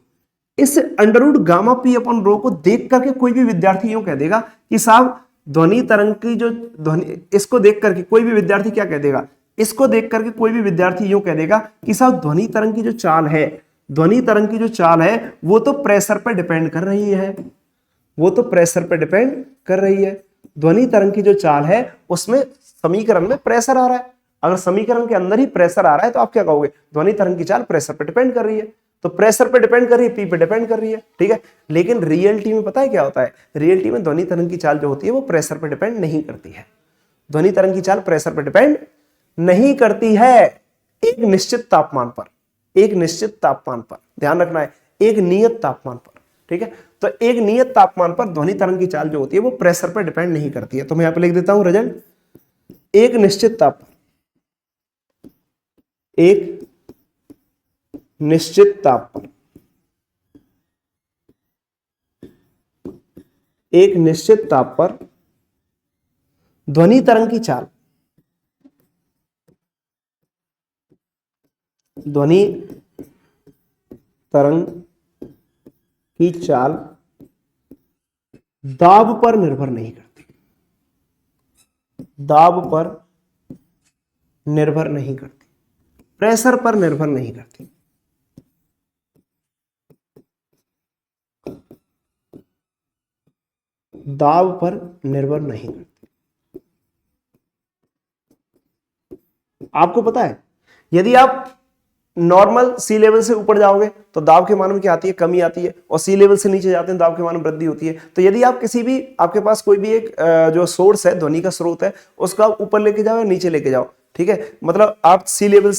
A: इस under root gamma P upon rho को देख करके कोई भी विद्यार्थी यूं कह देगा कि साहब ध्वनि तरंग की जो ध्वनि, इसको देख करके कोई भी विद्यार्थी क्या कह देगा? इसको देख करके कोई भी विद्यार्थी यूं कह देगा कि साहब ध्वनि तरंग की जो चाल है, ध्वनि तरंग की जो चाल है वो तो प्रेशर पर डिपेंड कर रही है, वो तो प्रेशर पर डिपेंड कर रही है। ध्वनि तरंग की जो चाल है उसमें समीकरण में प्रेशर आ रहा है, अगर समीकरण के अंदर ही प्रेशर आ रहा है तो आप क्या कहोगे? ध्वनि तरंग की चाल प्रेशर पर डिपेंड कर रही है। तो प्रेशर पे डिपेंड कर रही है, पी पे डिपेंड कर रही है। ठीक है, लेकिन रियलिटी में पता है क्या होता है? रियलिटी में ध्वनि तरंग की चाल जो होती है वो प्रेशर पे डिपेंड नहीं करती है, ध्वनि तरंग की चाल प्रेशर पे डिपेंड नहीं करती है, एक निश्चित तापमान पर, एक निश्चित तापमान पर, ध्यान रखना है, एक नियत तापमान पर। ठीक है, तो एक नियत तापमान पर ध्वनि तरंग की चाल जो होती है वो प्रेशर पर डिपेंड नहीं करती है। तो मैं यहां पे लिख देता हूं रिजल्ट, एक निश्चित तापमान, एक निश्चित तापमान, एक निश्चित ताप पर ध्वनि तरंग की चाल, ध्वनि तरंग की चाल दाब पर निर्भर नहीं करती, दाब पर निर्भर नहीं करती, प्रेशर पर निर्भर नहीं करती, दाब पर निर्भर नहीं करती। आपको पता है, यदि आप नॉर्मल सी लेवल से ऊपर जाओगे तो दाब के मान में क्या आती है, कमी आती है, और सी लेवल से नीचे जाते हैं दाब के मान में वृद्धि होती है। तो यदि आप किसी भी, आपके पास कोई भी एक जो सोर्स है, ध्वनि का स्रोत है, उसका ऊपर लेके जाओ या नीचे लेके जाओ, ठीक है, मतलब आप सी लेवल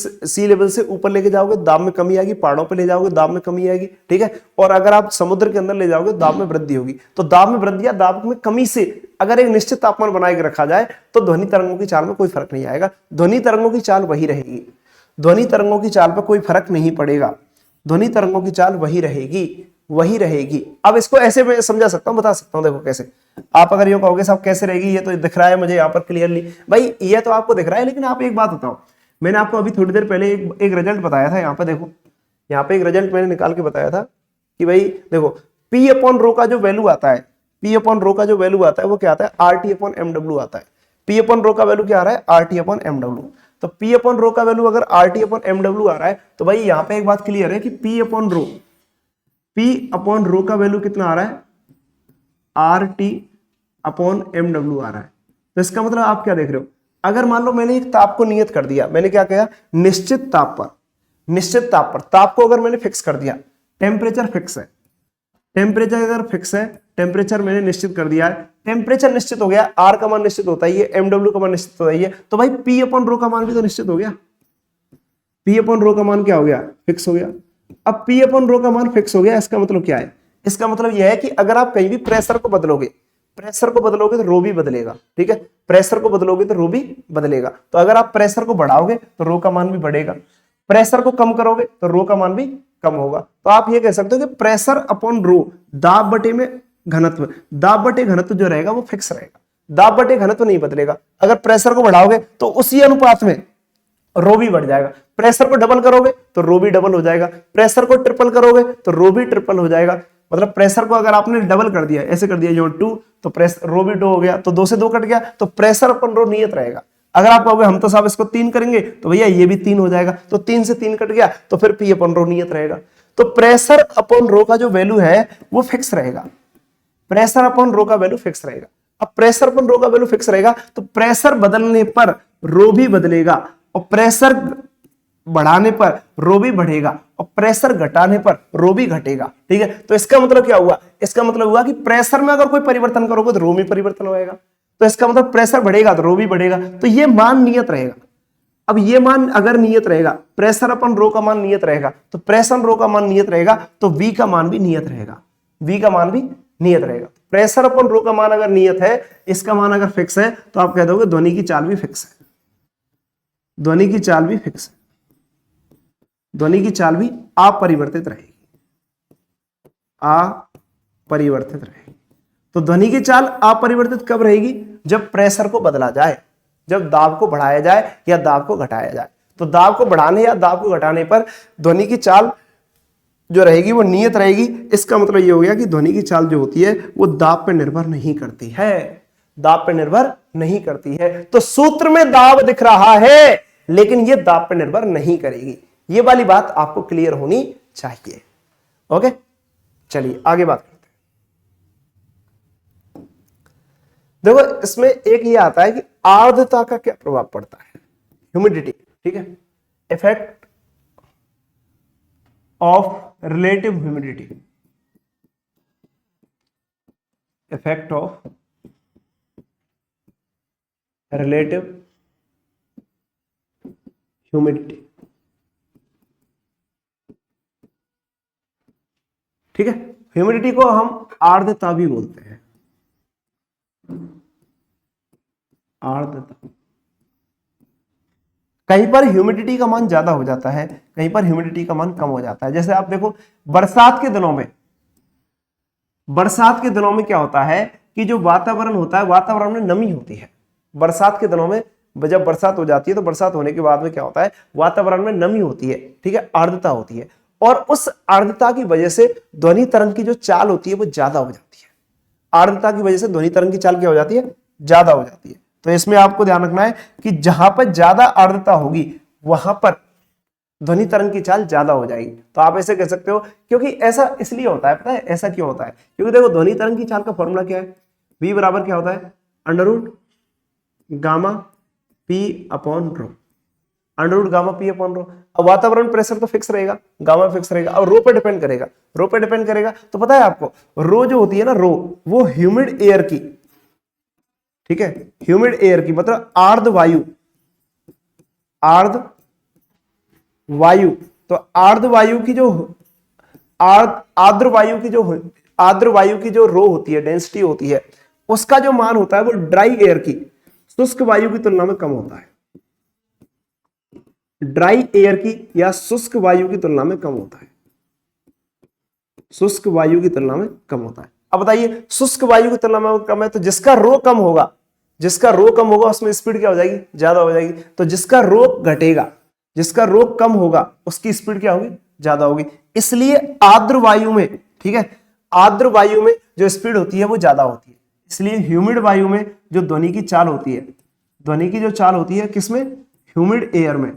A: से ऊपर लेके जाओगे दाब में कमी आएगी, पहाड़ों पे ले जाओगे दाब में कमी आएगी, ठीक है, और अगर आप समुद्र के अंदर ले जाओगे दाब में वृद्धि होगी। तो दाब में वृद्धि या दाब में कमी से अगर एक निश्चित तापमान बनाए रखा जाए तो ध्वनि तरंगों की चाल में कोई फर्क नहीं आएगा, ध्वनि तरंगों की चाल वही रहेगी, ध्वनि तरंगों की चाल पर कोई फर्क नहीं पड़ेगा, ध्वनि तरंगों की चाल वही रहेगी। अब इसको ऐसे मैं समझा सकता हूं, बता सकता हूं, देखो कैसे। आप अगर ये कहोगे साहब कैसे रहेगी, ये तो दिख रहा है मुझे यहाँ पर क्लियरली, भाई ये तो आपको दिख रहा है, लेकिन आप एक बात बताओ, मैंने आपको अभी थोड़ी देर पहले एक रिजल्ट बताया था, यहाँ पे देखो, यहाँ पे एक रिजल्ट मैंने निकाल के बताया था कि भाई देखो P अपॉन रो का जो वैल्यू आता है, P अपॉन रो का जो वैल्यू आता है वो क्या आता है, RT अपॉन MW आता है। P अपॉन रो का वैल्यू क्या आ रहा है, RT अपॉन MW। तो P अपॉन रो का वैल्यू अगर RT अपॉन MW आ रहा है तो भाई यहाँ पे एक बात क्लियर है कि P अपॉन रो का वैल्यू कितना आ रहा है, RT अपॉन MW आ रहा है। तो इसका मतलब आप क्या देख रहे हो, अगर मान लो मैंने एक ताप को नियत कर दिया, मैंने क्या किया, निश्चित ताप पर ताप को अगर मैंने फिक्स कर दिया, टेम्परेचर फिक्स है, टेम्परेचर अगर फिक्स है, टेम्परेचर मैंने निश्चित कर दिया है, टेम्परेचर निश्चित हो गया, R का मान निश्चित होता ही है, MW का मान निश्चित होता ही है, तो भाई P अपॉन रो का मान भी तो निश्चित हो गया, P अपॉन रो का मान क्या हो गया, फिक्स हो गया। अब P अपॉन रो का मान फिक्स हो गया, इसका मतलब क्या है, इसका मतलब यह है कि अगर आप कहीं भी प्रेशर को बदलोगे तो रो भी बदलेगा, ठीक है, प्रेशर को बदलोगे तो रो भी बदलेगा। तो अगर आप प्रेशर को बढ़ाओगे तो रो का मान भी बढ़ेगा, प्रेशर को कम करोगे तो रो का मान भी कम होगा। तो आप ये कह सकते हो कि प्रेशर अपॉन रो, दाब बटे में घनत्व, दाब बटे घनत्व जो रहेगा वो फिक्स रहेगा, दाब बटे घनत्व नहीं बदलेगा। अगर प्रेशर को बढ़ाओगे तो उसी अनुपात में रो भी बढ़ जाएगा, प्रेशर को डबल करोगे तो रो भी डबल हो जाएगा, प्रेशर को ट्रिपल करोगे तो रो भी ट्रिपल हो जाएगा। मतलब प्रेशर को अगर आपने डबल कर दिया, ऐसे कर दिया जो 2, तो प्रेशर रो भी 2 हो गया, तो 2 से 2 कट गया, तो प्रेशर अपन रो नियत रहेगा। अगर आप कहोगे हम तो साहब इसको 3 करेंगे, तो भैया ये भी 3 हो जाएगा, तो 3 से 3 कट गया, तो फिर P अपन रो नियत रहेगा। तो प्रेशर अपन रो का जो वैल्यू है वो फिक्स रहेगा, प्रेशर अपन रो का वैल्यू फिक्स रहेगा। अब प्रेशर अपन रो का वैल्यू फिक्स रहेगा तो प्रेशर बदलने पर रो भी बदलेगा, और प्रेशर बढ़ाने पर रो भी बढ़ेगा, और प्रेशर घटाने पर रो भी घटेगा, ठीक है। तो इसका मतलब क्या हुआ, इसका मतलब हुआ कि प्रेशर में अगर कोई परिवर्तन करोगे तो रो में परिवर्तन होएगा, तो इसका मतलब प्रेशर बढ़ेगा तो रो भी बढ़ेगा, तो ये मान नियत रहेगा। अब ये मान अगर नियत रहेगा, प्रेशर अपन रो का मान नियत रहेगा, तो प्रेशर रो का मान नियत रहेगा, तो V का मान भी नियत रहेगा, V का मान भी नियत रहेगा। प्रेशर अपन रो का मान अगर नियत है, इसका मान अगर फिक्स है, तो आप कह दोगे ध्वनि की चाल भी फिक्स है, ध्वनि की चाल भी फिक्स है, ध्वनि की चाल भी अपरिवर्तित रहेगी, अपरिवर्तित रहेगी। तो ध्वनि की चाल अपरिवर्तित कब रहेगी, जब प्रेशर को बदला जाए, जब दाब को बढ़ाया जाए या दाब को घटाया जाए। तो दाब को बढ़ाने या दाब को घटाने पर ध्वनि की चाल जो रहेगी वो नियत रहेगी। इसका मतलब ये हो गया कि ध्वनि की चाल जो होती है वो दाब पर निर्भर नहीं करती है, दाब पर निर्भर नहीं करती है। तो सूत्र में दाब दिख रहा है लेकिन ये दाब पर निर्भर नहीं करेगी, ये वाली बात आपको क्लियर होनी चाहिए। ओके, चलिए आगे बात करते हैं। देखो इसमें एक ये आता है कि आर्द्रता का क्या प्रभाव पड़ता है, ह्यूमिडिटी, ठीक है, effect of relative humidity, effect of relative humidity, ठीक है। ह्यूमिडिटी को हम आर्द्रता भी बोलते हैं, आर्द्रता। कहीं पर ह्यूमिडिटी का मान ज्यादा हो जाता है, कहीं पर ह्यूमिडिटी का मान कम हो जाता है। जैसे आप देखो बरसात के दिनों में, बरसात के दिनों में क्या होता है कि जो वातावरण होता है, वातावरण में नमी होती है। बरसात के दिनों में जब बरसात हो जाती है तो बरसात होने के बाद में क्या होता है, वातावरण में नमी होती है, ठीक है, आर्द्रता होती है, और उस आर्द्रता की वजह से ध्वनि तरंग की जो चाल होती है वो ज्यादा हो जाती है। आर्द्रता की वजह से ध्वनि तरंग की चाल क्या हो जाती है, ज्यादा हो जाती है। तो इसमें आपको ध्यान रखना है कि जहां पर ज्यादा आर्द्रता होगी वहां पर ध्वनि तरंग की चाल ज्यादा हो जाएगी। तो आप ऐसे कह सकते हो, क्योंकि ऐसा इसलिए होता है, पता है ऐसा क्यों होता है, क्योंकि देखो ध्वनि तरंग की चाल का फॉर्मूला क्या है, V बराबर क्या होता है, under gamma P upon rho, under gamma P upon rho. अब वातावरण प्रेशर तो फिक्स रहेगा, गामा फिक्स रहेगा, और रो पे डिपेंड करेगा, रो पे डिपेंड करेगा। तो पता है आपको रो जो होती है ना, रो वो ह्यूमिड एयर की, ठीक है, ह्यूमिड एयर की मतलब आर्द्र वायु, आर्द्र वायु। तो आर्द्र वायु की जो आर्द्र वायु की जो आर्द्र वायु की जो रो होती है, डेंसिटी होती है, उसका जो मान होता है वो ड्राई एयर की, शुष्क वायु की तुलना में कम होता है। ड्राई एयर की या शुष्क वायु की तुलना में कम होता है, शुष्क वायु की तुलना में कम होता है। अब बताइए शुष्क वायु की तुलना में कम है तो जिसका रो कम होगा, जिसका रो कम होगा उसमें स्पीड क्या हो जाएगी, ज्यादा हो जाएगी। तो जिसका रो घटेगा, जिसका रो कम होगा उसकी स्पीड क्या होगी, ज्यादा होगी। इसलिए आर्द्र वायु में, ठीक है, आर्द्र वायु में जो स्पीड होती है वो ज्यादा होती है। इसलिए ह्यूमिड वायु में जो ध्वनि की चाल होती है, ध्वनि की जो चाल होती है किसमें, ह्यूमिड एयर में,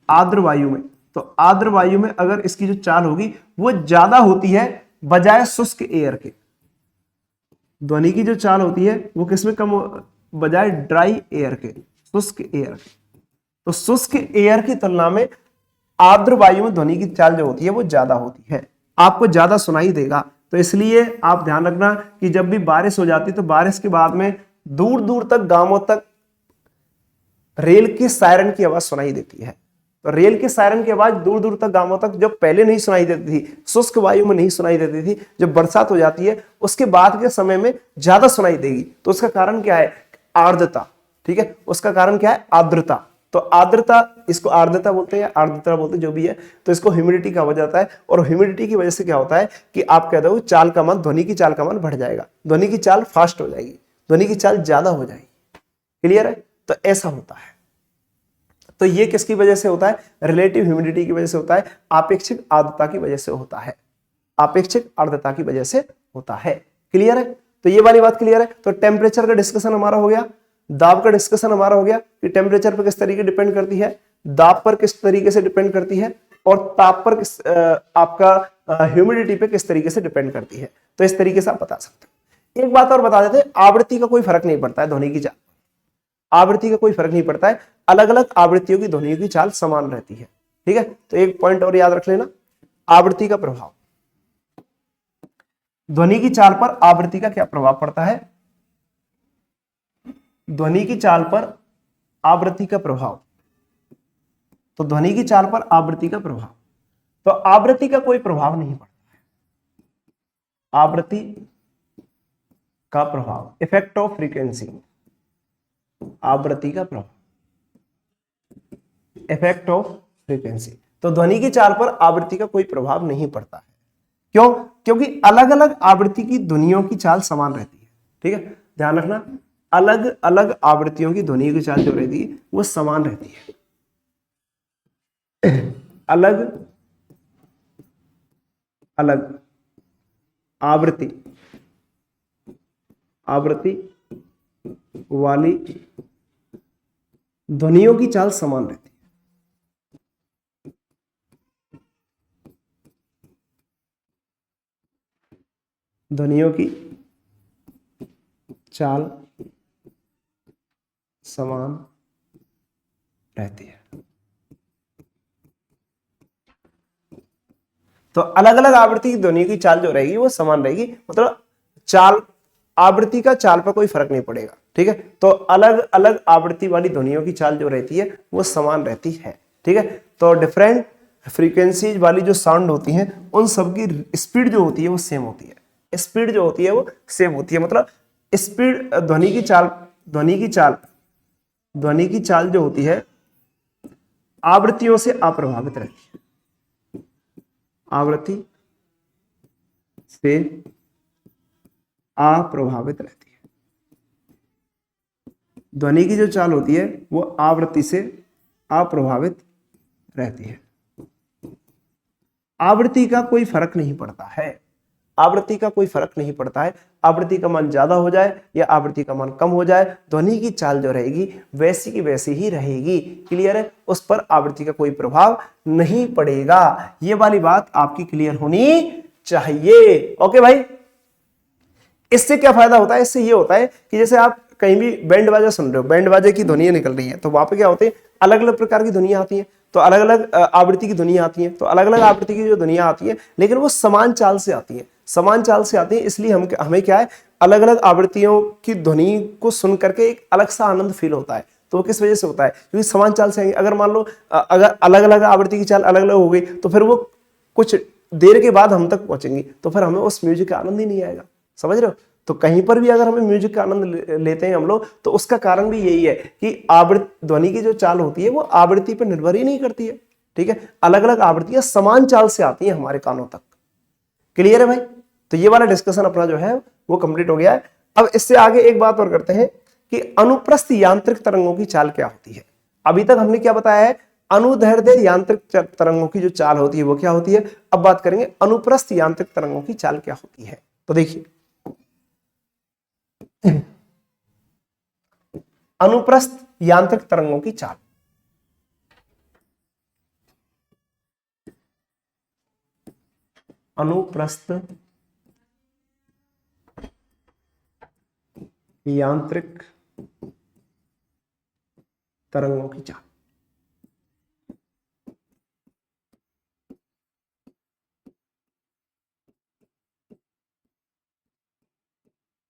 A: आर्द्र वायु में। तो आर्द्र वायु में अगर इसकी जो चाल होगी वो ज्यादा होती है बजाय शुष्क एयर के। ध्वनि की जो चाल होती है वो किसमें कम, बजाय ड्राई एयर के, शुष्क एयर के। तो शुष्क एयर की तुलना में आर्द्र वायु में ध्वनि की चाल जो होती है वो ज्यादा होती है, आपको ज्यादा सुनाई देगा। तो इसलिए आप ध्यान रखना कि जब भी बारिश हो जाती है तो बारिश के बाद में दूर दूर तक, गांवों तक रेल की सायरन की आवाज सुनाई देती है। तो रेल के सायरन की आवाज दूर दूर तक, गांवों तक, जो पहले नहीं सुनाई देती थी, शुष्क वायु में नहीं सुनाई देती थी, जब बरसात हो जाती है उसके बाद के समय में ज्यादा सुनाई देगी। तो उसका कारण क्या है, आर्द्रता, ठीक है, उसका कारण क्या है, आर्द्रता। तो आर्द्रता, इसको आर्द्रता बोलते हैं, आर्द्रता बोलते हैं, जो भी है। तो इसको ह्यूमिडिटी कहा जाता है, और ह्यूमिडिटी की वजह से क्या होता है कि आप कह दो चाल का मान, ध्वनि की चाल का मान बढ़ जाएगा, ध्वनि की चाल फास्ट हो जाएगी, ध्वनि की चाल ज्यादा हो जाएगी। क्लियर है? तो ऐसा होता है। तो ये किसकी वजह से होता है, रिलेटिव ह्यूमिडिटी की वजह से होता है, आपेक्षिक आर्द्रता की वजह से होता है, आपेक्षिक आर्द्रता की वजह से होता है। क्लियर है? तो ये वाली बात क्लियर है। तो टेम्परेचर का डिस्कशन हमारा हो गया, दाब का डिस्कशन हमारा हो गया कि टेम्परेचर पर किस तरीके डिपेंड करती है, दाब पर किस तरीके से डिपेंड करती है, और ताप पर आपका ह्यूमिडिटी पे किस तरीके से डिपेंड करती है। तो इस तरीके से आप बता सकते हो। एक बात और बता देते, आवृत्ति का कोई फर्क नहीं पड़ता है ध्वनि की चाल, आवृत्ति का कोई फर्क नहीं पड़ता है, अलग अलग आवृत्तियों की ध्वनि की चाल समान रहती है। ठीक है? तो एक पॉइंट और याद रख लेना, आवृत्ति का प्रभाव, ध्वनि की चाल पर आवृत्ति का क्या प्रभाव पड़ता है, ध्वनि की चाल पर आवृत्ति का प्रभाव। तो ध्वनि की चाल पर आवृत्ति का प्रभाव, तो आवृत्ति का कोई प्रभाव नहीं पड़ता है, आवृत्ति का प्रभाव, इफेक्ट ऑफ फ्रीक्वेंसी, आवृत्ति का प्रभाव, इफेक्ट ऑफ फ्रीक्वेंसी। तो ध्वनि की चाल पर आवृत्ति का कोई प्रभाव नहीं पड़ता है। क्यों? क्योंकि अलग अलग आवृत्ति की ध्वनियों की चाल समान रहती है। ठीक है, ध्यान रखना, अलग अलग आवृत्तियों की ध्वनि की चाल जो रहती है वो समान रहती है। अलग अलग आवृत्ति वाली ध्वनियों की चाल समान रहती है। ध्वनियों की चाल समान रहती है। तो अलग अलग आवृत्ति की ध्वनि की चाल जो रहेगी वो समान रहेगी, मतलब चाल, आवृत्ति का चाल पर कोई फर्क नहीं पड़ेगा। ठीक है, तो अलग अलग आवृत्ति वाली ध्वनियों की चाल जो रहती है वो समान रहती है। ठीक है, तो डिफरेंट फ्रीक्वेंसीज वाली जो साउंड होती हैं उन सब की स्पीड जो होती है वो सेम होती है, स्पीड जो होती है वो सेम होती है। मतलब स्पीड, ध्वनि की चाल जो होती है आवृत्तियों से अप्रभावित रहती है, आवृत्ति से अप्रभावित रहती है। ध्वनि की जो चाल होती है वो आवृत्ति से अप्रभावित रहती है। आवृत्ति का कोई फर्क नहीं पड़ता है, आवृत्ति का कोई फर्क नहीं पड़ता है। आवृत्ति का मान ज्यादा हो जाए या आवृत्ति का मान कम हो जाए, ध्वनि की चाल जो रहेगी वैसी की वैसी ही रहेगी। क्लियर है? उस पर आवृत्ति का कोई प्रभाव नहीं पड़ेगा। ये वाली बात आपकी क्लियर होनी चाहिए। ओके भाई, इससे क्या फायदा होता है? इससे ये होता है कि जैसे आप कहीं भी बैंड बाजा सुन रहे हो, बैंड बाजे की ध्वनियां निकल रही है, तो वहां पे क्या होते हैं, अलग अलग प्रकार की ध्वनियां आती हैं। तो अलग अलग आवृत्ति की ध्वनि आती है, तो अलग अलग आवृत्ति की जो ध्वनियां आती है लेकिन वो समान चाल से आती है, समान चाल से आती है, इसलिए हमें क्या है, अलग अलग आवृत्तियों की ध्वनि को सुन करके एक अलग सा आनंद फील होता है। तो वो किस वजह से होता है, क्योंकि समान चाल से आएंगे। अगर मान लो अगर अलग अलग आवृत्ति की चाल अलग अलग हो गई तो फिर वो कुछ देर के बाद हम तक पहुंचेंगी, तो फिर हमें उस म्यूजिक का आनंद ही नहीं आएगा। समझ रहे हो? तो कहीं पर भी अगर हमें म्यूजिक का आनंद लेते हैं हम लोग, तो उसका कारण भी यही है कि आवृत्ति ध्वनि की जो चाल होती है वो आवृत्ति पर निर्भर ही नहीं करती है। ठीक है, अलग अलग आवृत्तियां समान चाल से आती हैं हमारे कानों तक। क्लियर है भाई? तो ये वाला डिस्कशन अपना जो है वो कंप्लीट हो गया है। अब इससे आगे एक बात और करते हैं कि अनुप्रस्थ यांत्रिक तरंगों की चाल क्या होती है। अभी तक हमने क्या बताया है, अनुदैर्ध्य यांत्रिक तरंगों की जो चाल होती है वो क्या होती है। अब बात करेंगे अनुप्रस्थ यांत्रिक तरंगों की चाल क्या होती है। तो देखिए, अनुप्रस्थ यांत्रिक तरंगों की चाल, अनुप्रस्थ यांत्रिक तरंगों की चाल।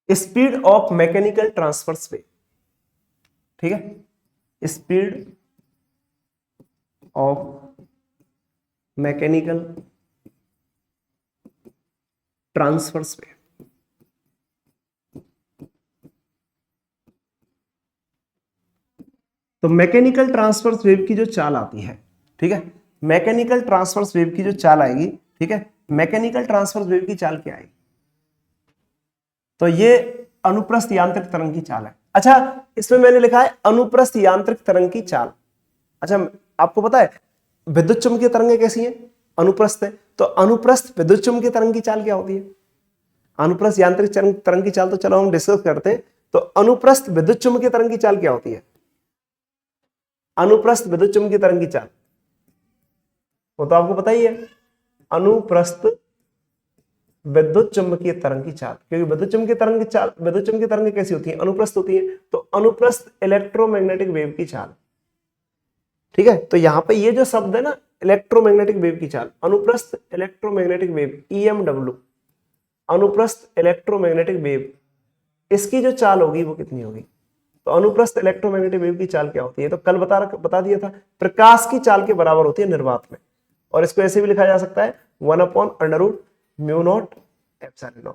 A: Speed of mechanical transverse wave, ठीक है, speed of mechanical transverse wave. तो मैकेनिकल ट्रांसवर्स वेव की जो चाल आती है, ठीक है, मैकेनिकल ट्रांसवर्स वेव की जो चाल आएगी, ठीक है, मैकेनिकल ट्रांसवर्स वेव की चाल क्या आएगी, तो ये अनुप्रस्थ यांत्रिक तरंग की चाल है। अच्छा, इसमें मैंने लिखा है अनुप्रस्थ यांत्रिक तरंग की चाल। अच्छा, आपको पता है विद्युत चुम्बकीय तरंगें कैसी हैं, अनुप्रस्थ है, तो अनुप्रस्थ विद्युत चुम्बकीय तरंग की चाल क्या होती है। अनुप्रस्थ यांत्रिक तरंग की चाल तो चलो हम डिस्कस करते हैं। तो अनुप्रस्थ विद्युत चुम्बकीय तरंग की चाल क्या होती है, अनुप्रस्थ विद्युत चुम्बकीय तरंग की चाल, वो तो आपको पता ही है, अनुप्रस्थ विद्युत चुम्बकीय तरंग की चाल, क्योंकि विद्युत चुम्बकीय तरंग की चाल, विद्युत चुम्बकीय तरंग कैसी होती है, अनुप्रस्थ होती है, तो अनुप्रस्थ इलेक्ट्रोमैग्नेटिक वेव की चाल। ठीक है, तो यहां पे ये जो शब्द है ना, इलेक्ट्रोमैग्नेटिक वेव की चाल, अनुप्रस्थ इलेक्ट्रोमैग्नेटिक वेव, EMW, अनुप्रस्थ इलेक्ट्रोमैग्नेटिक वेव, इसकी जो चाल होगी वो कितनी होगी। तो अनुप्रस्थ इलेक्ट्रोमैग्नेटिक वेव की चाल क्या होती है, तो कल बता दिया था, प्रकाश की चाल के बराबर होती है निर्वात में। और इसको ऐसे भी लिखा जा सकता है 1/√μ0 ε0।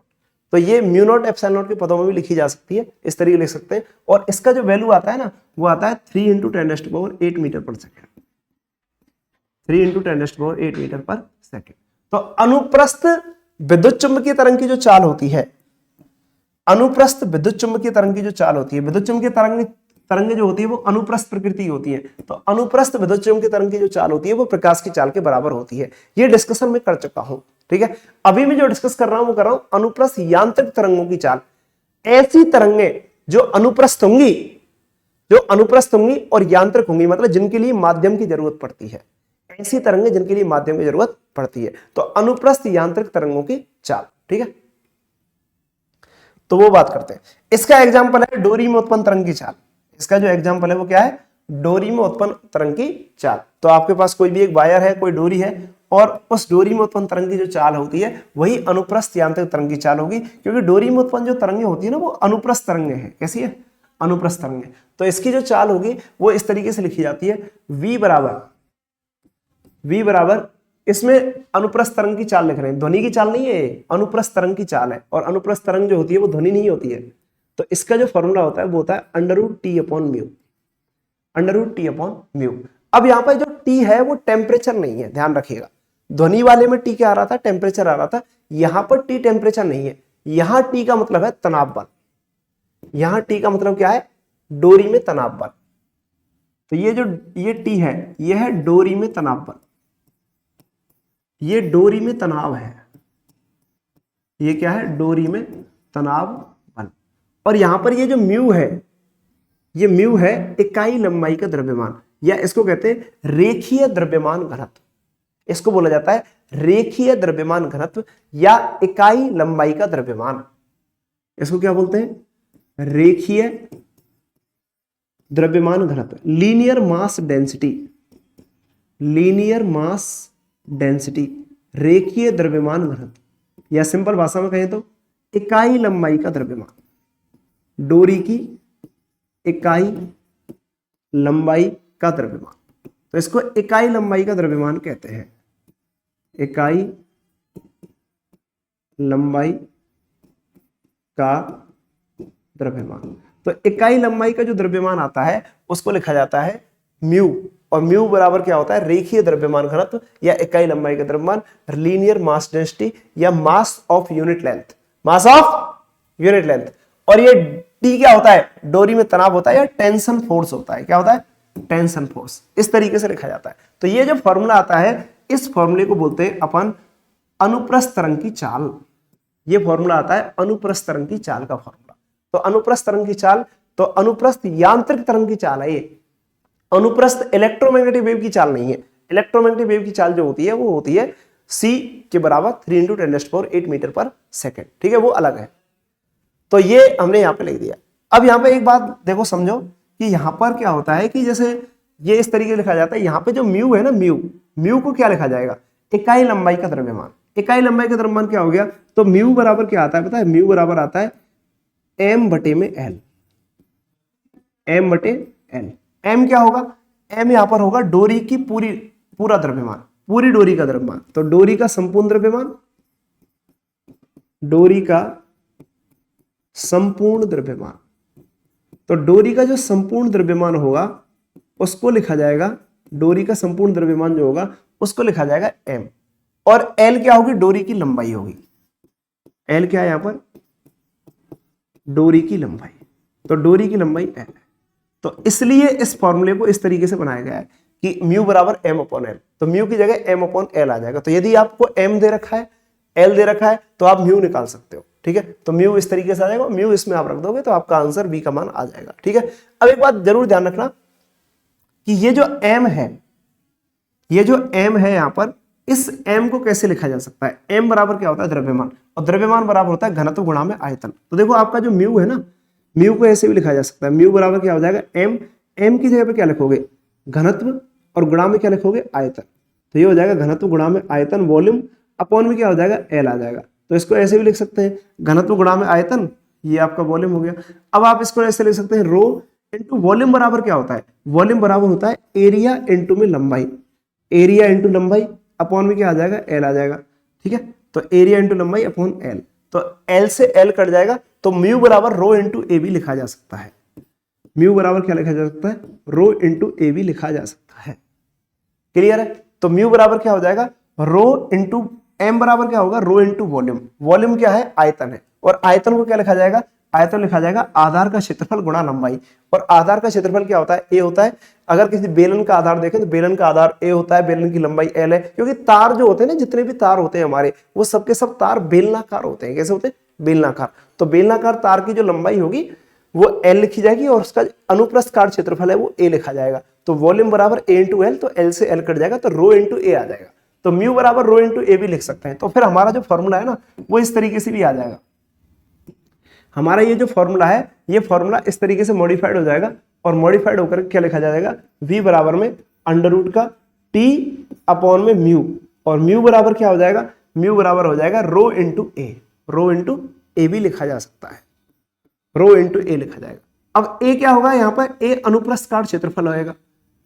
A: तो ये μ0 ε0 के पदों में भी लिखी जा सकती है, इस तरीके लिख सकते हैं। और इसका जो वैल्यू आता है ना, वो आता है 3 × 10⁸ मीटर पर सेकेंड, 3 × 10⁸ मीटर पर सेकेंड। तो अनुप्रस्थ विद्युत चुम्बकीय तरंग की जो चाल होती है, अनुप्रस्थ विद्युत चुम्बकीय तरंग की जो चाल होती है, विद्युत चुम्बकीय तरंग जो होती है वो अनुप्रस्थ प्रकृति की होती है। तो अनुप्रस्थ विद्युत चुम्बकीय तरंग की जो चाल होती है वो प्रकाश की चाल के बराबर होती है। ये डिस्कशन मैं कर चुका हूं, ठीक है। अभी मैं जो डिस्कस कर रहा हूं वो कर रहा हूं अनुप्रस्थ यांत्रिक तरंगों की चाल। ऐसी तरंगें जो अनुप्रस्थ होंगी, और यांत्रिक होंगी, मतलब जिनके लिए माध्यम की जरूरत पड़ती है, ऐसी तरंगें जिनके लिए माध्यम की जरूरत पड़ती है, तो अनुप्रस्थ यांत्रिक तरंगों की चाल, ठीक है। तो वो बात करते हैं। इसका एग्जाम्पल है डोरी में उत्पन्न तरंग की चाल। इसका जो एग्जाम्पल है वो क्या है, डोरी में उत्पन्न तरंग की चाल। तो आपके पास कोई भी एक वायर है, कोई डोरी है, और उस डोरी में उत्पन्न तरंग की जो चाल होती है वही अनुप्रस्थ यांत्रिक तरंग की चाल होगी, क्योंकि डोरी में उत्पन्न जो तरंगें होती है ना वो अनुप्रस्थ तरंगें हैं। कैसी है, अनुप्रस्थ तरंगें। तो इसकी जो चाल होगी वो इस तरीके से लिखी जाती है, V बराबर, इसमें अनुप्रस्थ तरंग की चाल लिख रहे हैं, ध्वनि की चाल नहीं है, अनुप्रस्थ तरंग की चाल है। और अनुप्रस्थ तरंग जो होती है वो ध्वनि नहीं होती है। तो इसका जो फॉर्मूला होता है वो होता है √T/μ, √T/μ। अब यहां पर जो T है वो टेम्परेचर नहीं है, ध्यान रखिएगा। ध्वनि वाले में T क्या आ रहा था, टेम्परेचर आ रहा था। यहां पर T टेम्परेचर नहीं है, यहां T का मतलब है तनाव बल। यहां T का मतलब क्या है, डोरी में तनाव बल। तो ये T है, यह है डोरी में तनाव बल, ये डोरी में तनाव है, ये क्या है, डोरी में तनाव बल। और यहां पर ये जो म्यू है, ये म्यू है इकाई लंबाई का द्रव्यमान, या इसको कहते हैं रेखीय द्रव्यमान घनत्व। इसको बोला जाता है रेखीय द्रव्यमान घनत्व या इकाई लंबाई का द्रव्यमान। इसको क्या बोलते हैं, रेखीय द्रव्यमान घनत्व, linear mass density, linear mass density, रेखीय द्रव्यमान घनत्व, या सिंपल भाषा में कहें तो इकाई लंबाई का द्रव्यमान, डोरी की इकाई लंबाई का द्रव्यमान। तो इसको इकाई लंबाई का द्रव्यमान कहते हैं, इकाई लंबाई का द्रव्यमान। तो इकाई लंबाई का जो द्रव्यमान आता है उसको लिखा जाता है म्यू, और म्यू बराबर क्या होता है, रेखीय द्रव्यमान घनत्व या इकाई लंबाई का द्रव्यमान, लीनियर मास डेंसिटी या mass of unit length, mass of unit length. और ये टी क्या होता है, डोरी में तनाव होता है या टेंशन फोर्स होता है, क्या होता है, टेंशन फोर्स। इस तरीके से लिखा जाता है। तो ये जो फॉर्मूला आता है, इस फॉर्मूले को बोलते हैं अपन अनुप्रस्थ तरंग की चाल। ये फॉर्मूला आता है अनुप्रस्थ तरंग की चाल का फॉर्मूला। तो अनुप्रस्थ तरंग की चाल, तो अनुप्रस्थ यांत्रिक तरंग की चाल है ये, अनुप्रस्थ इलेक्ट्रोमैग्नेटिक वेव की चाल नहीं है। इलेक्ट्रोमैग्नेटिक वेव की चाल जो होती है वो होती है c के बराबर 3 × 10⁸ मीटर पर सेकेंड, ठीक है, वो अलग है। तो ये हमने यहाँ पे लिख दिया। अब यहाँ पे एक बात देखो, समझो कि यहाँ पर क्या होता है कि जैसे ये इस तरीके से लिखा जाता है, यहाँ पे जो म्यू है ना, म्यू को क्या लिखा जाएगा, इकाई लंबाई का द्रव्यमान। इकाई लंबाई का द्रव्यमान क्या हो गया, तो म्यू बराबर क्या आता है पता है, म्यू बराबर आता है m/l, m/l। m क्या होगा, m यहाँ पर होगा डोरी की पूरा द्रव्यमान, पूरी डोरी का द्रव्यमान। तो डोरी का संपूर्ण द्रव्यमान, डोरी का संपूर्ण द्रव्यमान, तो डोरी का जो संपूर्ण द्रव्यमान होगा उसको लिखा जाएगा, डोरी का संपूर्ण द्रव्यमान जो होगा उसको लिखा जाएगा m, और l क्या होगी, डोरी की लंबाई होगी। l क्या है यहां पर, डोरी की लंबाई, तो डोरी की लंबाई l है। तो इसलिए इस फॉर्मूले को इस तरीके से बनाया गया है कि म्यू बराबर m/l, तो म्यू की जगह m/l आ जाएगा। तो यदि आपको m दे रखा है, l दे रखा है, तो आप म्यू निकाल सकते हो, ठीक है। तो म्यू इस तरीके से आ जाएगा, म्यू इसमें आप रख दोगे तो आपका आंसर बी का मान आ जाएगा, ठीक है। अब एक बात जरूर ध्यान रखना कि ये जो m है, ये जो m है यहां पर, इस m को कैसे लिखा जा सकता है, m बराबर क्या होता है, द्रव्यमान, और द्रव्यमान बराबर होता है घनत्व गुणा में आयतन। तो देखो आपका जो म्यू है ना, म्यू को ऐसे भी लिखा जा सकता है, म्यू बराबर क्या हो जाएगा, m की जगह पे क्या लिखोगे, घनत्व, और गुणा में क्या लिखोगे, आयतन। तो ये हो जाएगा घनत्व गुणा में आयतन, वॉल्यूम अपॉन में क्या हो जाएगा, l आ जाएगा। तो इसको ऐसे भी लिख सकते हैं, घनत्व गुणा में आयतन, ये आपका वॉल्यूम हो गया। अब आप इसको ऐसे लिख सकते हैं, रो इंटू वॉल्यूम बराबर क्या होता है, वॉल्यूम बराबर होता है एरिया इंटू में लंबाई, एरिया इंटू लंबाई अपॉन में क्या आ जाएगा, एल आ जाएगा, ठीक है। तो एरिया इंटू लंबाई अपॉन एल, तो एल से एल कट जाएगा, तो म्यू बराबर रो इंटू ए भी लिखा जा सकता है। म्यू बराबर क्या लिखा जा सकता है, रो इंटू ए भी लिखा जा सकता है। क्लियर है। तो म्यू बराबर क्या हो जाएगा, रो इंटू एम बराबर क्या होगा, रो इंटू वॉल्यूम, वॉल्यूम क्या है, आयतन है, और आयतन को क्या लिखा जाएगा, आयतन लिखा जाएगा आधार का क्षेत्रफल गुणा लंबाई। और आधार का क्षेत्रफल क्या होता है, ए होता है। अगर किसी बेलन का आधार देखें तो बेलन का आधार ए होता है, बेलन की लंबाई एल है, क्योंकि तार जो होते हैं ना, जितने भी तार होते हैं हमारे, वो सबके सब तार बेलनाकार होते हैं। कैसे होते हैं, बेलनाकार। तो बेलनाकार तार की जो लंबाई होगी वो एल लिखी जाएगी, और उसका अनुप्रस्थ काट क्षेत्रफल है वो ए लिखा जाएगा। तो वॉल्यूम बराबर ए इंटू एल, तो एल से एल कट जाएगा, तो रो इंटू ए आ जाएगा। तो म्यू बराबर रो इंटू ए भी लिख सकते हैं। तो फिर हमारा जो फॉर्मूला है ना, वो इस तरीके से भी आ जाएगा। हमारा ये जो फॉर्मूला है, ये फॉर्मूला इस तरीके से मॉडिफाइड हो जाएगा, और मॉडिफाइड होकर क्या लिखा जाएगा, v बराबर में अंडर रूट का t अपॉन में म्यू, और म्यू बराबर क्या हो जाएगा, म्यू बराबर हो जाएगा रो इंटू ए, रो इंटू ए भी लिखा जा सकता है, रो इंटू ए लिखा जाएगा। अब ए क्या होगा, यहाँ पर ए अनुप्रस्थ काट क्षेत्रफल होएगा।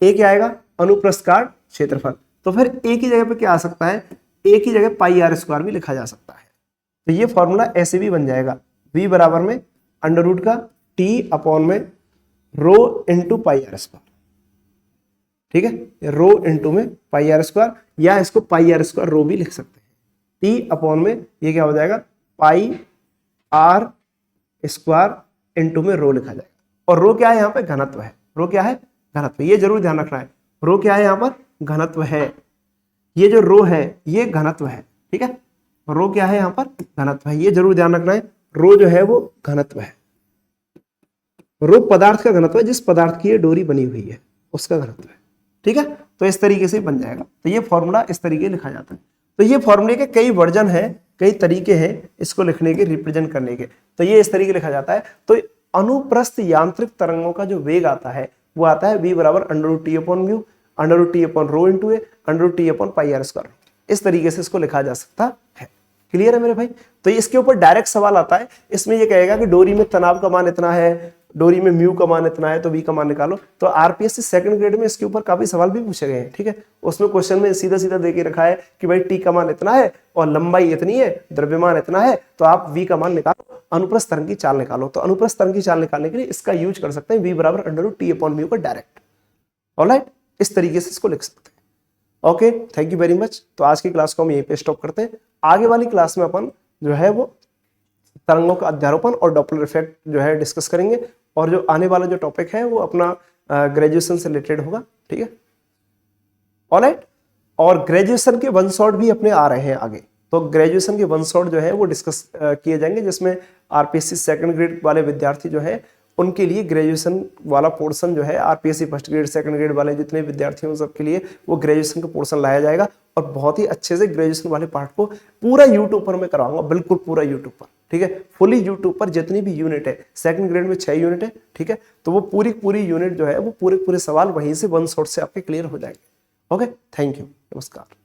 A: ए क्या आएगा, अनुप्रस्थ काट क्षेत्रफल। तो फिर ए की जगह पे क्या आ सकता है, ए की जगह पाई आर स्क्वायर भी लिखा जा सकता है। तो ये फॉर्मूला ऐसे भी बन जाएगा, v बराबर में अंडर रूट का t अपॉन में rho into pi r square, ठीक है, रो इंटू में पाई आर स्क्वायर, या इसको पाई आर स्क्वायर रो भी लिख सकते हैं। t अपॉन में ये क्या हो जाएगा, पाई आर स्क्वायर इंटू में रो लिखा जाएगा। और रो क्या है, यहाँ पे घनत्व है, रो क्या है, घनत्व। ये जरूर ध्यान रखना है, रो क्या है, यहाँ पर घनत्व है। ये जो रो है ये घनत्व है, ठीक है, रो क्या है, यहाँ पर घनत्व है, ये जरूर ध्यान रखना है। रो जो है वो घनत्व है, रो पदार्थ का घनत्व है, जिस पदार्थ की ये डोरी बनी हुई है उसका घनत्व है, ठीक है। तो इस तरीके से बन जाएगा। तो ये फॉर्मूला इस तरीके लिखा जाता है। तो ये फॉर्मूले के कई वर्जन है, कई तरीके हैं इसको लिखने के, रिप्रेजेंट करने के। तो ये इस तरीके लिखा जाता है। तो अनुप्रस्थ यांत्रिक तरंगों का जो वेग आता है वो आता है v बराबर under root T upon mu. Under root T upon rho into A under root T upon pi r square. इस तरीके से इसको लिखा जा सकता है। क्लियर है मेरे भाई? तो इसके ऊपर डायरेक्ट सवाल आता है, इसमें ये कहेगा कि डोरी में तनाव का मान इतना है, डोरी में म्यू का मान इतना है, तो वी का मान निकालो। तो आरपीएससी सेकंड ग्रेड में इसके ऊपर काफी सवाल भी पूछे गए हैं, ठीक है। उसमें क्वेश्चन में सीधा सीधा दे के रखा है कि भाई टी का मान इतना है और लंबाई इतनी है, द्रव्यमान इतना है, तो आप वी का मान निकालो, अनुप्रस्थ तरंग की चाल निकालो। तो अनुप्रस्थ तरंग की चाल निकालने के लिए इसका यूज कर सकते हैं, वी बराबर under root T upon mu का डायरेक्ट। ऑलराइट, इस तरीके से इसको लिख सकते हैं। Okay, thank you very much. तो आज की क्लास को हम यहीं पे स्टॉप करते हैं। आगे वाली क्लास में अपन जो है वो तरंगों का अध्यारोपण और डॉपलर इफेक्ट जो है डिस्कस करेंगे, और जो आने वाला जो टॉपिक है वो अपना ग्रेजुएशन से रिलेटेड होगा, ठीक है। ऑलराइट, और ग्रेजुएशन के वन शॉट भी अपने आ रहे हैं आगे। तो ग्रेजुएशन के वन शॉट जो है वो डिस्कस किए जाएंगे, जिसमें आरपीएससी सेकंड ग्रेड वाले विद्यार्थी जो है उनके लिए ग्रेजुएशन वाला पोर्शन जो है, RPSC first grade second grade वाले जितने विद्यार्थी हैं सबके लिए वो ग्रेजुएशन का पोर्शन लाया जाएगा, और बहुत ही अच्छे से ग्रेजुएशन वाले पार्ट को पूरा यूट्यूब पर मैं कराऊंगा, बिल्कुल पूरा यूट्यूब पर, ठीक है। फुली यूट्यूब पर जितनी भी यूनिट है, सेकंड ग्रेड में 6 यूनिट है, ठीक है। तो वो पूरी यूनिट जो है वो पूरे सवाल वहीं से वन शॉट से आपके क्लियर हो जाएंगे। ओके, थैंक यू, नमस्कार।